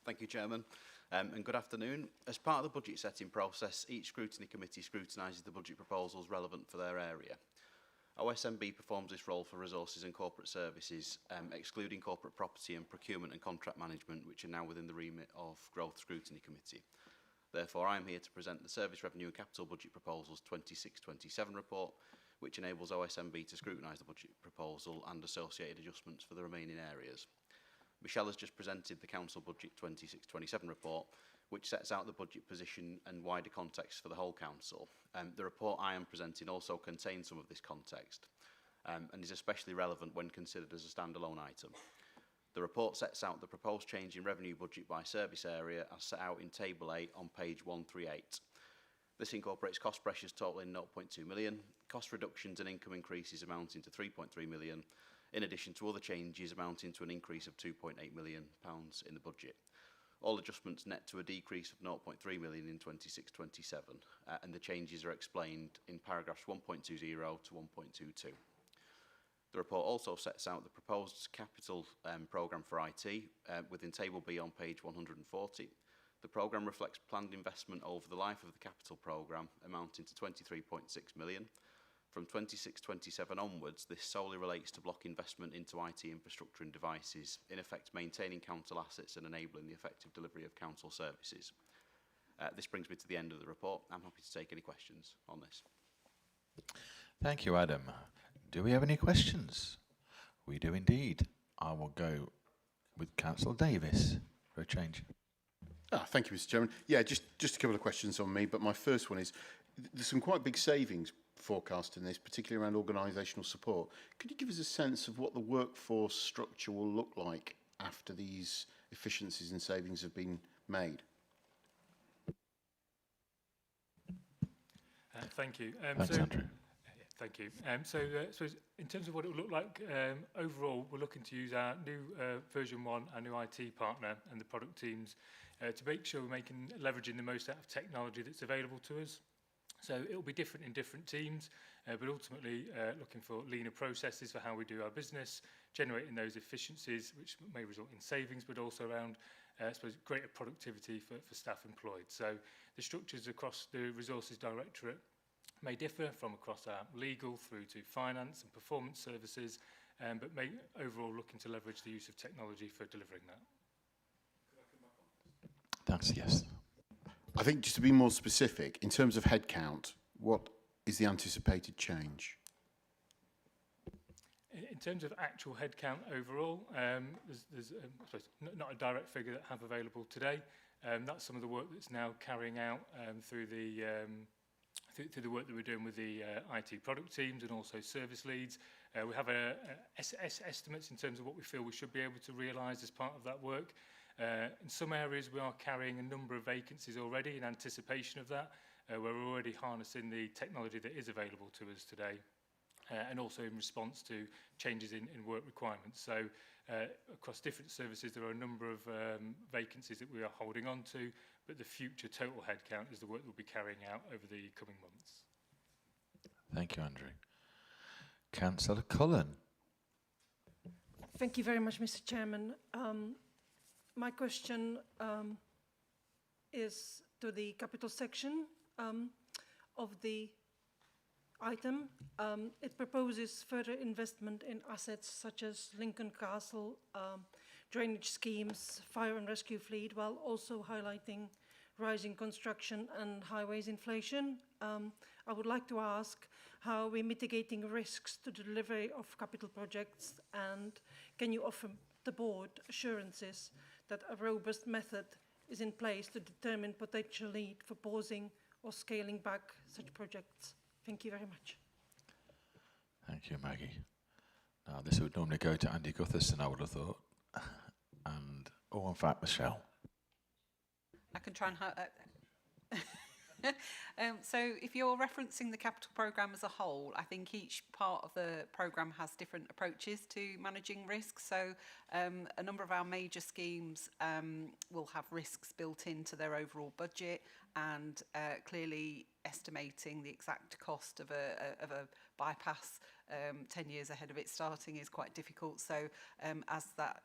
Thank you, Chairman, and good afternoon. As part of the budget setting process, each scrutiny committee scrutinises the budget proposals relevant for their area. OSMB performs this role for resources and corporate services, excluding corporate property and procurement and contract management, which are now within the remit of Growth Scrutiny Committee. Therefore, I am here to present the Service Revenue and Capital Budget Proposals 26-27 report, which enables OSMB to scrutinise the budget proposal and associated adjustments for the remaining areas. Michelle has just presented the Council Budget 26-27 report, which sets out the budget position and wider context for the whole Council. The report I am presenting also contains some of this context and is especially relevant when considered as a standalone item. The report sets out the proposed change in revenue budget by service area as set out in Table 8 on page 138. This incorporates cost pressures totaling 0.2 million, cost reductions and income increases amounting to 3.3 million, in addition to other changes amounting to an increase of £2.8 million in the budget. All adjustments net to a decrease of 0.3 million in 26-27, and the changes are explained in paragraphs 1.20 to 1.22. The report also sets out the proposed capital programme for IT within Table B on page 140. The programme reflects planned investment over the life of the capital programme amounting to 23.6 million. From 26-27 onwards, this solely relates to block investment into IT infrastructure and devices, in effect maintaining council assets and enabling the effective delivery of council services. This brings me to the end of the report. I'm happy to take any questions on this. Thank you, Adam. Do we have any questions? We do indeed. I will go with Councillor Davis for a change. Thank you, Mr. Chairman. Yeah, just a couple of questions on me, but my first one is, there's some quite big savings forecast in this, particularly around organisational support. Could you give us a sense of what the workforce structure will look like after these efficiencies and savings have been made? Thank you. Thanks, Andrew. Thank you. So in terms of what it will look like, overall, we're looking to use our new version 1, our new IT partner and the product teams to make sure we're leveraging the most out of technology that's available to us. So it will be different in different teams, but ultimately looking for leaner processes for how we do our business, generating those efficiencies, which may result in savings, but also around, I suppose, greater productivity for staff employed. So the structures across the Resources Directorate may differ from across our legal through to finance and performance services, but may overall looking to leverage the use of technology for delivering that. Thanks, yes. I think just to be more specific, in terms of headcount, what is the anticipated change? In terms of actual headcount overall, there's I suppose not a direct figure that I have available today. That's some of the work that's now carrying out through the work that we're doing with the IT product teams and also service leads. We have estimates in terms of what we feel we should be able to realise as part of that work. In some areas we are carrying a number of vacancies already in anticipation of that, where we're already harnessing the technology that is available to us today, and also in response to changes in work requirements. So across different services there are a number of vacancies that we are holding on to, but the future total headcount is the work that we'll be carrying out over the coming months. Thank you, Andrew. Councillor Cullen. Thank you very much, Mr. Chairman. My question is to the capital section of the item. It proposes further investment in assets such as Lincoln Castle, drainage schemes, fire and rescue fleet, while also highlighting rising construction and highways inflation. I would like to ask, how are we mitigating risks to the delivery of capital projects, and can you offer the board assurances that a robust method is in place to determine potential need for pausing or scaling back such projects? Thank you very much. Thank you, Maggie. Now, this would normally go to Andy Gutherson, I would have thought. And, oh, in fact, Michelle. I can try and... So if you're referencing the capital programme as a whole, I think each part of the programme has different approaches to managing risks. So a number of our major schemes will have risks built into their overall budget, and clearly estimating the exact cost of a bypass 10 years ahead of it starting is quite difficult. So as that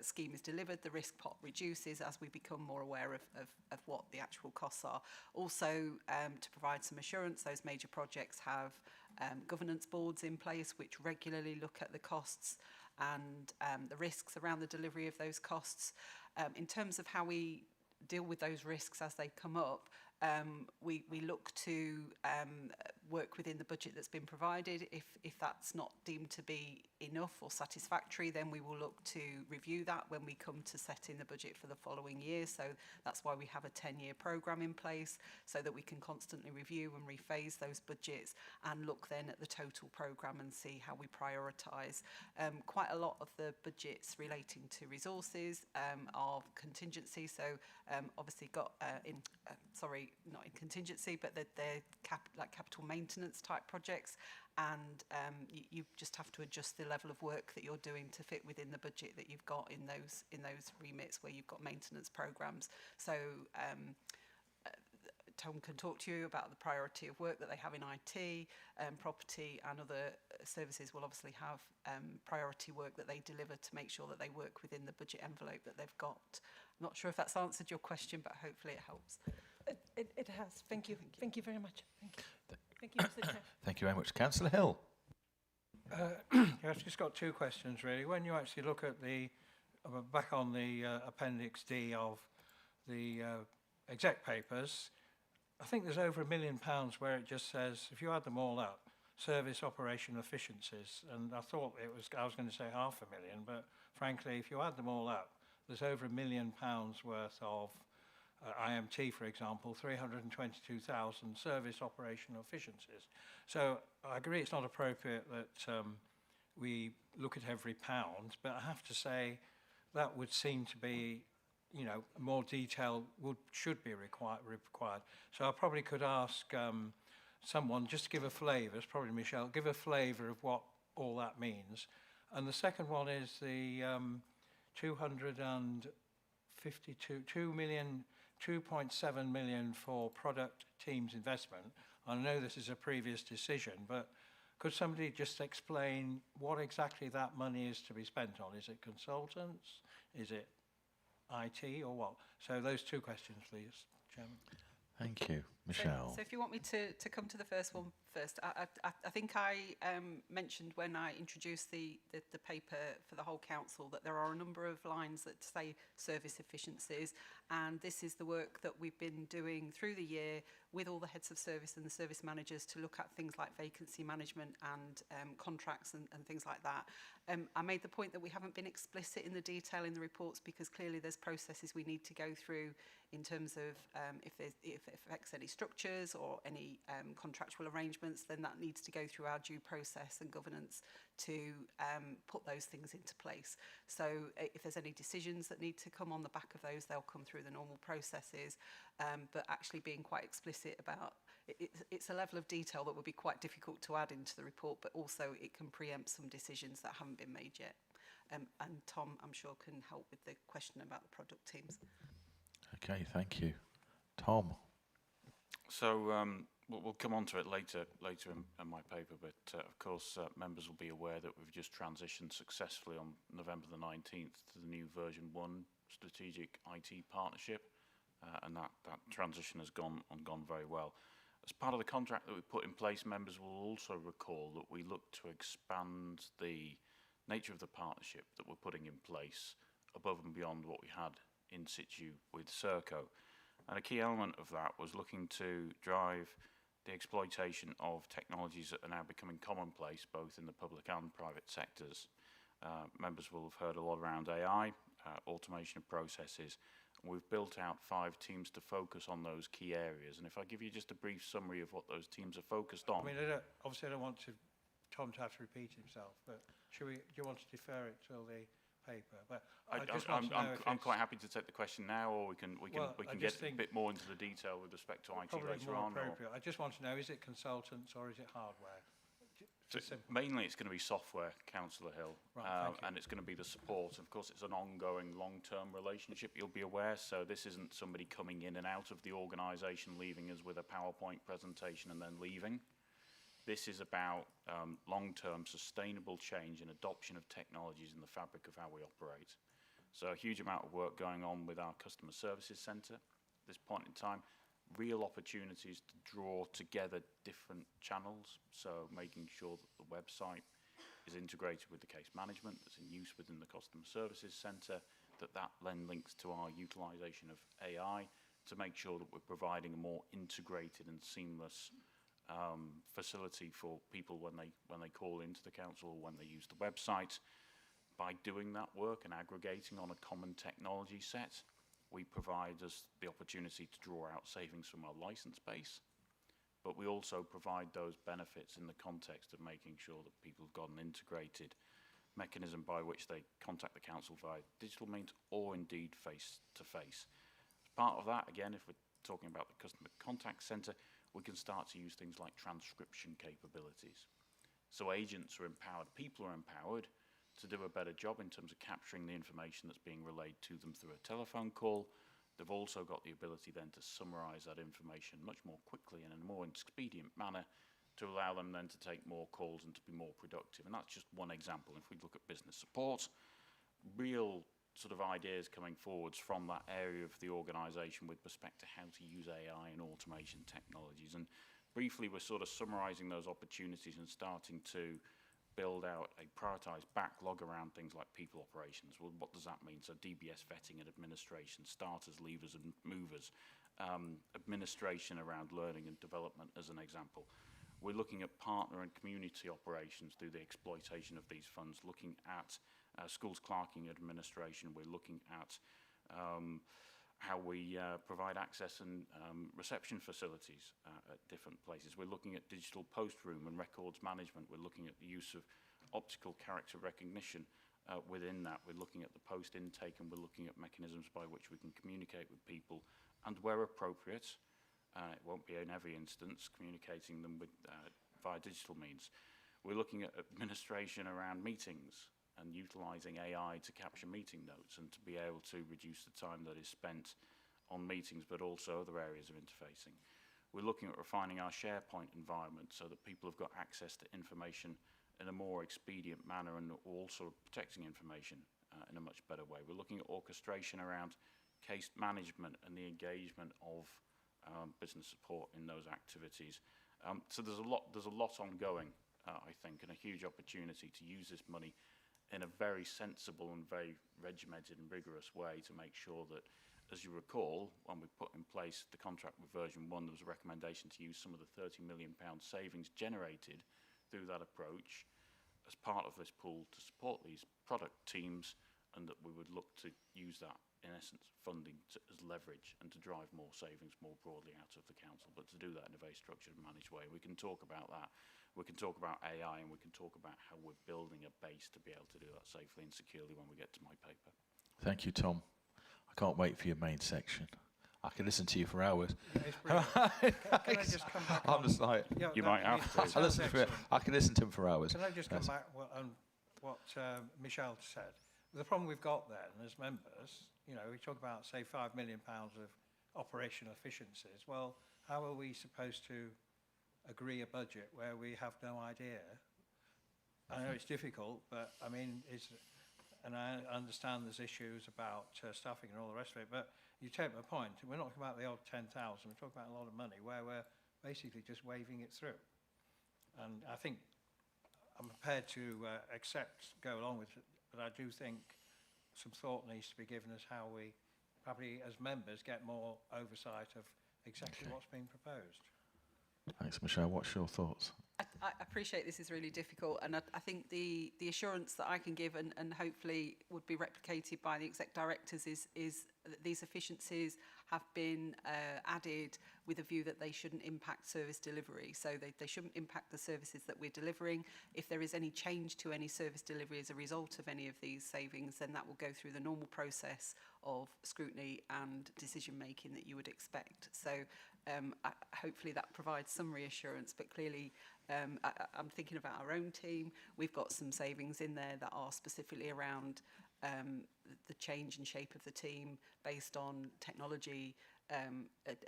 scheme is delivered, the risk pot reduces as we become more aware of what the actual costs are. Also, to provide some assurance, those major projects have governance boards in place which regularly look at the costs and the risks around the delivery of those costs. In terms of how we deal with those risks as they come up, we look to work within the budget that's been provided. If that's not deemed to be enough or satisfactory, then we will look to review that when we come to setting the budget for the following year. So that's why we have a 10-year programme in place, so that we can constantly review and rephase those budgets and look then at the total programme and see how we prioritise. Quite a lot of the budgets relating to resources are contingency, so obviously got not in contingency, but they're capital maintenance type projects, and you just have to adjust the level of work that you're doing to fit within the budget that you've got in those remits where you've got maintenance programs. So Tom can talk to you about the priority of work that they have in IT, property, and other services will obviously have priority work that they deliver to make sure that they work within the budget envelope that they've got. I'm not sure if that's answered your question, but hopefully it helps. It has. Thank you. Thank you very much. Thank you. Thank you, Mr. Chair. Thank you very much. Councillor Hill. I've just got two questions, really. When you actually look at back on the Appendix D of the exec papers, I think there's over £1 million where it just says, if you add them all up, service operation efficiencies, and I thought I was going to say £500,000, but frankly, if you add them all up, there's over £1 million worth of IMT, for example, 322,000 service operational efficiencies. So I agree it's not appropriate that we look at every pound, but I have to say that would seem to be, more detail should be required. So I probably could ask someone just to give a flavour, it's probably Michelle, give a flavour of what all that means. And the second one is the 2.7 million for product teams investment. I know this is a previous decision, but could somebody just explain what exactly that money is to be spent on? Is it consultants? Is it IT or what? So those two questions, please, Chairman. Thank you. Michelle. So if you want me to come to the first one first, I think I mentioned when I introduced the paper for the whole council that there are a number of lines that say service efficiencies, and this is the work that we've been doing through the year with all the heads of service and the service managers to look at things like vacancy management and contracts and things like that. I made the point that we haven't been explicit in the detail in the reports because clearly there's processes we need to go through in terms of if it affects any structures or any contractual arrangements, then that needs to go through our due process and governance to put those things into place. So if there's any decisions that need to come on the back of those, they'll come through the normal processes, but actually being quite explicit about it's a level of detail that would be quite difficult to add into the report, but also it can preempt some decisions that haven't been made yet. And Tom, I'm sure, can help with the question about the product teams. Okay, thank you. Tom. So we'll come on to it later in my paper, but of course members will be aware that we've just transitioned successfully on November the 19th to the new version 1 strategic IT partnership, and that transition has gone very well. As part of the contract that we put in place, members will also recall that we look to expand the nature of the partnership that we're putting in place above and beyond what we had in situ with Serco. And a key element of that was looking to drive the exploitation of technologies that are now becoming commonplace both in the public and private sectors. Members will have heard a lot around AI, automation of processes. We've built out 5 teams to focus on those key areas. And if I give you just a brief summary of what those teams are focused on. I mean, obviously I don't want Tom to have to repeat himself, but do you want to defer it till the paper? But I'm quite happy to take the question now, or we can get a bit more into the detail with respect to IT later on. I just want to know, is it consultants or is it hardware? So mainly it's going to be software, Councillor Hill, and it's going to be the support. Of course, it's an ongoing long-term relationship, you'll be aware, so this isn't somebody coming in and out of the organisation, leaving us with a PowerPoint presentation and then leaving. This is about long-term sustainable change and adoption of technologies in the fabric of how we operate. So a huge amount of work going on with our customer services centre at this point in time. Real opportunities to draw together different channels, so making sure that the website is integrated with the case management that's in use within the customer services centre, that then links to our utilisation of AI to make sure that we're providing a more integrated and seamless facility for people when they call into the council or when they use the website. By doing that work and aggregating on a common technology set, we provide us the opportunity to draw out savings from our licence base, but we also provide those benefits in the context of making sure that people have got an integrated mechanism by which they contact the council via digital means or indeed face-to-face. As part of that, again, if we're talking about the customer contact centre, we can start to use things like transcription capabilities. So agents are empowered, people are empowered to do a better job in terms of capturing the information that's being relayed to them through a telephone call. They've also got the ability then to summarise that information much more quickly and in a more expedient manner to allow them then to take more calls and to be more productive. And that's just one example. If we look at business support, real sort of ideas coming forwards from that area of the organisation with respect to how to use AI and automation technologies. And briefly, we're sort of summarising those opportunities and starting to build out a prioritised backlog around things like people operations. Well, what does that mean? So DBS vetting and administration, starters, levers and movers, administration around learning and development as an example. We're looking at partner and community operations through the exploitation of these funds, looking at schools clerking administration. We're looking at how we provide access and reception facilities at different places. We're looking at digital post room and records management. We're looking at the use of optical character recognition within that. We're looking at the post intake, and we're looking at mechanisms by which we can communicate with people, and where appropriate, it won't be in every instance, communicating them with via digital means. We're looking at administration around meetings and utilising AI to capture meeting notes and to be able to reduce the time that is spent on meetings, but also other areas of interfacing. We're looking at refining our SharePoint environment so that people have got access to information in a more expedient manner and also protecting information in a much better way. We're looking at orchestration around case management and the engagement of business support in those activities. So there's a lot ongoing, I think, and a huge opportunity to use this money in a very sensible and very regimented and rigorous way to make sure that, as you recall, when we put in place the contract with version 1, there was a recommendation to use some of the £30 million savings generated through that approach as part of this pool to support these product teams, and that we would look to use that, in essence, funding as leverage and to drive more savings more broadly out of the council, but to do that in a very structured and managed way. We can talk about that. We can talk about AI, and we can talk about how we're building a base to be able to do that safely and securely when we get to my paper. Thank you, Tom. I can't wait for your main section. I can listen to you for hours. Can I just come back I'm just like, you might have to. I can listen to him for hours. Can I just come back on what Michelle said? The problem we've got then as members, you know, we talk about, say, £5 million of operational efficiencies. Well, how are we supposed to agree a budget where we have no idea? I know it's difficult, but I mean, and I understand there's issues about staffing and all the rest of it, but you take my point. We're not talking about the odd 10,000, we're talking about a lot of money where we're basically just waving it through. And I think I'm prepared to go along with it, but I do think some thought needs to be given as how we probably as members get more oversight of exactly what's being proposed. Thanks, Michelle. What's your thoughts? I appreciate this is really difficult, and I think the assurance that I can give and hopefully would be replicated by the exec directors is that these efficiencies have been added with a view that they shouldn't impact service delivery. So they shouldn't impact the services that we're delivering. If there is any change to any service delivery as a result of any of these savings, then that will go through the normal process of scrutiny and decision making that you would expect. So hopefully that provides some reassurance, but clearly I'm thinking about our own team. We've got some savings in there that are specifically around the change and shape of the team based on technology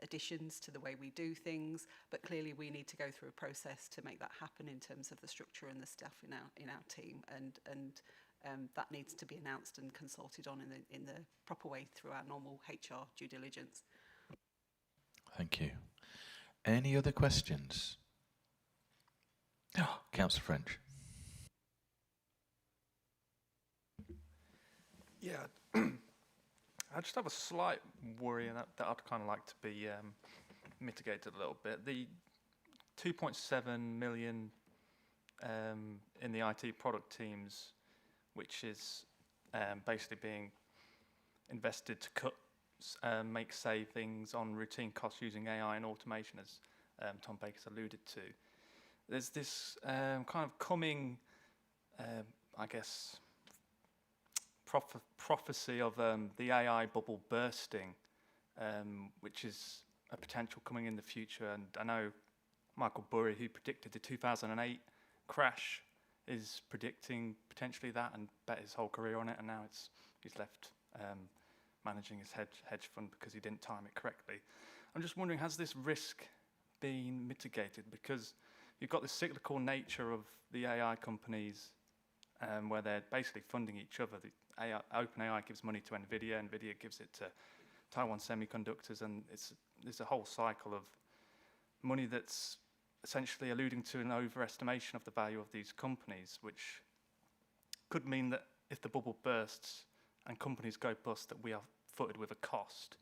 additions to the way we do things, but clearly we need to go through a process to make that happen in terms of the structure and the staff in our team, and that needs to be announced and consulted on in the proper way through our normal HR due diligence. Thank you. Any other questions? Councillor French. Yeah, I just have a slight worry, and that I'd kind of like to be mitigated a little bit. The 2.7 million in the IT product teams, which is basically being invested to cut, make savings on routine costs using AI and automation, as Tom Baker's alluded to. There's this kind of coming, I guess, prophecy of the AI bubble bursting, which is a potential coming in the future. And I know Michael Burry, who predicted the 2008 crash, is predicting potentially that and bet his whole career on it. And now he's left managing his hedge fund because he didn't time it correctly. I'm just wondering, has this risk been mitigated? Because you've got the cyclical nature of the AI companies where they're basically funding each other. OpenAI gives money to NVIDIA, NVIDIA gives it to Taiwan Semiconductors, and there's a whole cycle of money that's essentially alluding to an overestimation of the value of these companies, which could mean that if the bubble bursts and companies go bust, that we are footed with a cost,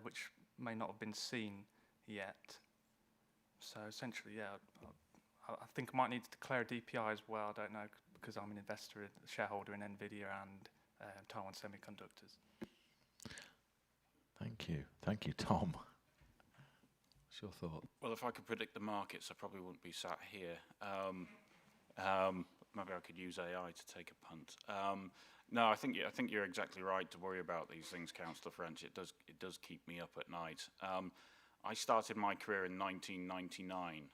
which may not have been seen yet. So essentially, yeah, I think I might need to declare a DPI as well. I don't know, because I'm an investor, a shareholder in NVIDIA and Taiwan Semiconductors. Thank you. Thank you, Tom. What's your thought? Well, if I could predict the markets, I probably wouldn't be sat here. Maybe I could use AI to take a punt. No, I think you're exactly right to worry about these things, Councillor French. It does keep me up at night. I started my career in 1999,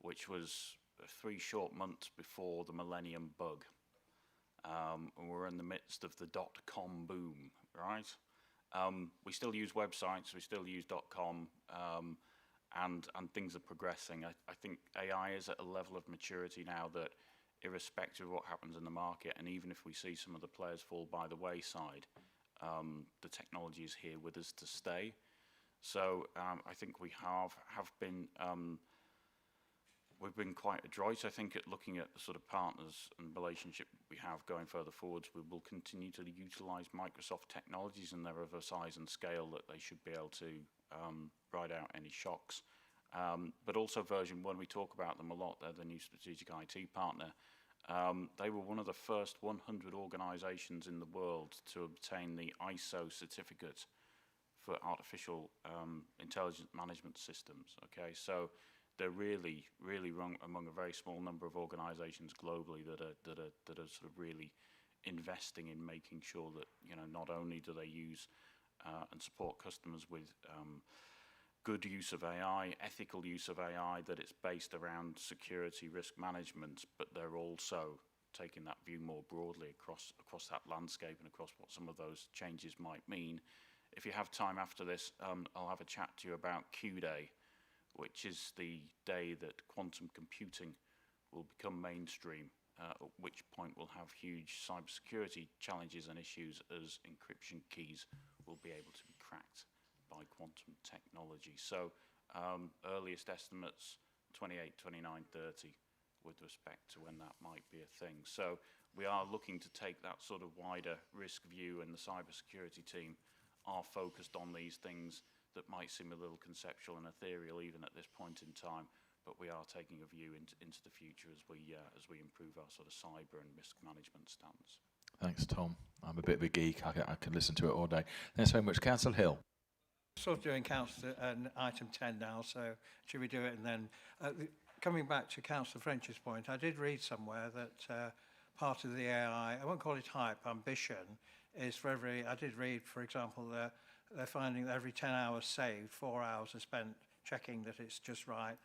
which was 3 short months before the millennium bug. And we're in the midst of the dot-com boom, right? We still use websites, we still use .com, and things are progressing. I think AI is at a level of maturity now that, irrespective of what happens in the market, and even if we see some of the players fall by the wayside, the technology is here with us to stay. So I think we have been we've been quite adroit, I think, at looking at the sort of partners and relationship we have going further forwards. We will continue to utilise Microsoft technologies, and they're of a size and scale that they should be able to ride out any shocks. But also version 1, we talk about them a lot. They're the new strategic IT partner. They were one of the first 100 organisations in the world to obtain the ISO certificate for artificial intelligence management systems. Okay, so they're really among a very small number of organisations globally that are sort of really investing in making sure that, you know, not only do they use and support customers with good use of AI, ethical use of AI, that it's based around security risk management, but they're also taking that view more broadly across that landscape and across what some of those changes might mean. If you have time after this, I'll have a chat to you about Q-Day, which is the day that quantum computing will become mainstream, at which point we'll have huge cybersecurity challenges and issues as encryption keys will be able to be cracked by quantum technology. So earliest estimates, 28, 29, 30, with respect to when that might be a thing. So we are looking to take that sort of wider risk view, and the cybersecurity team are focused on these things that might seem a little conceptual and ethereal even at this point in time, but we are taking a view into the future as we improve our sort of cyber and risk management stance. Thanks, Tom. I'm a bit of a geek. I can listen to it all day. Thanks very much. Councillor Hill. Sort of doing item 10 now, so should we do it? And then coming back to Councillor French's point, I did read somewhere that part of the AI, I won't call it hype, ambition, is for every, I did read, for example, they're finding that every 10 hours saved, 4 hours are spent checking that it's just right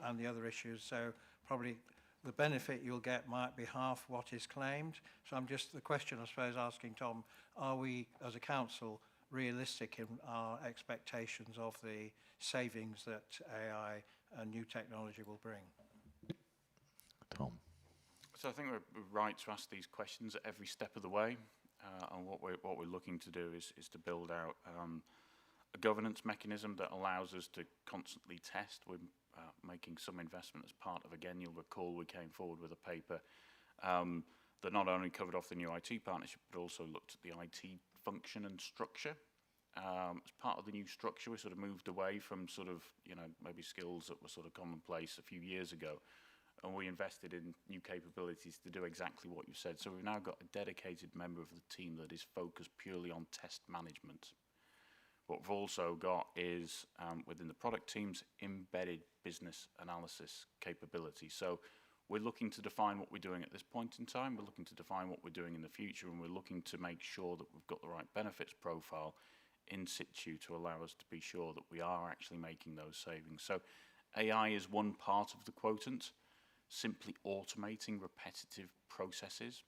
and the other issues. So probably the benefit you'll get might be half what is claimed. So I'm just, the question I suppose asking Tom, are we as a council realistic in our expectations of the savings that AI and new technology will bring? Tom. So I think we're right to ask these questions at every step of the way, and what we're looking to do is to build out a governance mechanism that allows us to constantly test. We're making some investment as part of, again, you'll recall we came forward with a paper that not only covered off the new IT partnership, but also looked at the IT function and structure. As part of the new structure, we sort of moved away from sort of, maybe skills that were sort of commonplace a few years ago, and we invested in new capabilities to do exactly what you said. So we've now got a dedicated member of the team that is focused purely on test management. What we've also got is, within the product teams, embedded business analysis capability. So we're looking to define what we're doing at this point in time, we're looking to define what we're doing in the future, and we're looking to make sure that we've got the right benefits profile in situ to allow us to be sure that we are actually making those savings. So AI is one part of the quotient. Simply automating repetitive processes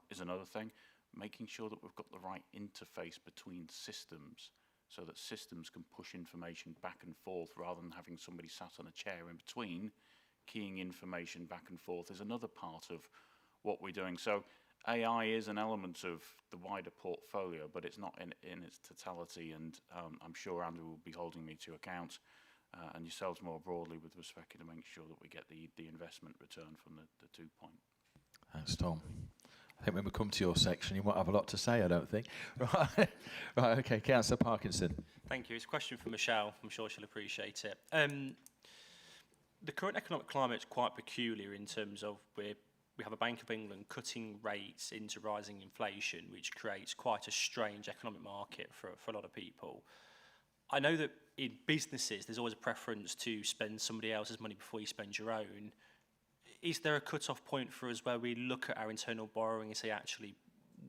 is another thing. Making sure that we've got the right interface between systems so that systems can push information back and forth rather than having somebody sat on a chair in between keying information back and forth is another part of what we're doing. So AI is an element of the wider portfolio, but it's not in its totality, and I'm sure Andrew will be holding me to account, and yourselves more broadly with respect to make sure that we get the investment return from the 2 point. Thanks, Tom. I think when we come to your section, you won't have a lot to say, I don't think. Right, right, okay, Councillor Parkinson. Thank you. It's a question for Michelle. I'm sure she'll appreciate it. The current economic climate is quite peculiar in terms of we have a Bank of England cutting rates into rising inflation, which creates quite a strange economic market for a lot of people. I know that in businesses, there's always a preference to spend somebody else's money before you spend your own. Is there a cut-off point for us where we look at our internal borrowing and say, actually,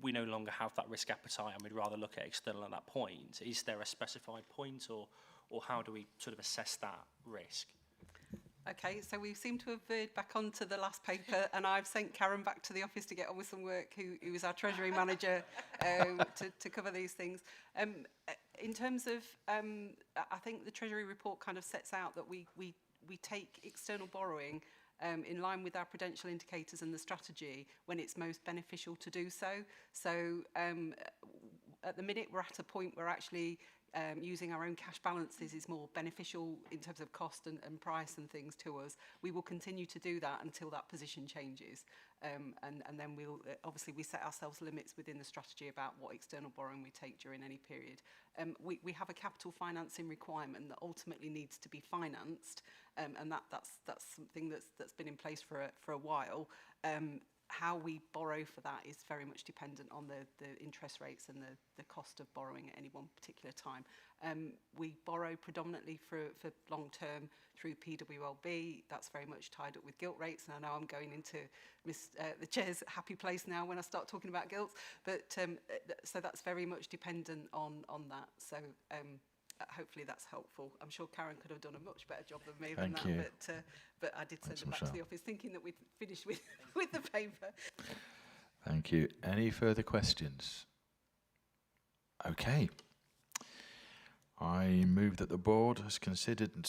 we no longer have that risk appetite and we'd rather look at external at that point? Is there a specified point, or how do we sort of assess that risk? Okay, so we seem to have veered back onto the last paper, and I've sent Karen back to the office to get on with some work, who is our Treasury Manager, to cover these things. In terms of, I think the Treasury report kind of sets out that we take external borrowing in line with our prudential indicators and the strategy when it's most beneficial to do so. So at the minute, we're at a point where actually using our own cash balances is more beneficial in terms of cost and price and things to us. We will continue to do that until that position changes. And then we'll, obviously we set ourselves limits within the strategy about what external borrowing we take during any period. We have a capital financing requirement that ultimately needs to be financed, and that's something that's been in place for a while. How we borrow for that is very much dependent on the interest rates and the cost of borrowing at any one particular time. We borrow predominantly for long term through PWLB. That's very much tied up with gilt rates, and I know I'm going into the Chair's happy place now when I start talking about gilts, but so that's very much dependent on that. So hopefully that's helpful. I'm sure Karen could have done a much better job than me than that, but I did send it back to the office thinking that we'd finished with the paper. Thank you. Any further questions? Okay. I move that the board has considered and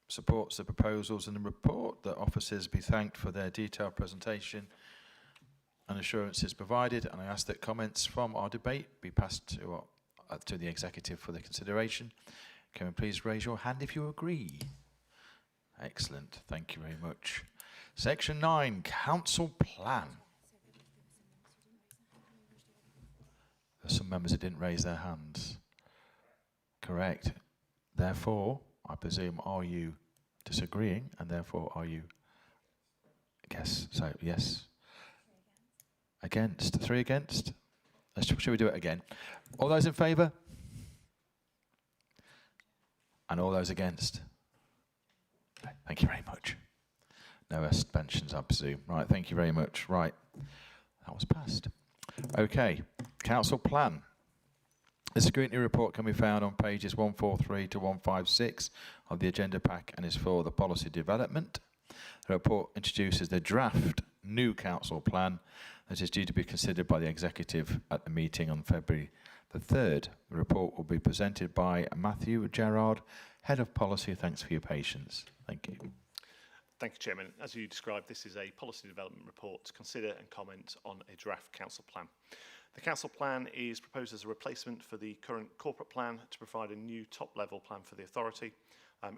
supports the proposals in the report, that officers be thanked for their detailed presentation and assurances provided, and I ask that comments from our debate be passed to the executive for the consideration. Can we please raise your hand if you agree? Excellent. Thank you very much. Section 9, Council Plan. There's some members that didn't raise their hands. Correct. Therefore, I presume, are you disagreeing, and therefore are you? Yes. So yes. Against. 3 against. Shall we do it again? All those in favour? And all those against? Thank you very much. No abstentions, I presume. Right, thank you very much. Right, that was passed. Okay, council plan. The scrutiny report can be found on pages 143 to 156 of the agenda pack and is for the policy development. The report introduces the draft new council plan that is due to be considered by the executive at the meeting on February the 3rd. The report will be presented by Matthew Gerard, Head of Policy. Thanks for your patience. Thank you. Thank you, Chairman. As you described, this is a policy development report to consider and comment on a draft council plan. The council plan is proposed as a replacement for the current corporate plan to provide a new top-level plan for the authority.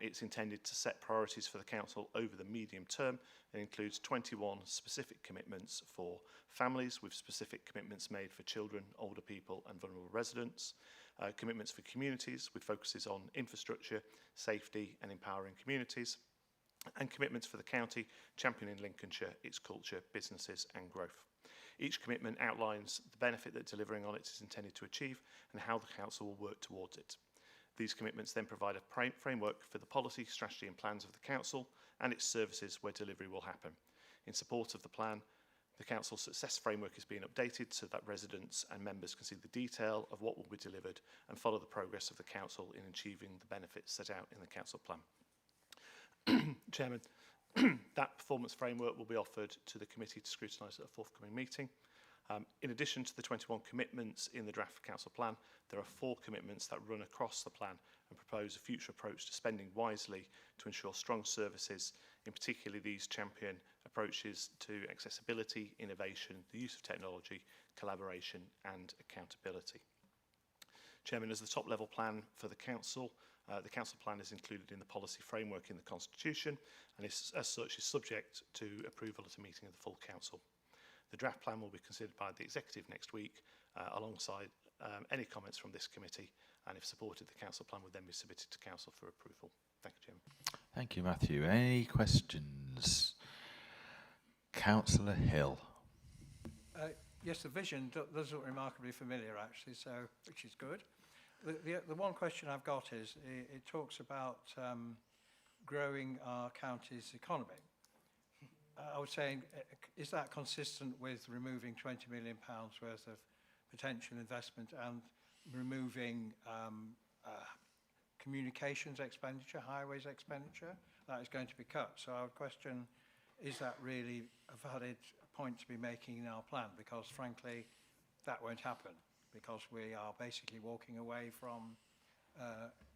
It's intended to set priorities for the council over the medium term and includes 21 specific commitments for families, with specific commitments made for children, older people and vulnerable residents, commitments for communities with focuses on infrastructure, safety and empowering communities, and commitments for the county, championing Lincolnshire, its culture, businesses and growth. Each commitment outlines the benefit that delivering on it is intended to achieve and how the council will work towards it. These commitments then provide a framework for the policy, strategy and plans of the council and its services where delivery will happen. In support of the plan, the council success framework is being updated so that residents and members can see the detail of what will be delivered and follow the progress of the council in achieving the benefits set out in the council plan. Chairman, that performance framework will be offered to the committee to scrutinise at a forthcoming meeting. In addition to the 21 commitments in the draft council plan, there are 4 commitments that run across the plan and propose a future approach to spending wisely to ensure strong services. In particular, these champion approaches to accessibility, innovation, the use of technology, collaboration and accountability. Chairman, as the top-level plan for the council plan is included in the policy framework in the Constitution and is, as such is subject to approval at a meeting of the full council. The draft plan will be considered by the executive next week alongside any comments from this committee, and if supported the council plan would then be submitted to council for approval. Thank you, Chairman. Thank you, Matthew. Any questions? Councillor Hill. Yes, the vision does look remarkably familiar, actually, so which is good. The one question I've got is, it talks about growing our county's economy. I was saying, is that consistent with removing £20 million worth of potential investment and removing communications expenditure, highways expenditure? That is going to be cut. So I would question, is that really a valid point to be making in our plan? Because frankly, that won't happen, because we are basically walking away from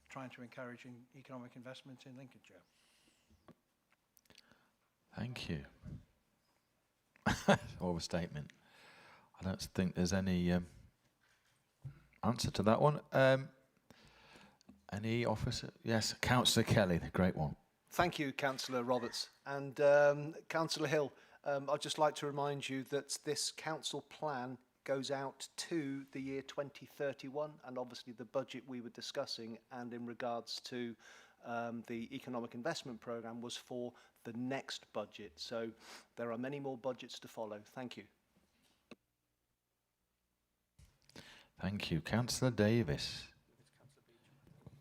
trying to encourage economic investment in Lincolnshire. Thank you. Overstatement. I don't think there's any answer to that one. Any officer? Yes, Councillor Kelly, the great one. Thank you, Councillor Roberts. And Councillor Hill, I'd just like to remind you that this council plan goes out to the year 2031, and obviously the budget we were discussing and in regards to the economic investment programme was for the next budget. So there are many more budgets to follow. Thank you. Thank you. Councillor Davis.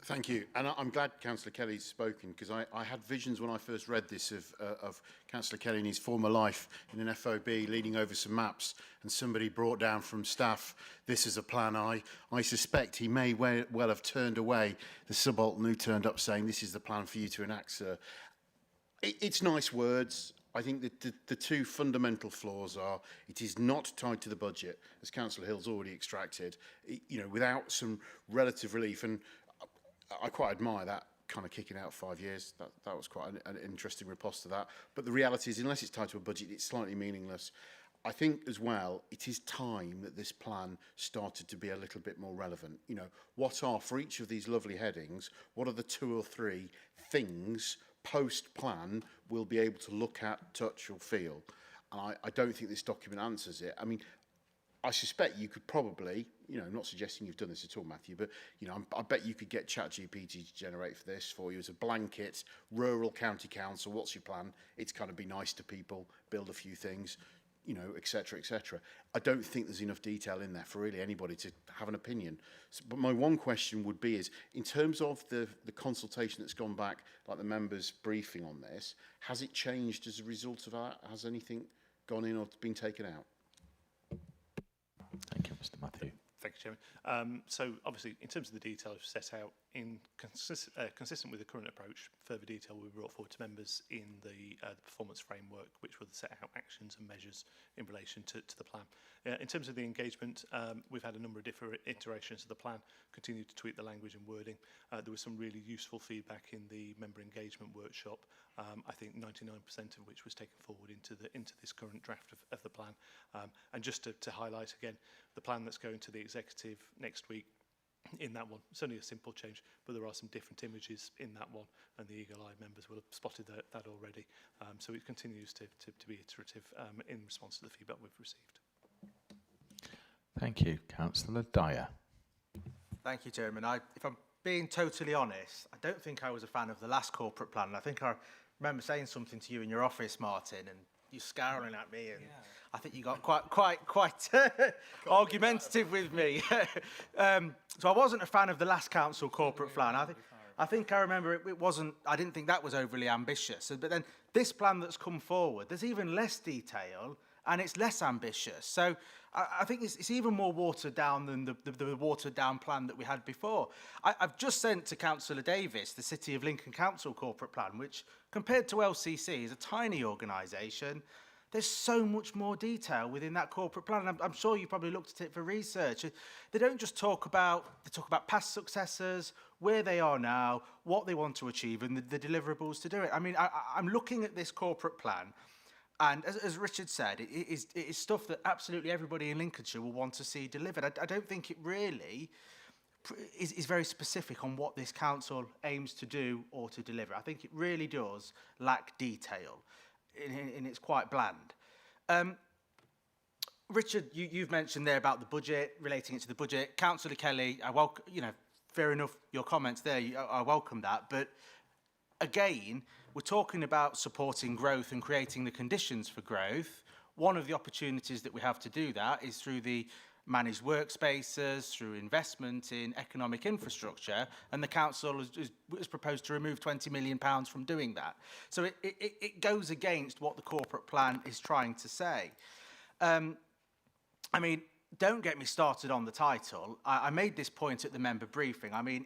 Thank you. And I'm glad Councillor Kelly's spoken, because I had visions when I first read this of Councillor Kelly in his former life in an FOB leading over some maps, and somebody brought down from staff, this is a plan. I suspect he may well have turned away the subaltern who turned up saying, this is the plan for you to enact, sir. It's nice words. I think that the two fundamental flaws are it is not tied to the budget, as Councillor Hill's already extracted, you know, without some relative relief. And I quite admire that kind of kicking out 5 years. That was quite an interesting riposte to that. But the reality is, unless it's tied to a budget, it's slightly meaningless. I think as well, it is time that this plan started to be a little bit more relevant. You know, what are, for each of these lovely headings, what are the 2 or 3 things post-plan we'll be able to look at, touch or feel? And I don't think this document answers it. I mean, I suspect you could probably, you know, I'm not suggesting you've done this at all, Matthew, but, you know, I bet you could get ChatGPT to generate for this for you as a blanket, rural county council, what's your plan? It's kind of be nice to people, build a few things, you know, et cetera, et cetera. I don't think there's enough detail in there for really anybody to have an opinion. So, but my one question would be is, in terms of the consultation that's gone back, like the members' briefing on this, has it changed as a result of that? Has anything gone in or been taken out? Thank you, Mr. Matthew. Thank you, Chairman. So obviously, in terms of the detail set out, consistent with the current approach, further detail will be brought forward to members in the performance framework, which will set out actions and measures in relation to the plan. In terms of the engagement, we've had a number of different iterations of the plan, continued to tweak the language and wording. There was some really useful feedback in the member engagement workshop, I think 99% of which was taken forward into this current draft of the plan. And just to highlight again, the plan that's going to the executive next week, in that one, it's only a simple change, but there are some different images in that one, and the eagle-eyed members will have spotted that already. So it continues to be iterative in response to the feedback we've received. Thank you. Councillor Dyer. Thank you, Chairman. If I'm being totally honest, I don't think I was a fan of the last corporate plan. I think I remember saying something to you in your office, Martin, and you scowling at me, and I think you got quite argumentative with me. So I wasn't a fan of the last council corporate plan. I think I remember it wasn't. I didn't think that was overly ambitious. But then this plan that's come forward, there's even less detail and it's less ambitious. So I think it's even more watered down than the watered down plan that we had before. I've just sent to Councillor Davis the City of Lincoln Council corporate plan, which compared to LCC is a tiny organisation. There's so much more detail within that corporate plan. And I'm sure you probably looked at it for research. They don't just talk about, they talk about past successes, where they are now, what they want to achieve, and the deliverables to do it. I mean, I'm looking at this corporate plan, and as Richard said, it is stuff that absolutely everybody in Lincolnshire will want to see delivered. I don't think it really is very specific on what this council aims to do or to deliver. I think it really does lack detail. And it's quite bland. Richard, you've mentioned there about the budget, relating it to the budget. Councillor Kelly, I welcome, you know, fair enough, your comments there, I welcome that. But again, we're talking about supporting growth and creating the conditions for growth. One of the opportunities that we have to do that is through the managed workspaces, through investment in economic infrastructure, and the council has proposed to remove £20 million from doing that. So it goes against what the corporate plan is trying to say. I mean, don't get me started on the title. I made this point at the member briefing. I mean,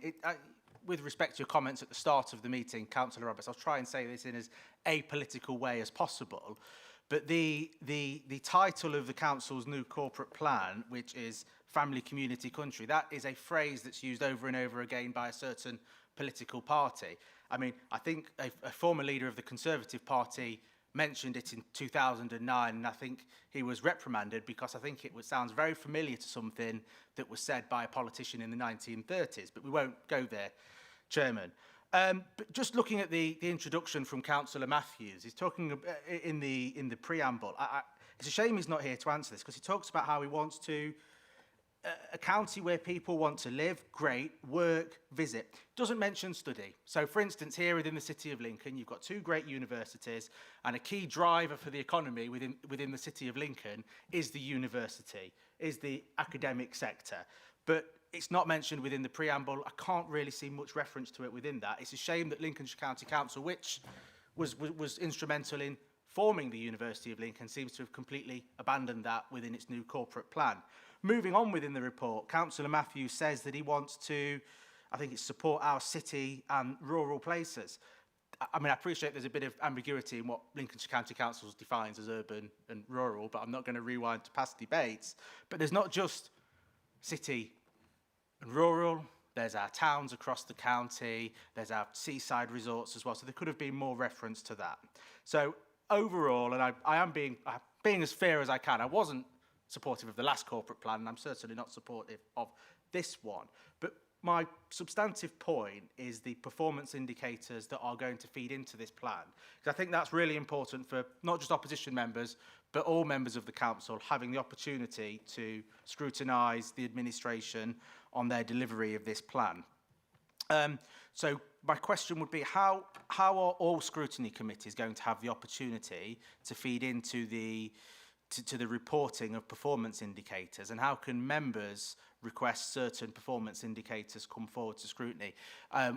with respect to your comments at the start of the meeting, Councillor Roberts, I'll try and say this in as apolitical way as possible. But the title of the council's new corporate plan, which is Family, Community, Country, that is a phrase that's used over and over again by a certain political party. I mean, I think a former leader of the Conservative Party mentioned it in 2009, and I think he was reprimanded because I think sounds very familiar to something that was said by a politician in the 1930s. But we won't go there, Chairman. But just looking at the introduction from Councillor Matthews, he's talking in the preamble. It's a shame he's not here to answer this, because he talks about how he wants to a county where people want to live, great, work, visit. Doesn't mention study. So, for instance, here within the City of Lincoln, you've got 2 great universities, and a key driver for the economy within the City of Lincoln is the university, is the academic sector. But it's not mentioned within the preamble. I can't really see much reference to it within that. It's a shame that Lincolnshire County Council, which was instrumental in forming the University of Lincoln, seems to have completely abandoned that within its new corporate plan. Moving on within the report, Councillor Matthews says that he wants to, I think it's support our city and rural places. I mean, I appreciate there's a bit of ambiguity in what Lincolnshire County Council defines as urban and rural, but I'm not going to rewind to past debates. But there's not just city and rural, there's our towns across the county, there's our seaside resorts as well, so there could have been more reference to that. So overall, and I am being as fair as I can, I wasn't supportive of the last corporate plan, and I'm certainly not supportive of this one. But my substantive point is the performance indicators that are going to feed into this plan, because I think that's really important for not just opposition members, but all members of the council having the opportunity to scrutinise the administration on their delivery of this plan. So my question would be, how are all scrutiny committees going to have the opportunity to feed into the reporting of performance indicators, and how can members request certain performance indicators come forward to scrutiny?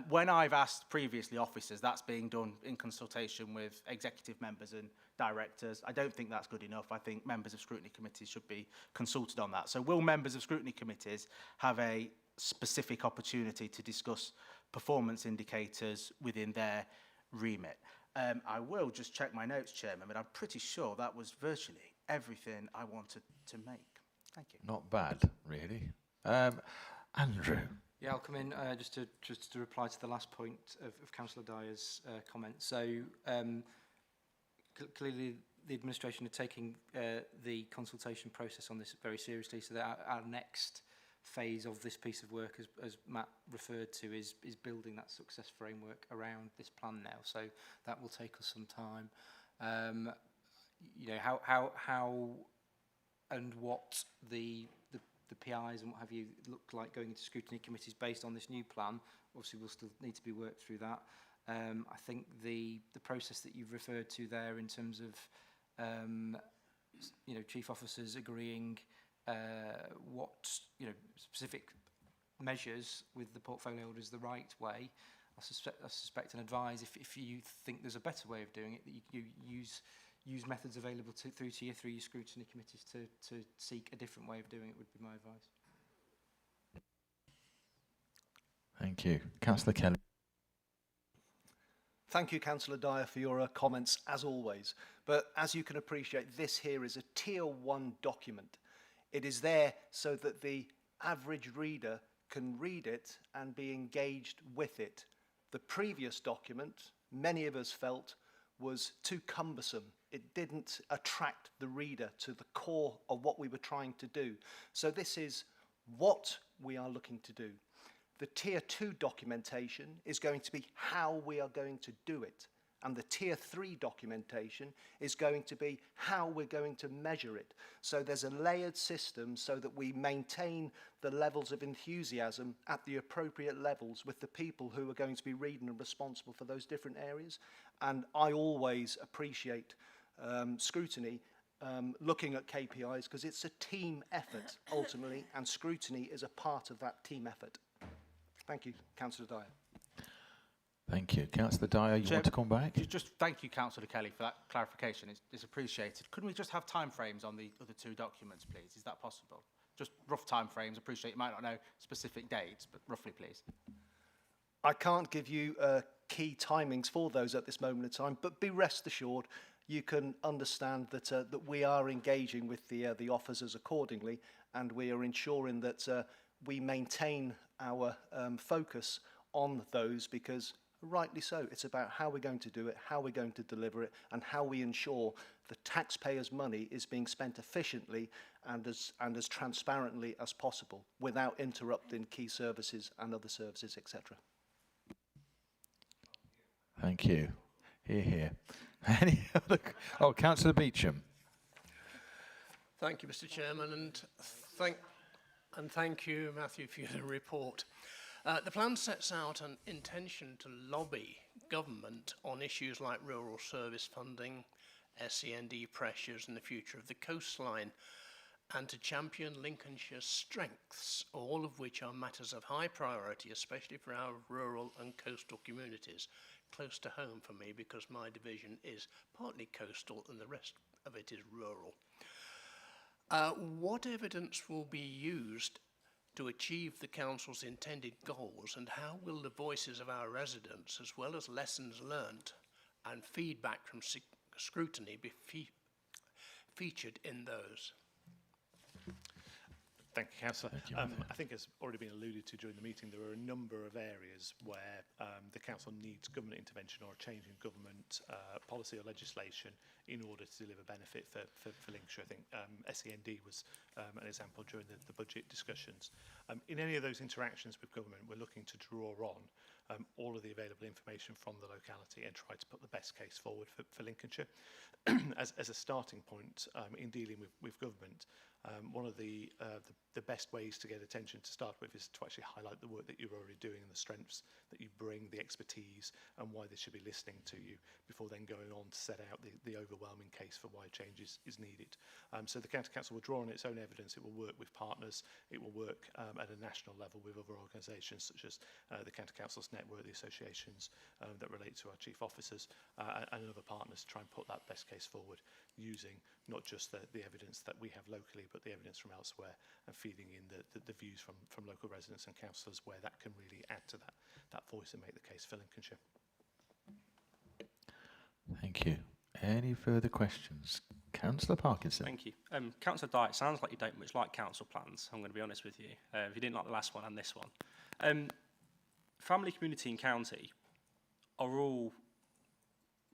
When I've asked previously officers, that's being done in consultation with executive members and directors. I don't think that's good enough. I think members of scrutiny committees should be consulted on that. So will members of scrutiny committees have a specific opportunity to discuss performance indicators within their remit? I will just check my notes, Chairman, but I'm pretty sure that was virtually everything I wanted to make. Thank you. Not bad, really. Andrew. Yeah, I'll come in just to reply to the last point of Councillor Dyer's comment. So clearly the administration are taking the consultation process on this very seriously, so that our next phase of this piece of work, as Matt referred to, is building that success framework around this plan now. So that will take us some time. You know, how and what the PIs and what have you look like going into scrutiny committees based on this new plan. Obviously, we'll still need to be worked through that. I think the process that you've referred to there in terms of you know, chief officers agreeing what, you know, specific measures with the portfolio holders the right way. I suspect and advise if you think there's a better way of doing it, that you use methods available through your scrutiny committees to seek a different way of doing it, would be my advice. Thank you. Councillor Kelly. Thank you, Councillor Dyer, for your comments, as always. But as you can appreciate, this here is a Tier 1 document. It is there so that the average reader can read it and be engaged with it. The previous document, many of us felt, was too cumbersome. It didn't attract the reader to the core of what we were trying to do. So this is what we are looking to do. The Tier 2 documentation is going to be how we are going to do it. And the Tier 3 documentation is going to be how we're going to measure it. So there's a layered system so that we maintain the levels of enthusiasm at the appropriate levels with the people who are going to be reading and responsible for those different areas. And I always appreciate scrutiny looking at KPIs, because it's a team effort ultimately, and scrutiny is a part of that team effort. Thank you, Councillor Dyer. Thank you. Councillor Dyer, you want to come back? Just thank you, Councillor Kelly, for that clarification. It's appreciated. Couldn't we just have timeframes on the other two documents, please? Is that possible? Just rough timeframes. Appreciate you might not know specific dates, but roughly, please. I can't give you key timings for those at this moment in time, but be rest assured you can understand that that we are engaging with the officers accordingly, and we are ensuring that we maintain our focus on those, because rightly so, it's about how we're going to do it, how we're going to deliver it, and how we ensure the taxpayers' money is being spent efficiently and as transparently as possible, without interrupting key services and other services, etc. Thank you. Hear, hear. Any other? Oh, Councillor Beecham. Thank you, Mr. Chairman, and thank you, Matthew, for your report. The plan sets out an intention to lobby government on issues like rural service funding, SEND pressures and the future of the coastline, and to champion Lincolnshire's strengths, all of which are matters of high priority, especially for our rural and coastal communities. Close to home for me, because my division is partly coastal and the rest of it is rural. What evidence will be used to achieve the Council's intended goals, and how will the voices of our residents, as well as lessons learnt and feedback from scrutiny, be featured in those? Thank you, Councillor. I think, as already been alluded to during the meeting, there are a number of areas where the Council needs government intervention or a change in government policy or legislation in order to deliver benefit for Lincolnshire. I think SEND was an example during the budget discussions. In any of those interactions with government, we're looking to draw on all of the available information from the locality and try to put the best case forward for Lincolnshire. As a starting point in dealing with government, one of the best ways to get attention to start with is to actually highlight the work that you're already doing and the strengths that you bring, the expertise, and why they should be listening to you before then going on to set out the overwhelming case for why change is needed. So the County Council will draw on its own evidence. It will work with partners. It will work at a national level with other organisations such as the County Council's network, the associations that relate to our chief officers, and other partners to try and put that best case forward using not just the evidence that we have locally, but the evidence from elsewhere, and feeding in the views from local residents and councillors where that can really add to that voice and make the case for Lincolnshire. Thank you. Any further questions? Councillor Parkinson. Thank you. Councillor Dye, it sounds like you don't much like council plans, I'm going to be honest with you, if you didn't like the last one and this one. Family, community and county are all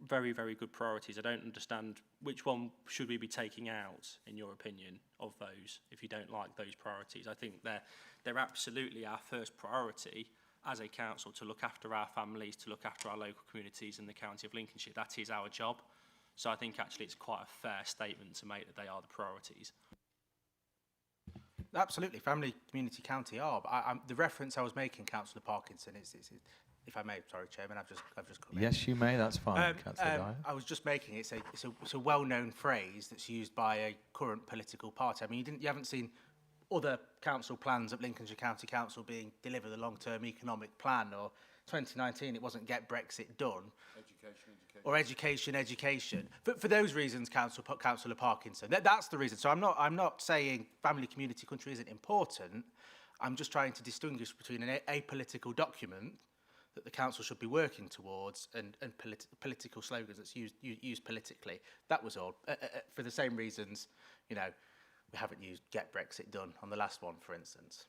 very, very good priorities. I don't understand which one should we be taking out, in your opinion, of those, if you don't like those priorities. I think they're absolutely our first priority as a council, to look after our families, to look after our local communities in the county of Lincolnshire. That is our job. So I think actually it's quite a fair statement to make that they are the priorities. Absolutely, family, community, county are. But the reference I was making, Councillor Parkinson, is if I may, sorry, Chairman, I've just come in. Yes, you may. That's fine, Councillor Dyer. I was just making it's a well-known phrase that's used by a current political party. I mean, you haven't seen other council plans at Lincolnshire County Council being delivered, the long-term economic plan, or 2019 it wasn't Get Brexit Done. Education. For those reasons, Councillor Parkinson, that's the reason. So I'm not saying family, community, country isn't important. I'm just trying to distinguish between an apolitical document that the council should be working towards and political slogans that's used politically. That was all. For the same reasons, you know, we haven't used Get Brexit Done on the last one, for instance.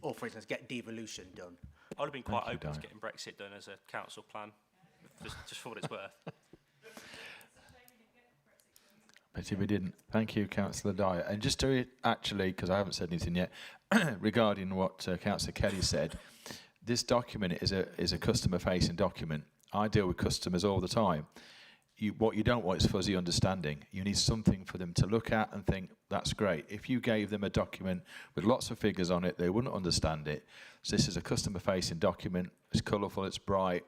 Or, for instance, Get Devolution Done. I would have been quite open to getting Brexit done as a council plan, just for what it's worth. But if we didn't. Thank you, Councillor Dyer. And just to actually, because I haven't said anything yet, regarding what Councillor Kelly said, this document is a customer-facing document. I deal with customers all the time. What you don't want is fuzzy understanding. You need something for them to look at and think, that's great. If you gave them a document with lots of figures on it, they wouldn't understand it. So this is a customer-facing document. It's colourful, it's bright,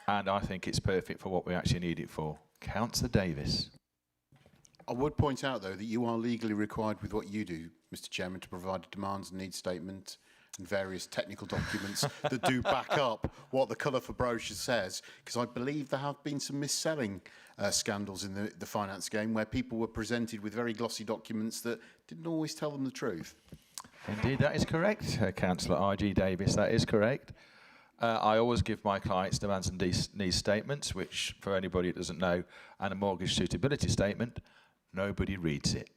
and I think it's perfect for what we actually need it for. Councillor Davis. I would point out, though, that you are legally required with what you do, Mr Chairman, to provide a demands and needs statement and various technical documents that do back up what the colour for brochure says, because I believe there have been some mis-selling scandals in the finance game where people were presented with very glossy documents that didn't always tell them the truth. Indeed, that is correct, Councillor R.G. Davis, that is correct. I always give my clients demands and needs statements, which, for anybody who doesn't know, and a mortgage suitability statement. Nobody reads it.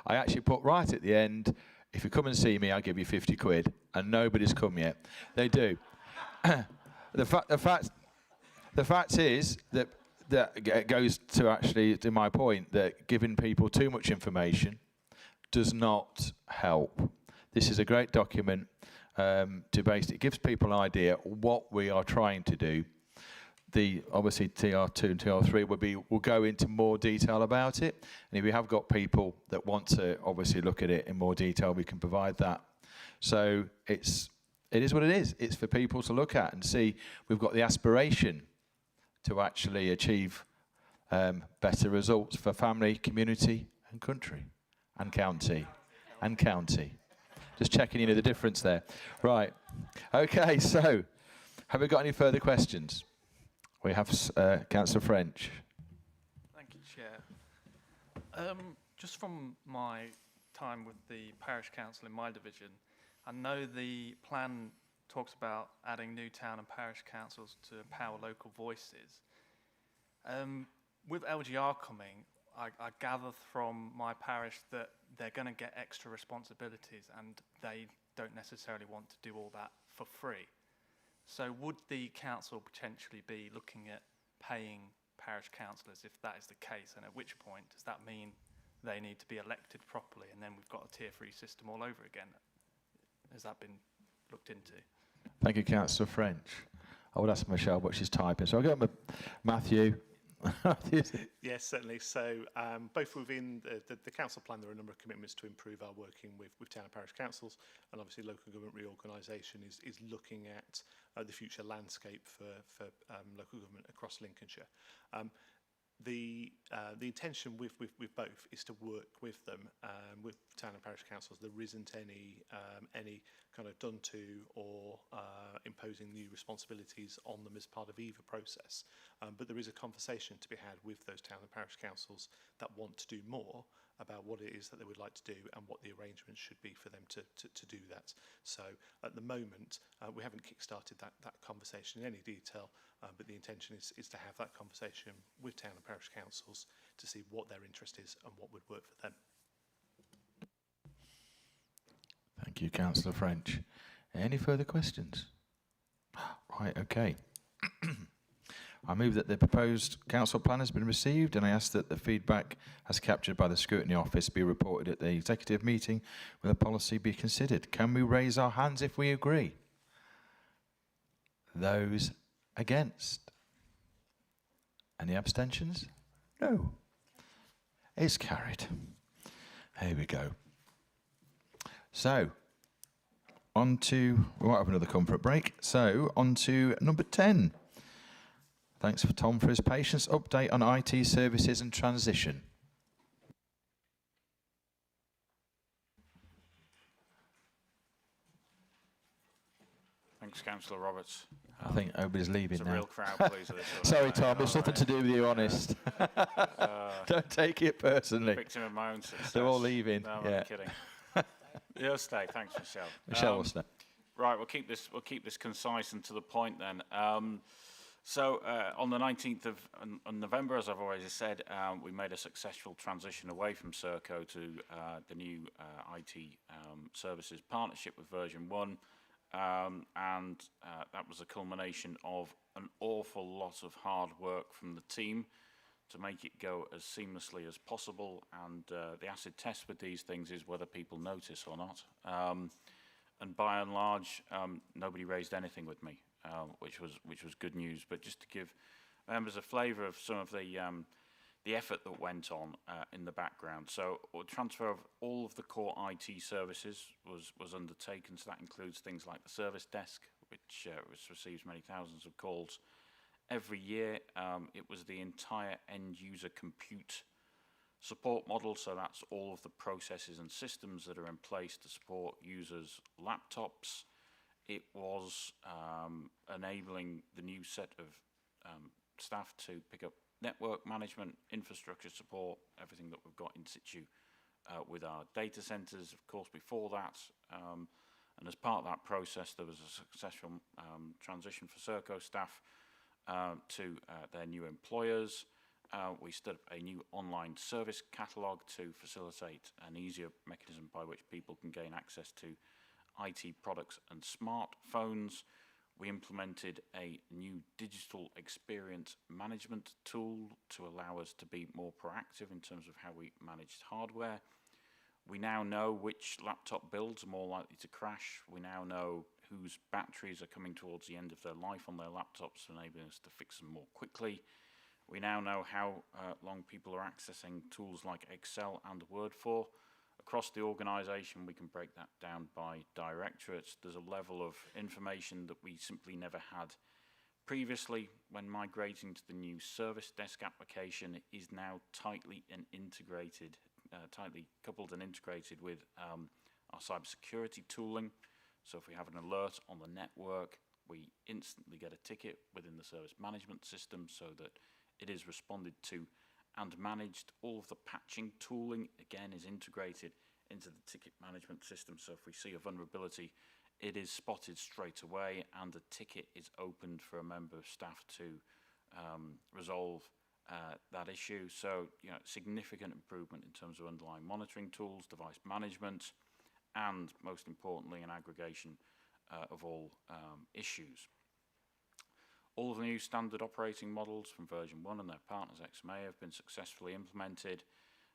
I actually put right at the end, if you come and see me, I'll give you 50 quid, and nobody's come yet. They do. The fact is that it goes to actually to my point that giving people too much information does not help. This is a great document to basically gives people an idea what we are trying to do. Obviously TR2 and TR3 will go into more detail about it, and if we have got people that want to obviously look at it in more detail, we can provide that. So it is what it is. It's for people to look at and see. We've got the aspiration to actually achieve better results for family, community and country and county. Just checking you know the difference there. Right. Okay, so have we got any further questions? We have Councillor French. Thank you, Chair. Just from my time with the parish council in my division, I know the plan talks about adding new town and parish councils to empower local voices. With LGR coming, I gather from my parish that they're going to get extra responsibilities and they don't necessarily want to do all that for free. So would the council potentially be looking at paying parish councillors if that is the case, and at which point does that mean they need to be elected properly and then we've got a tier 3 system all over again? Has that been looked into? Thank you, Councillor French. I would ask Michelle, but she's typing. So I'll go with Matthew. Yes, certainly. So both within the council plan, there are a number of commitments to improve our working with town and parish councils, and obviously local government reorganisation is looking at the future landscape for local government across Lincolnshire. The intention with both is to work with them, with town and parish councils. There isn't any kind of done to or imposing new responsibilities on them as part of either process. But there is a conversation to be had with those town and parish councils that want to do more about what it is that they would like to do and what the arrangements should be for them to do that. So at the moment, we haven't kick-started that conversation in any detail, but the intention is to have that conversation with town and parish councils to see what their interest is and what would work for them. Thank you, Councillor French. Any further questions? Right, okay. I move that the proposed council plan has been received, and I ask that the feedback as captured by the Scrutiny Office be reported at the executive meeting when the policy be considered. Can we raise our hands if we agree? Those against? Any abstentions? No. It's carried. Here we go. So, on to, we might have another comfort break. So, on to number 10. Thanks for Tom for his patience. Update on IT services and transition. Thanks, Councillor Roberts. I think everybody's leaving now. It's a real crowd pleaser, this one. Sorry, Tom, it's nothing to do with you, honest. Don't take it personally. Victim of my own success. They're all leaving. No, yeah. I'm kidding. You'll stay. Thanks, Michelle. Michelle will stay. Right, we'll keep this concise and to the point then. So on the 19th of November, as I've already said, we made a successful transition away from Serco to the new IT services partnership with version 1. And that was a culmination of an awful lot of hard work from the team to make it go as seamlessly as possible. And the acid test with these things is whether people notice or not. And by and large, nobody raised anything with me, which was good news. But just to give members a flavour of some of the effort that went on in the background. So a transfer of all of the core IT services was undertaken. So that includes things like the service desk, which receives many thousands of calls every year. It was the entire end user compute support model. So that's all of the processes and systems that are in place to support users' laptops. It was enabling the new set of staff to pick up network management, infrastructure support, everything that we've got in situ with our data centres, of course, before that. And as part of that process, there was a successful transition for Serco staff to their new employers. We stood up a new online service catalogue to facilitate an easier mechanism by which people can gain access to IT products and smartphones. We implemented a new digital experience management tool to allow us to be more proactive in terms of how we managed hardware. We now know which laptop builds are more likely to crash. We now know whose batteries are coming towards the end of their life on their laptops, enabling us to fix them more quickly. We now know how long people are accessing tools like Excel and Word for. Across the organisation, we can break that down by directorates. There's a level of information that we simply never had previously. When migrating to the new service desk application, it is now tightly coupled and integrated with our cybersecurity tooling. So if we have an alert on the network, we instantly get a ticket within the service management system so that it is responded to and managed. All of the patching tooling, again, is integrated into the ticket management system. So if we see a vulnerability, it is spotted straight away and a ticket is opened for a member of staff to resolve that issue. So, significant improvement in terms of underlying monitoring tools, device management, and most importantly, an aggregation of all issues. All of the new standard operating models from version 1 and their partners XMA have been successfully implemented.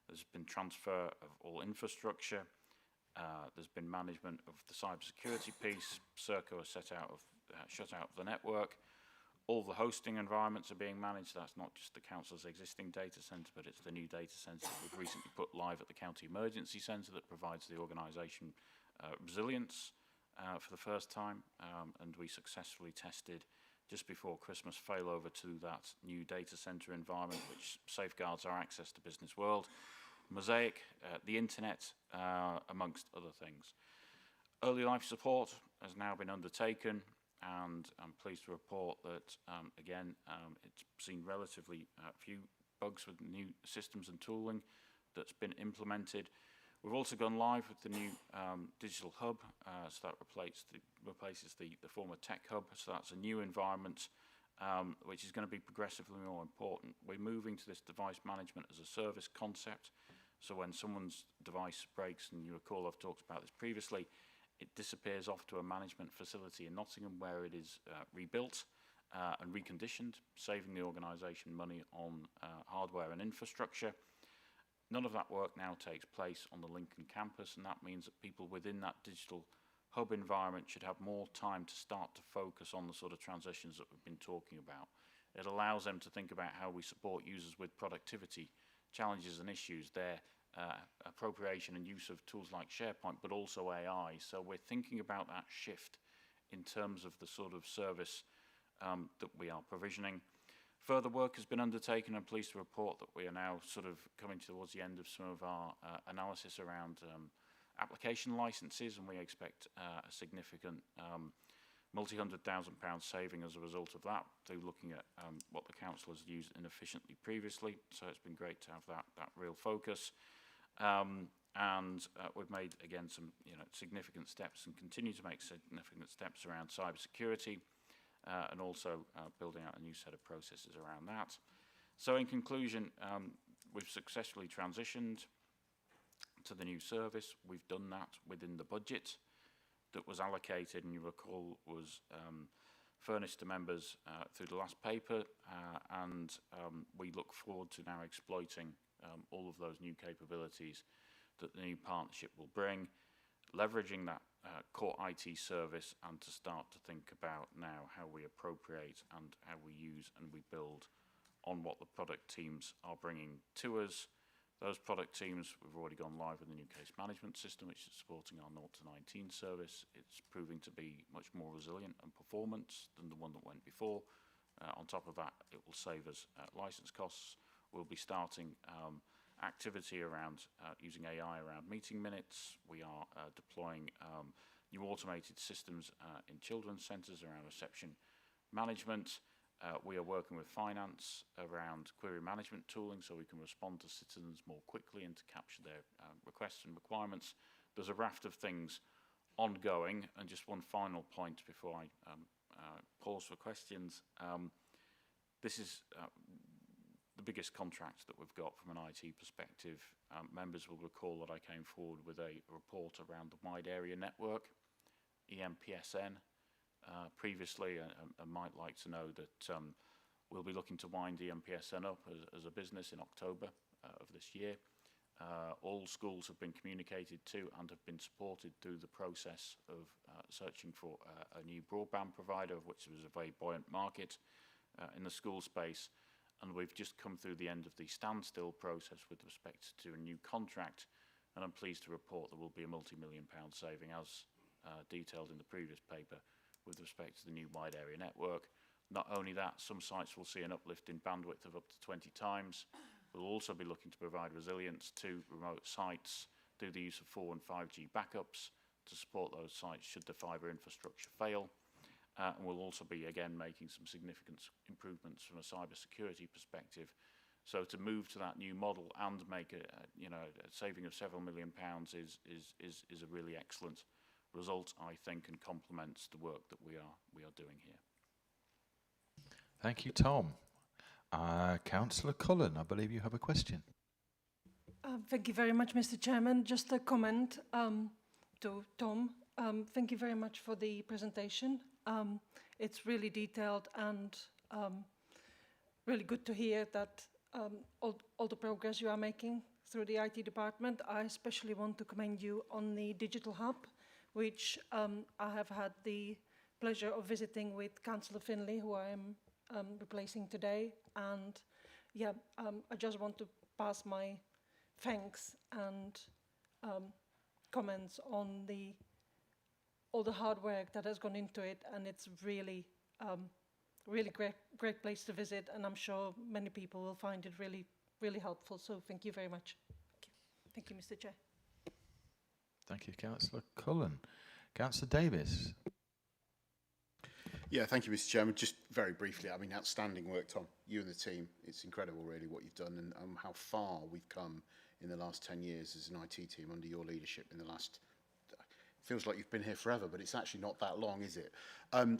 There's been transfer of all infrastructure. There's been management of the cybersecurity piece. Serco is shut out of the network. All the hosting environments are being managed. That's not just the council's existing data centre, but it's the new data centre that we've recently put live at the County Emergency Centre that provides the organisation resilience for the first time. And we successfully tested just before Christmas failover to that new data centre environment, which safeguards our access to business world. Mosaic, the internet, amongst other things. Early life support has now been undertaken, and I'm pleased to report that, again, it's seen relatively few bugs with new systems and tooling that's been implemented. We've also gone live with the new digital hub, so that replaces the former tech hub, so that's a new environment which is going to be progressively more important. We're moving to this device management as a service concept, so when someone's device breaks, and you recall I've talked about this previously, it disappears off to a management facility in Nottingham where it is rebuilt and reconditioned, saving the organisation money on hardware and infrastructure. None of that work now takes place on the Lincoln campus, and that means that people within that digital hub environment should have more time to start to focus on the sort of transitions that we've been talking about. It allows them to think about how we support users with productivity challenges and issues, their appropriation and use of tools like SharePoint, but also AI. So we're thinking about that shift in terms of the sort of service that we are provisioning. Further work has been undertaken. I'm pleased to report that we are now sort of coming towards the end of some of our analysis around application licenses, and we expect a significant multi-100,000 pound saving as a result of that, through looking at what the council has used inefficiently previously. So it's been great to have that real focus. We've made, again, some significant steps and continue to make significant steps around cybersecurity, and also building out a new set of processes around that. So in conclusion, we've successfully transitioned to the new service. We've done that within the budget that was allocated, and you recall was furnished to members through the last paper, and we look forward to now exploiting all of those new capabilities that the new partnership will bring, leveraging that core IT service, and to start to think about now how we appropriate and how we use and we build on what the product teams are bringing to us. Those product teams, we've already gone live with the new case management system, which is supporting our 0 to 19 service. It's proving to be much more resilient and performance than the one that went before. On top of that, it will save us license costs. We'll be starting activity around using AI around meeting minutes. We are deploying new automated systems in children's centres around reception management. We are working with finance around query management tooling so we can respond to citizens more quickly and to capture their requests and requirements. There's a raft of things ongoing. And just one final point before I pause for questions. This is the biggest contract that we've got from an IT perspective. Members will recall that I came forward with a report around the wide area network, EMPSN. Previously, I might like to know that we'll be looking to wind EMPSN up as a business in October of this year. All schools have been communicated to and have been supported through the process of searching for a new broadband provider, of which there was a very buoyant market in the school space. And we've just come through the end of the standstill process with respect to a new contract. And I'm pleased to report there will be a multi-million-pound saving, as detailed in the previous paper, with respect to the new wide area network. Not only that, some sites will see an uplift in bandwidth of up to 20 times. We'll also be looking to provide resilience to remote sites through the use of 4 and 5G backups to support those sites should the fibre infrastructure fail. And we'll also be, again, making some significant improvements from a cybersecurity perspective. So to move to that new model and make a saving of several £1 million is a really excellent result, I think, and complements the work that we are doing here. Thank you, Tom. Councillor Cullen, I believe you have a question. Thank you very much, Mr. Chairman. Just a comment to Tom. Thank you very much for the presentation. It's really detailed and really good to hear that all the progress you are making through the IT department. I especially want to commend you on the digital hub, which I have had the pleasure of visiting with Councillor Finlay, who I am replacing today. And yeah, I just want to pass my thanks and comments on all the hard work that has gone into it, and it's really really great place to visit, and I'm sure many people will find it really helpful. So thank you very much. Thank you, Mr. Chair. Thank you, Councillor Cullen. Councillor Davis. Yeah, thank you, Mr. Chairman. Just very briefly, I mean, outstanding work, Tom. You and the team. It's incredible, really, what you've done and how far we've come in the last 10 years as an IT team under your leadership in the last... Feels like you've been here forever, but it's actually not that long, is it?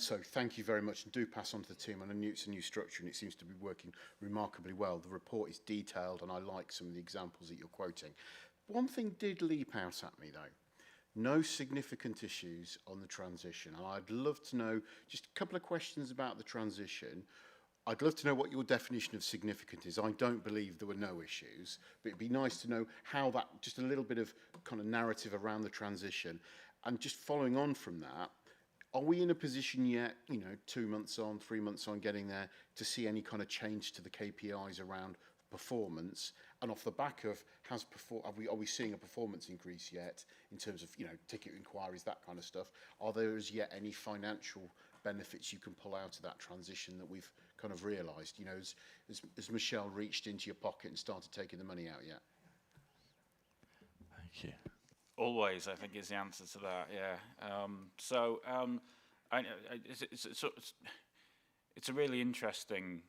So thank you very much, and do pass on to the team. I know it's a new structure, and it seems to be working remarkably well. The report is detailed, and I like some of the examples that you're quoting. One thing did leap out at me, though. No significant issues on the transition. And I'd love to know just a couple of questions about the transition. I'd love to know what your definition of significant is. I don't believe there were no issues, but it'd be nice to know how that, just a little bit of kind of narrative around the transition. And just following on from that, are we in a position yet, 2 months on, 3 months on, getting there, to see any kind of change to the KPIs around performance? And off the back of, are we seeing a performance increase yet in terms of, ticket inquiries, that kind of stuff? Are there as yet any financial benefits you can pull out of that transition that we've kind of realised? Has Michelle reached into your pocket and started taking the money out yet? Thank you. Always, I think, is the answer to that. Yeah. It's a really interesting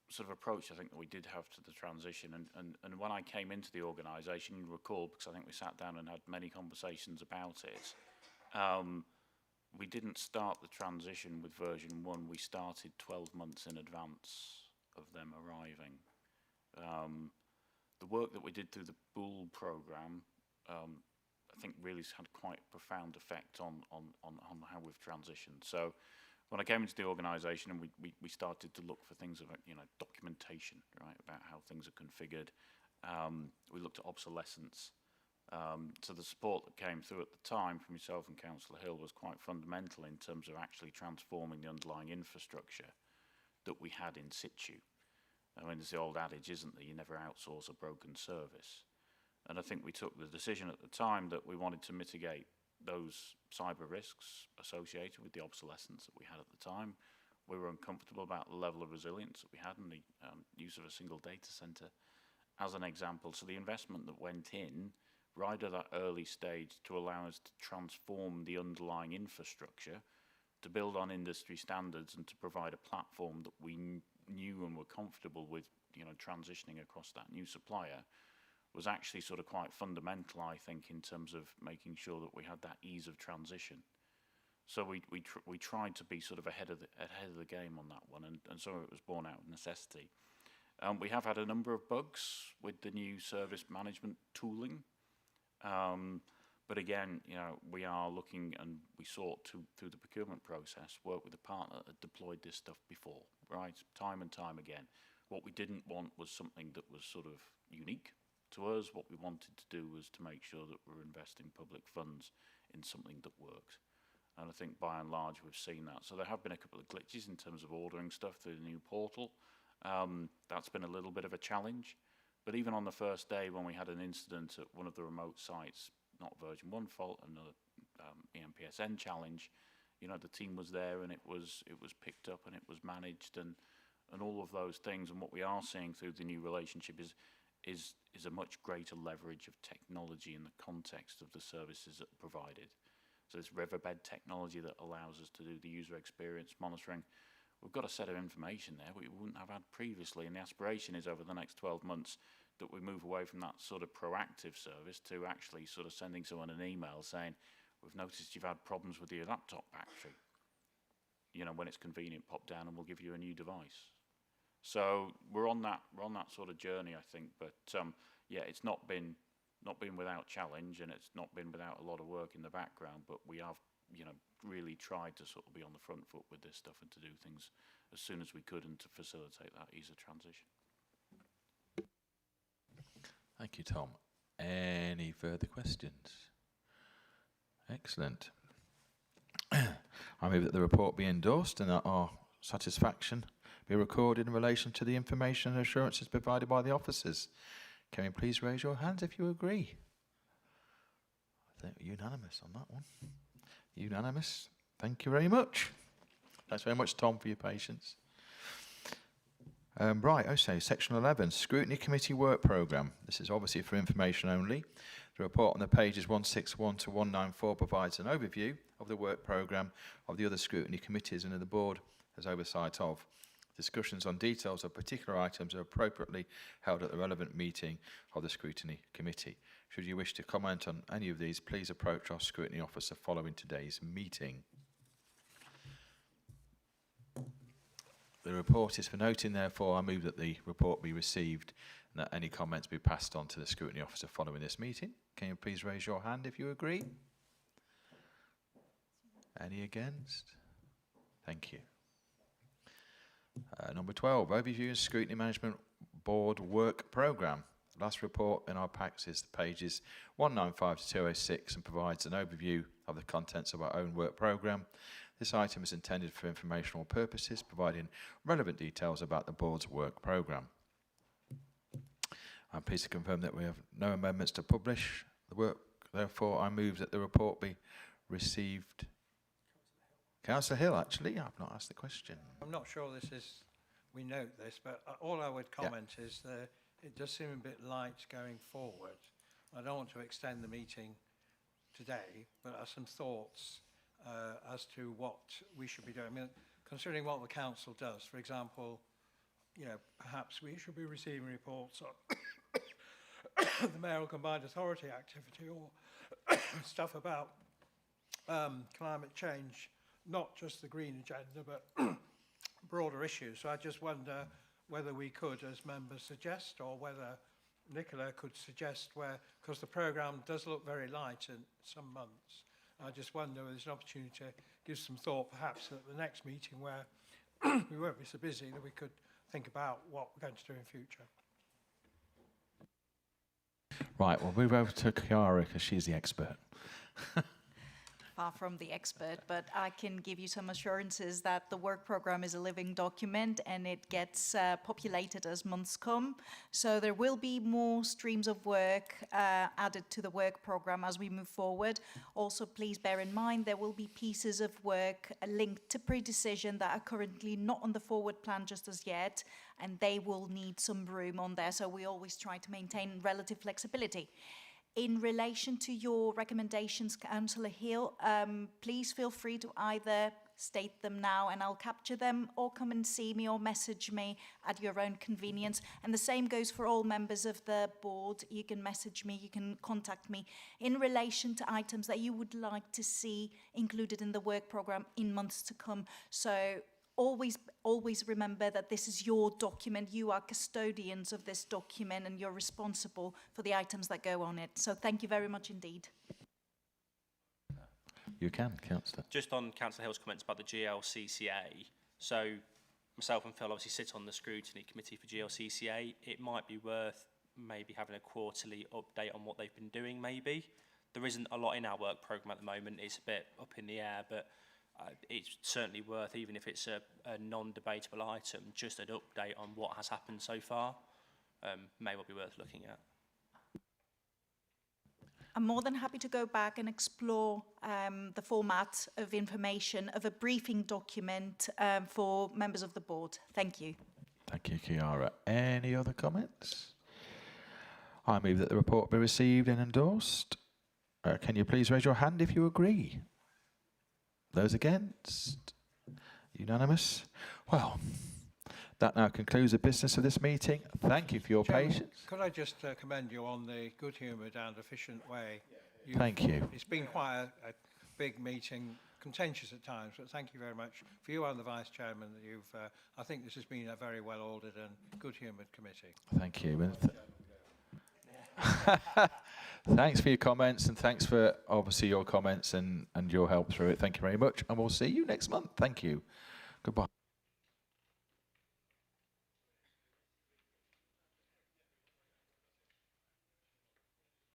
sort of approach, I think, that we did have to the transition. And when I came into the organisation, you recall, because I think we sat down and had many conversations about it, we didn't start the transition with version 1. We started 12 months in advance of them arriving. The work that we did through the Bull programme, I think really has had quite a profound effect on how we've transitioned. So when I came into the organisation and we started to look for things about, documentation, right, about how things are configured, we looked at obsolescence. So the support that came through at the time from yourself and Councillor Hill was quite fundamental in terms of actually transforming the underlying infrastructure that we had in situ. I mean, there's the old adage, isn't there? You never outsource a broken service. And I think we took the decision at the time that we wanted to mitigate those cyber risks associated with the obsolescence that we had at the time. We were uncomfortable about the level of resilience that we had in the use of a single data centre as an example. So the investment that went in right at that early stage to allow us to transform the underlying infrastructure, to build on industry standards and to provide a platform that we knew and were comfortable with, transitioning across that new supplier, was actually sort of quite fundamental, I think, in terms of making sure that we had that ease of transition. So we tried to be sort of ahead of the game on that one, and so it was born out of necessity. We have had a number of bugs with the new service management tooling, but again, we are looking, and we sought to, through the procurement process, work with a partner that deployed this stuff before, right, time and time again. What we didn't want was something that was sort of unique to us. What we wanted to do was to make sure that we're investing public funds in something that works. And I think by and large we've seen that. So there have been a couple of glitches in terms of ordering stuff through the new portal. That's been a little bit of a challenge. But even on the first day when we had an incident at one of the remote sites, not version 1 fault, another EMPSN challenge, the team was there and it was picked up and it was managed and all of those things. And what we are seeing through the new relationship is a much greater leverage of technology in the context of the services that are provided. So this riverbed technology that allows us to do the user experience monitoring, we've got a set of information there we wouldn't have had previously, and the aspiration is over the next 12 months that we move away from that sort of proactive service to actually sort of sending someone an email saying, we've noticed you've had problems with your laptop battery. When it's convenient, pop down and we'll give you a new device. So we're on that sort of journey, I think. But yeah, it's not been without challenge, and it's not been without a lot of work in the background. But we have, really tried to sort of be on the front foot with this stuff and to do things as soon as we could and to facilitate that ease of transition. Thank you, Tom. Any further questions? Excellent. I move that the report be endorsed and that our satisfaction be recorded in relation to the information and assurances provided by the officers. Can you please raise your hands if you agree? I think we're unanimous on that one. Unanimous. Thank you very much. Thanks very much, Tom, for your patience. Right, okay, section 11, Scrutiny Committee Work Programme. This is obviously for information only. The report on the pages 161 to 194 provides an overview of the work programme of the other scrutiny committees and of the board has oversight of. Discussions on details of particular items are appropriately held at the relevant meeting of the Scrutiny Committee. Should you wish to comment on any of these, please approach our scrutiny officer following today's meeting. The report is for noting, therefore I move that the report be received and that any comments be passed on to the scrutiny officer following this meeting. Can you please raise your hand if you agree? Any against? Thank you. Number 12, Overview and Scrutiny Management Board Work Programme. The last report in our packs is pages 195 to 206 and provides an overview of the contents of our own work programme. This item is intended for informational purposes, providing relevant details about the board's work programme. I'm pleased to confirm that we have no amendments to publish the work. Therefore, I move that the report be received. Councillor Hill, actually, I've not asked the question. I'm not sure we note this, but all I would comment is that it does seem a bit light going forward. I don't want to extend the meeting today, but I have some thoughts as to what we should be doing. I mean, considering what the council does, for example, you know, perhaps we should be receiving reports on the mayoral combined authority activity or stuff about climate change, not just the green agenda, but broader issues. So I just wonder whether we could, as members, suggest, or whether Nicola could suggest where, because the programme does look very light in some months. I just wonder whether there's an opportunity to give some thought, perhaps at the next meeting where we won't be so busy, that we could think about what we're going to do in future. Right, we'll move over to Chiara because she's the expert. Far from the expert, but I can give you some assurances that the work program is a living document and it gets populated as months come. So there will be more streams of work added to the work program as we move forward. Also, please bear in mind there will be pieces of work linked to pre-decision that are currently not on the forward plan just as yet, and they will need some room on there. So we always try to maintain relative flexibility. In relation to your recommendations, Councillor Hill, please feel free to either state them now and I'll capture them, or come and see me or message me at your own convenience. And the same goes for all members of the board. You can message me, you can contact me in relation to items that you would like to see included in the work programme in months to come. So always remember that this is your document. You are custodians of this document and you're responsible for the items that go on it. So thank you very much indeed. You can, Councillor. Just on Councillor Hill's comments about the GLCCA. So myself and Phil obviously sit on the Scrutiny Committee for GLCCA. It might be worth maybe having a quarterly update on what they've been doing maybe. There isn't a lot in our work programme at the moment. It's a bit up in the air, but it's certainly worth, even if it's a non-debatable item, just an update on what has happened so far. May well be worth looking at. I'm more than happy to go back and explore the format of information of a briefing document for members of the board. Thank you. Thank you, Chiara. Any other comments? I move that the report be received and endorsed. Can you please raise your hand if you agree? Those against? Unanimous? Well, that now concludes the business of this meeting. Thank you for your patience. Could I just commend you on the good-humoured and efficient way? Thank you. It's been quite a big meeting, contentious at times, but thank you very much for you and the Vice Chairman. That you've, I think this has been a very well-ordered and good-humoured committee. Thank you. Thanks for your comments, and thanks for obviously your comments and your help through it. Thank you very much, and we'll see you next month. Thank you. Goodbye.